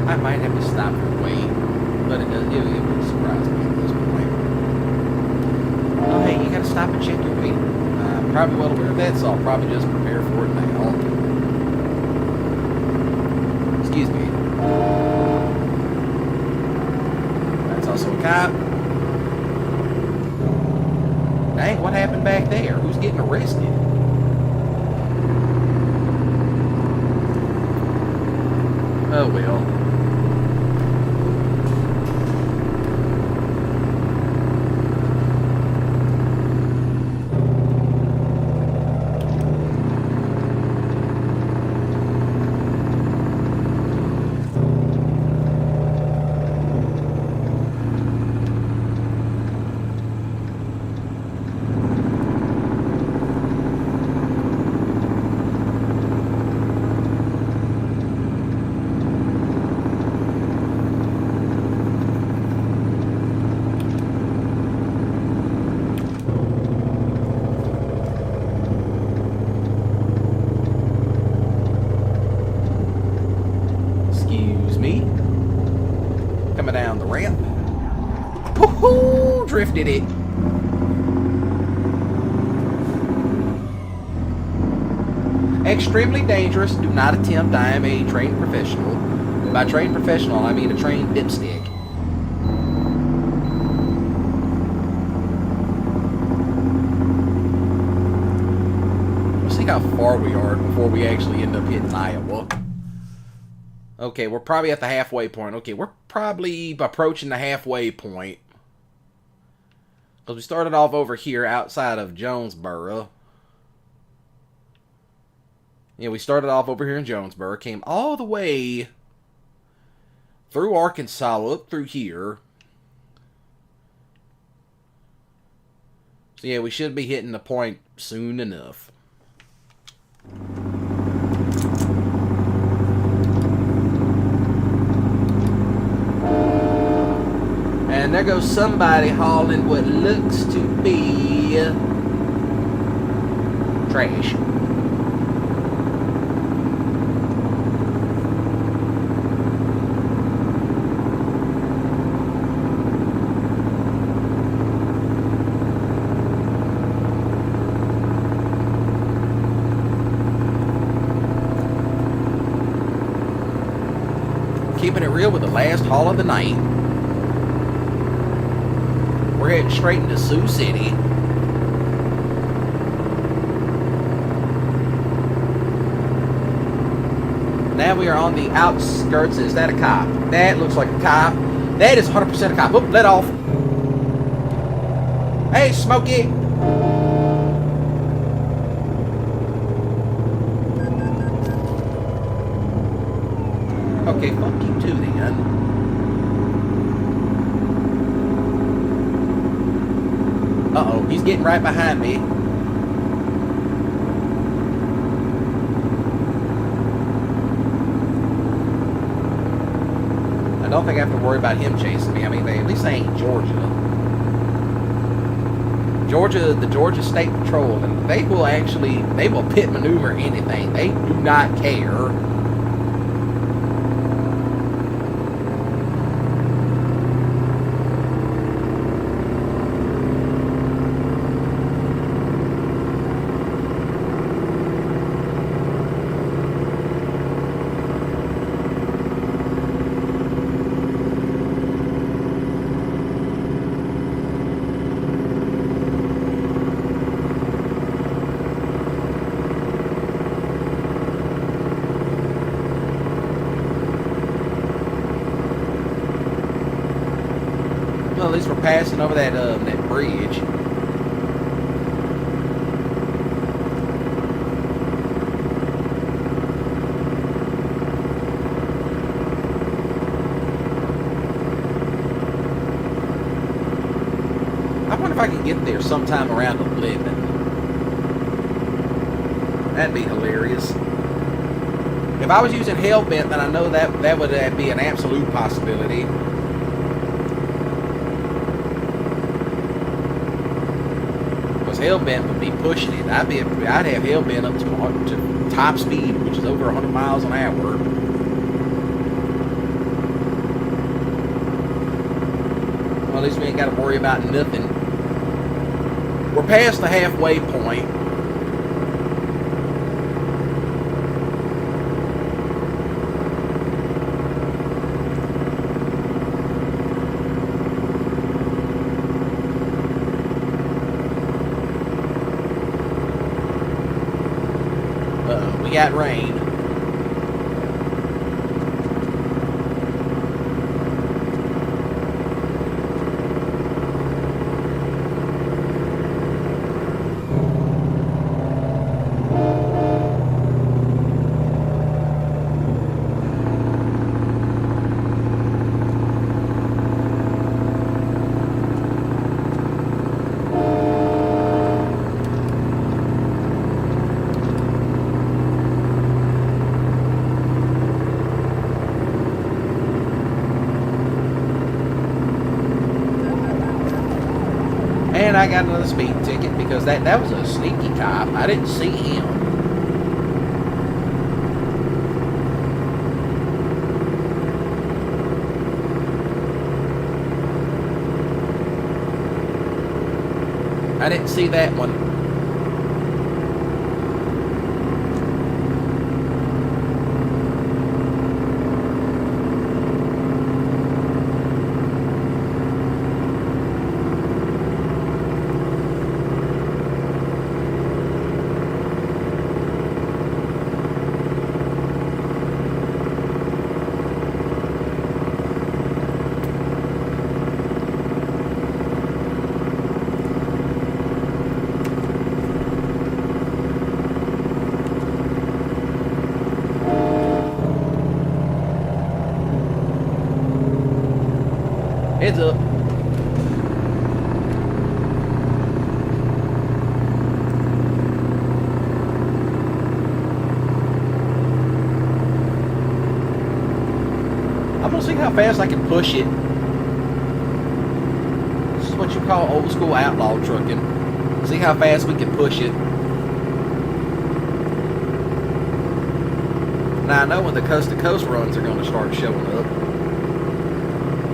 I might have to stop and wait, but it would surprise me at this point. Oh, hey, you gotta stop and check your weight. I'm probably well aware of that, so I'll probably just prepare for it now. Excuse me. That's also a cop. Dang, what happened back there? Who's getting arrested? Oh, well. Down the ramp. Woohoo! Drifted it. Extremely dangerous. Do not attempt. I am a trained professional. By trained professional, I mean a trained dipstick. We'll see how far we are before we actually end up hitting Iowa. Okay, we're probably at the halfway point. Okay, we're probably approaching the halfway point. Because we started off over here outside of Jonesboro. Yeah, we started off over here in Jonesboro. Came all the way through Arkansas up through here. So yeah, we should be hitting the point soon enough. And there goes somebody hauling what looks to be trash. Keeping it real with the last haul of the night. We're heading straight into Sioux City. Now we are on the outskirts. Is that a cop? That looks like a cop. That is 100% a cop. Oop, let off. Hey, Smokey. Okay, fuck you too then. Uh-oh, he's getting right behind me. I don't think I have to worry about him chasing me. I mean, at least they ain't Georgia. The Georgia State Patrol, and they will pit maneuver anything. They do not care. Well, at least we're passing over that bridge. I wonder if I can get there sometime around 11. That'd be hilarious. If I was using Hellbent, then I know that would be an absolute possibility. Hellbent would be pushing it. I'd have Hellbent up to top speed, which is over 100 miles an hour. Well, at least we ain't got to worry about nothing. We're past the halfway point. We got rain. And I got another speed ticket because that was a sneaky cop. I didn't see him. I didn't see that one. Heads up. I'm gonna see how fast I can push it. This is what you call old school outlaw trucking. See how fast we can push it. Now I know when the coast to coast runs are gonna start showing up.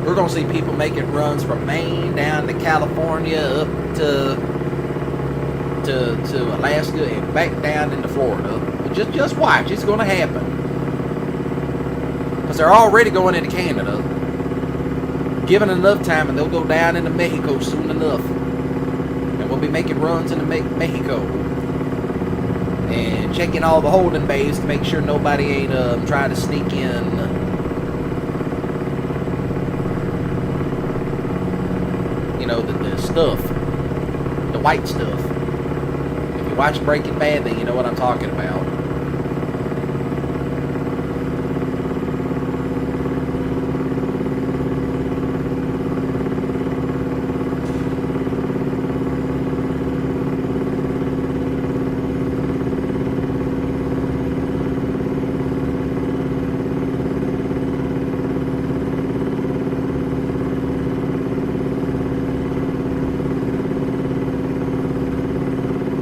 We're going to see people making runs from Maine down to California up to Alaska and back down into Florida. Just watch. It's going to happen. Because they're already going into Canada. Given enough time and they'll go down into Mexico soon enough. And we'll be making runs into Mexico. And checking all the holding bays to make sure nobody ain't trying to sneak in. You know, the stuff. The white stuff. If you watch Breaking Bad, then you know what I'm talking about.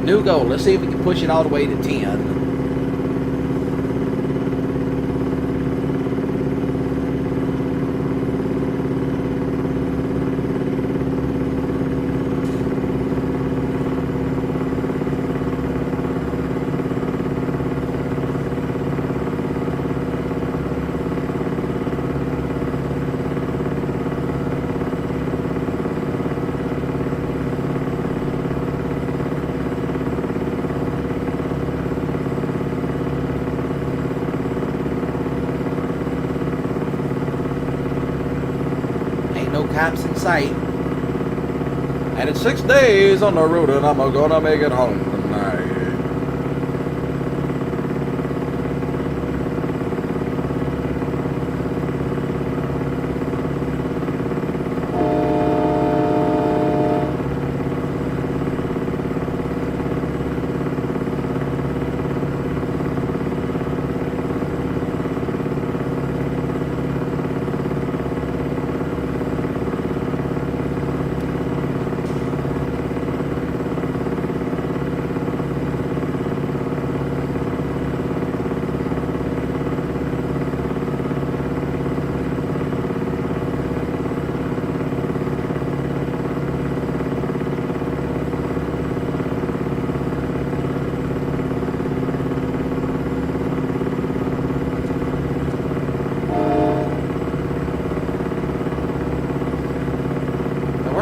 New goal. Let's see if we can push it all the way to 10. Cops in sight. And it's 6 days on the road and I'm gonna make it home tonight.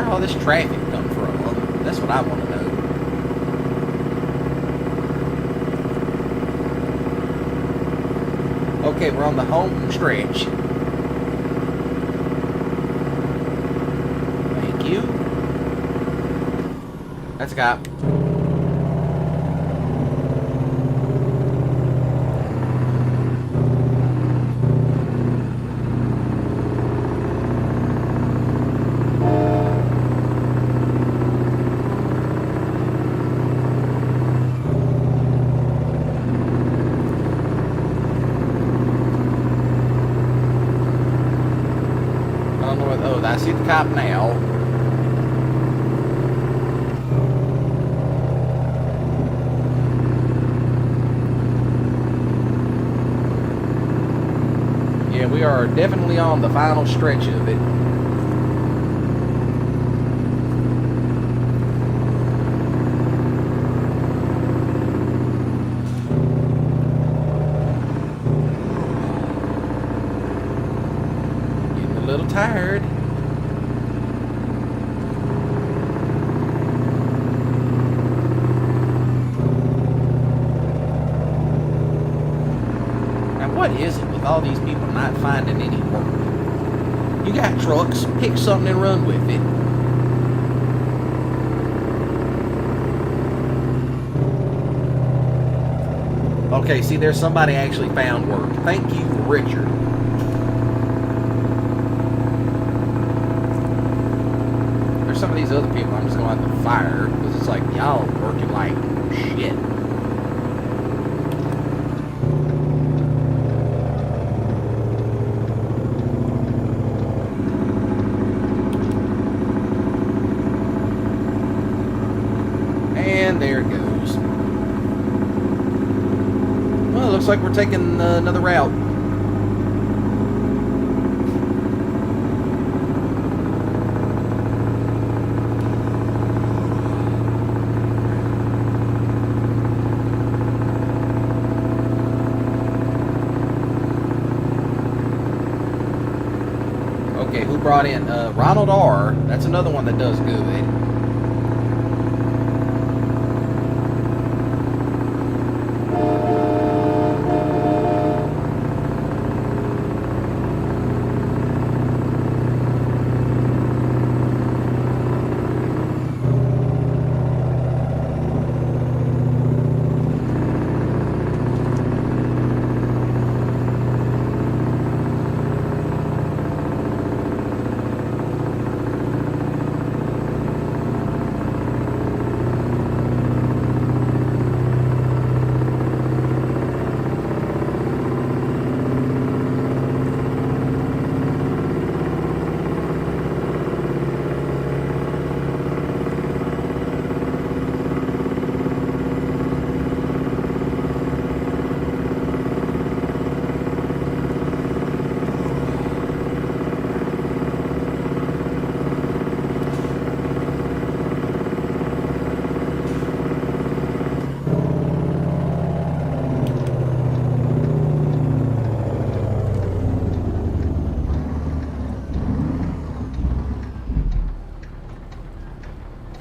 All this traffic come from? That's what I want to know. Okay, we're on the home stretch. Thank you. That's a cop. I see the cop now. Yeah, we are definitely on the final stretch of it. Getting a little tired. What is it with all these people not finding any work? You got trucks, pick something and run with it. Okay, see, there's somebody actually found work. Thank you, Richard. There's some of these other people I'm just going to have to fire because it's like y'all working like shit. And there it goes. Well, it looks like we're taking another route. Okay, who brought in? Ronald R. That's another one that does good.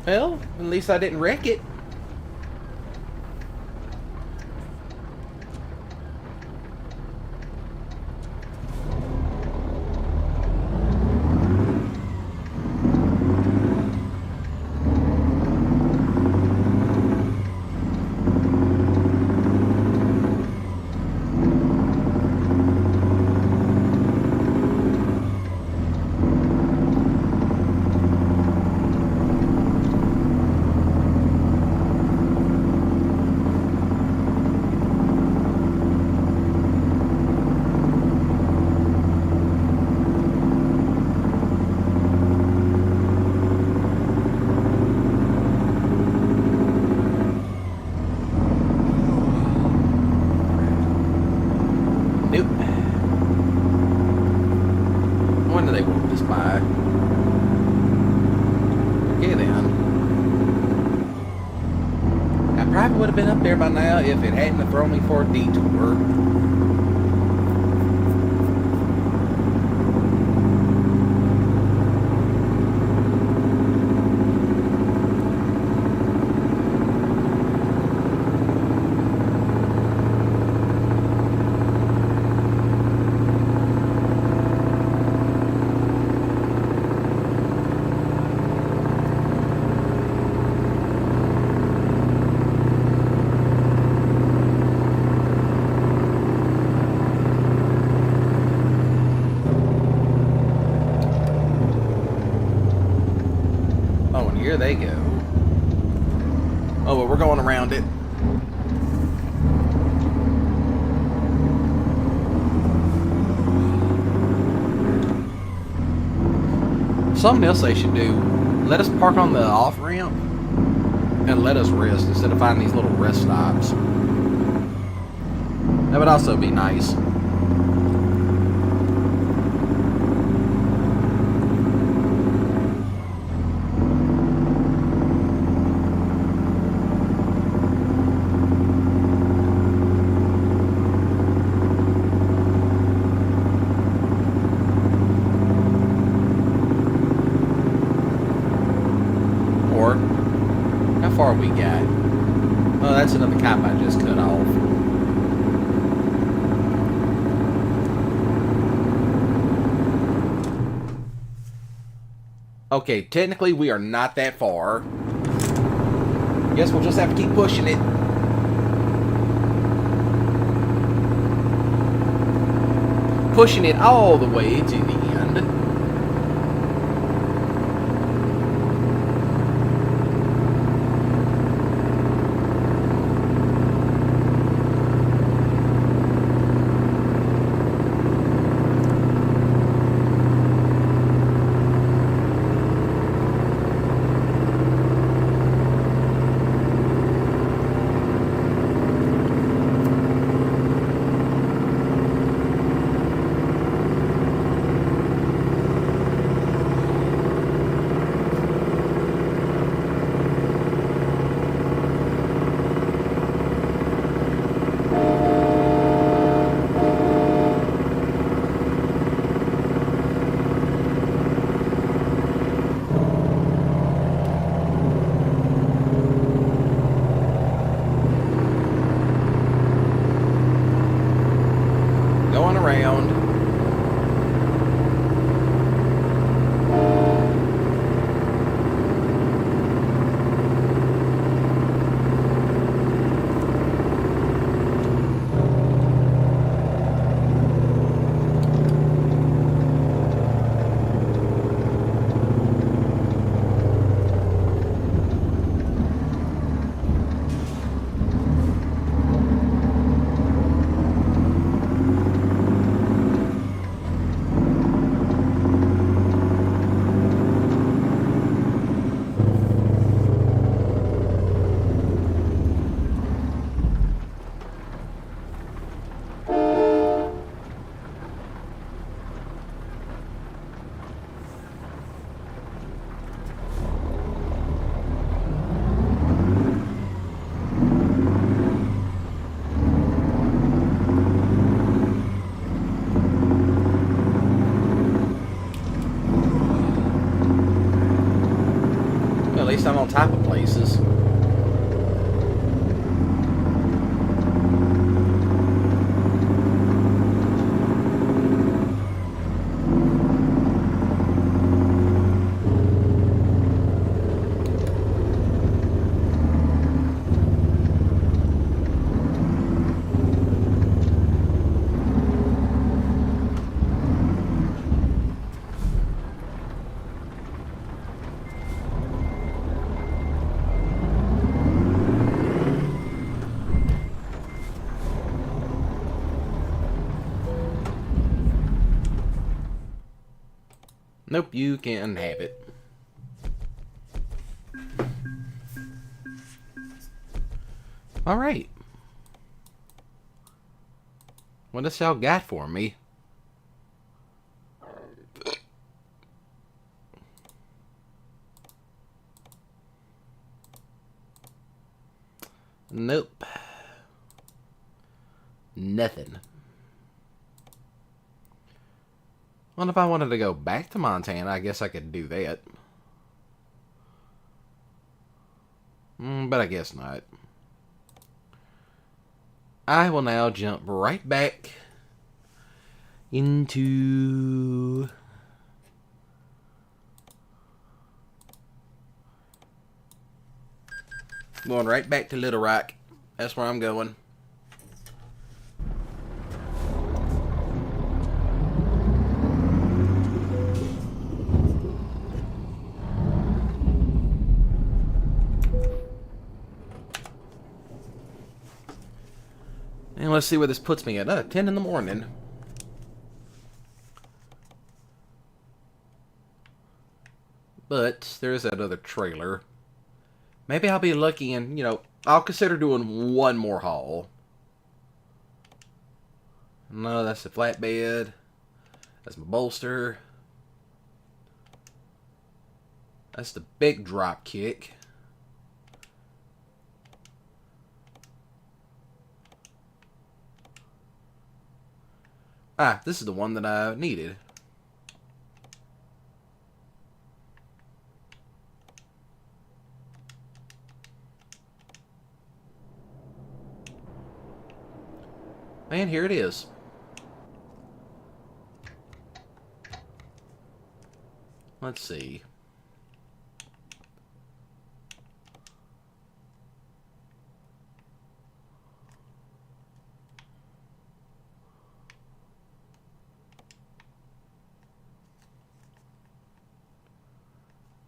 Well, at least I didn't wreck it. When do they walk this by? Okay then. I probably would have been up there by now if it hadn't have thrown me for a detour. Oh, and here they go. Oh, well, we're going around it. Something else they should do. Let us park on the off-ramp and let us rest instead of finding these little rest stops. That would also be nice. How far we got? Oh, that's another cop I just cut off. Okay, technically we are not that far. Guess we'll just have to keep pushing it. Pushing it all the way to the end. at least I'm on top of places. Nope, you can have it. Alright. What does y'all got for me? Nope. Nothing. Well, if I wanted to go back to Montana, I guess I could do that. But I guess not. I will now jump right back into... Going right back to Little Rock. That's where I'm going. And let's see where this puts me at. 10 in the morning. But there's that other trailer. Maybe I'll be lucky and, I'll consider doing one more haul. No, that's the flatbed. That's my bolster. That's the big drop kick. Ah, this is the one that I needed. And here it is. Let's see.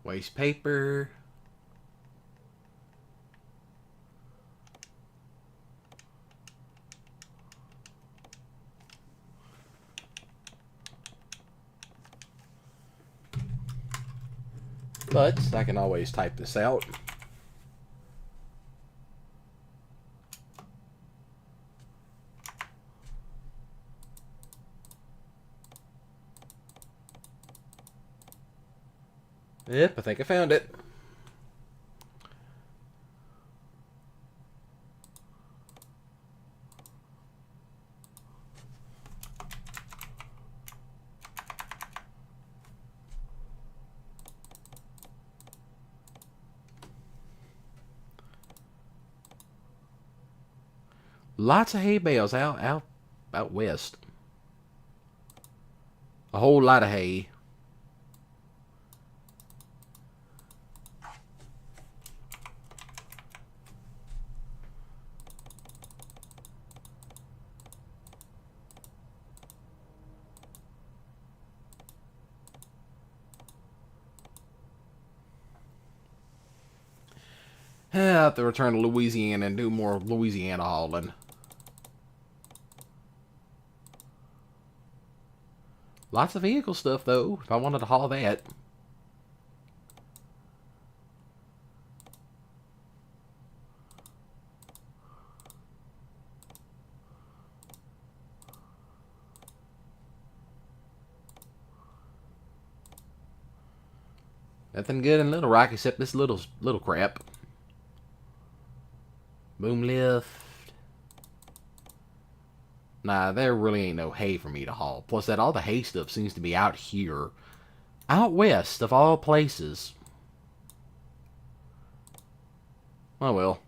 Waste paper. But I can always type this out. Yep, I think I found it. Lots of hay bales out west. A whole lot of hay. I have to return to Louisiana and do more Louisiana hauling. Lots of vehicle stuff, though, if I wanted to haul that. Nothing good in Little Rock except this little crap. Boom lift. Nah, there really ain't no hay for me to haul. Plus, that all the hay stuff seems to be out here. Out west, of all places. Oh well.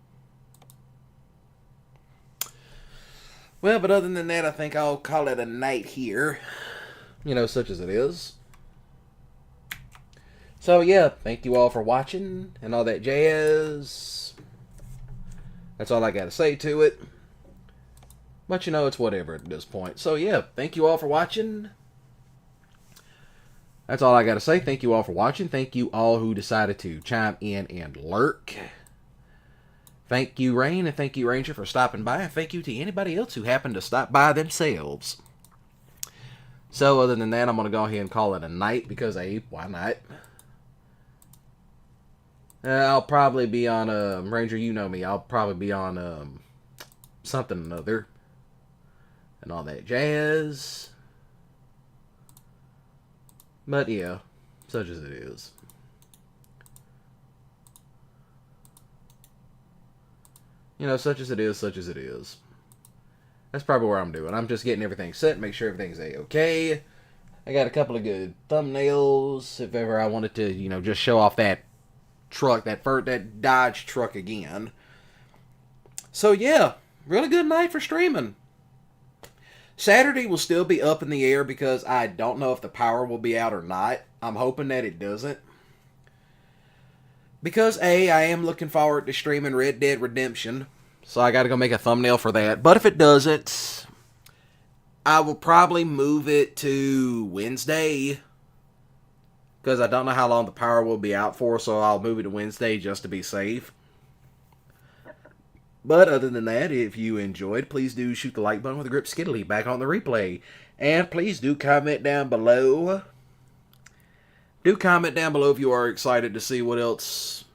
Well, but other than that, I think I'll call it a night here. You know, such as it is. So, yeah, thank you all for watching and all that jazz. That's all I got to say to it. But, you know, it's whatever at this point. So, yeah, thank you all for watching. That's all I got to say. Thank you all for watching. Thank you all who decided to chime in and lurk. Thank you, Rain, and thank you, Ranger, for stopping by. And thank you to anybody else who happened to stop by themselves. So, other than that, I'm going to go ahead and call it a night because, hey, why not? I'll probably be on, Ranger, you know me. I'll probably be on, something or another. And all that jazz. But, yeah, such as it is. You know, such as it is, such as it is. That's probably what I'm doing. I'm just getting everything set, make sure everything's A-okay. I got a couple of good thumbnails, if ever I wanted to, you know, just show off that truck, that Dodge truck again. So, yeah, really good night for streaming. Saturday will still be up in the air because I don't know if the power will be out or not. I'm hoping that it doesn't. Because, A, I am looking forward to streaming Red Dead Redemption. So I got to go make a thumbnail for that. But if it doesn't, I will probably move it to Wednesday. Because I don't know how long the power will be out for. So I'll move it to Wednesday just to be safe. But other than that, if you enjoyed, please do shoot the like button with a grip skiddly back on the replay. And please do comment down below. Do comment down below if you are excited to see what else,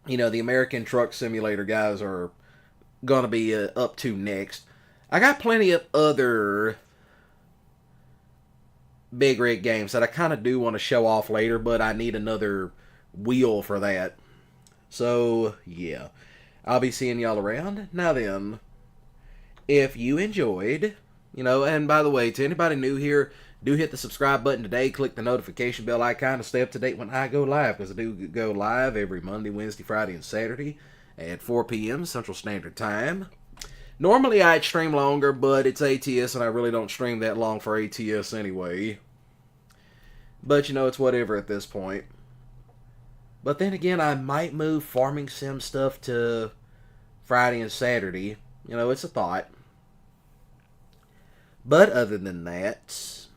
you know, the American Truck Simulator guys are going to be up to next. I got plenty of other big rig games that I kind of do want to show off later, but I need another wheel for that. So, yeah. I'll be seeing y'all around. Now then, if you enjoyed, you know, and by the way, to anybody new here, do hit the subscribe button today. Click the notification bell icon to stay up to date when I go live, because I do go live every Monday, Wednesday, Friday, and Saturday at 4 p.m. Central Standard Time. Normally, I'd stream longer, but it's ATS, and I really don't stream that long for ATS anyway. But, you know, it's whatever at this point. But then again, I might move Farming Sim stuff to Friday and Saturday. You know, it's a thought. But other than that,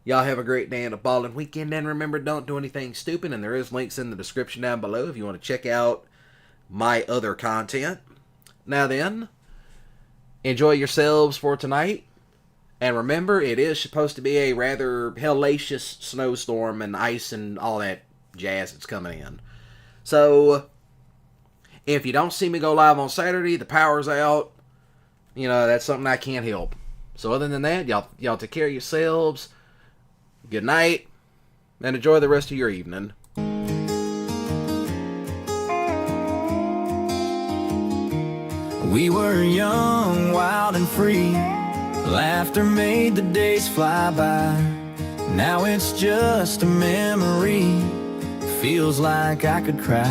y'all have a great day and a ballin' weekend. And remember, don't do anything stupid. And there is links in the description down below if you want to check out my other content. Now then, enjoy yourselves for tonight. And remember, it is supposed to be a rather hellacious snowstorm and ice and all that jazz that's coming in. So, if you don't see me go live on Saturday, the power's out. You know, that's something I can't help. So other than that, y'all take care of yourselves. Good night. And enjoy the rest of your evening. We were young, wild and free. Laughter made the days fly by. Now it's just a memory. Feels like I could cry.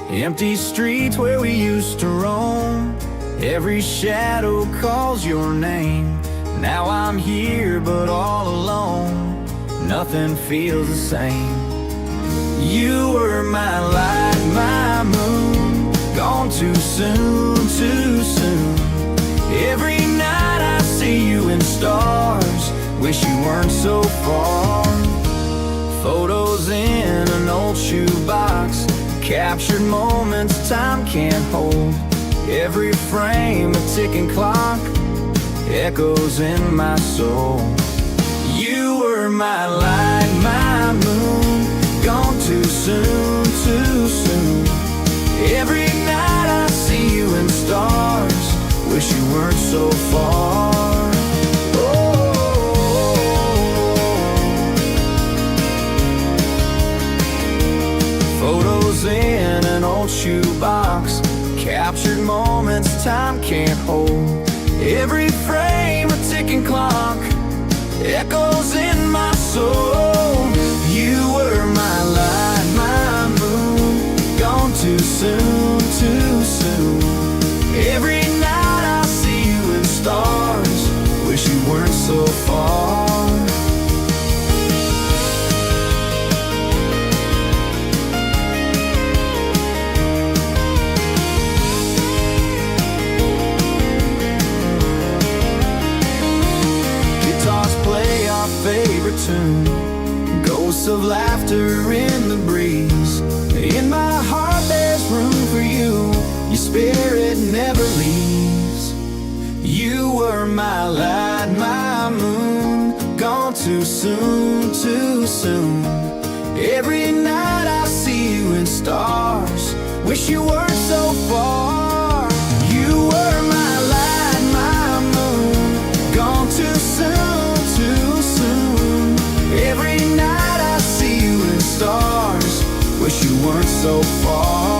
Empty streets where we used to roam. Every shadow calls your name. Now I'm here but all alone. Nothing feels the same. You were my light, my moon. Gone too soon, too soon. Every night I see you in stars. Wish you weren't so far. Photos in an old shoebox. Captured moments time can't hold. Every frame a ticking clock. Echoes in my soul. You were my light, my moon. Gone too soon, too soon. Every night I see you in stars. Wish you weren't so far. Photos in an old shoebox. Captured moments time can't hold. Every frame a ticking clock. Echoes in my soul. You were my light, my moon. favorite tune. Ghosts of laughter in the breeze. In my heart there's room for you. Your spirit never leaves. You were my light, my moon. Gone too soon, too soon. Every night I see you in stars. Wish you weren't so far. You were my light, my moon. Gone too soon, too soon. Every night I see you in stars. Wish you weren't so far.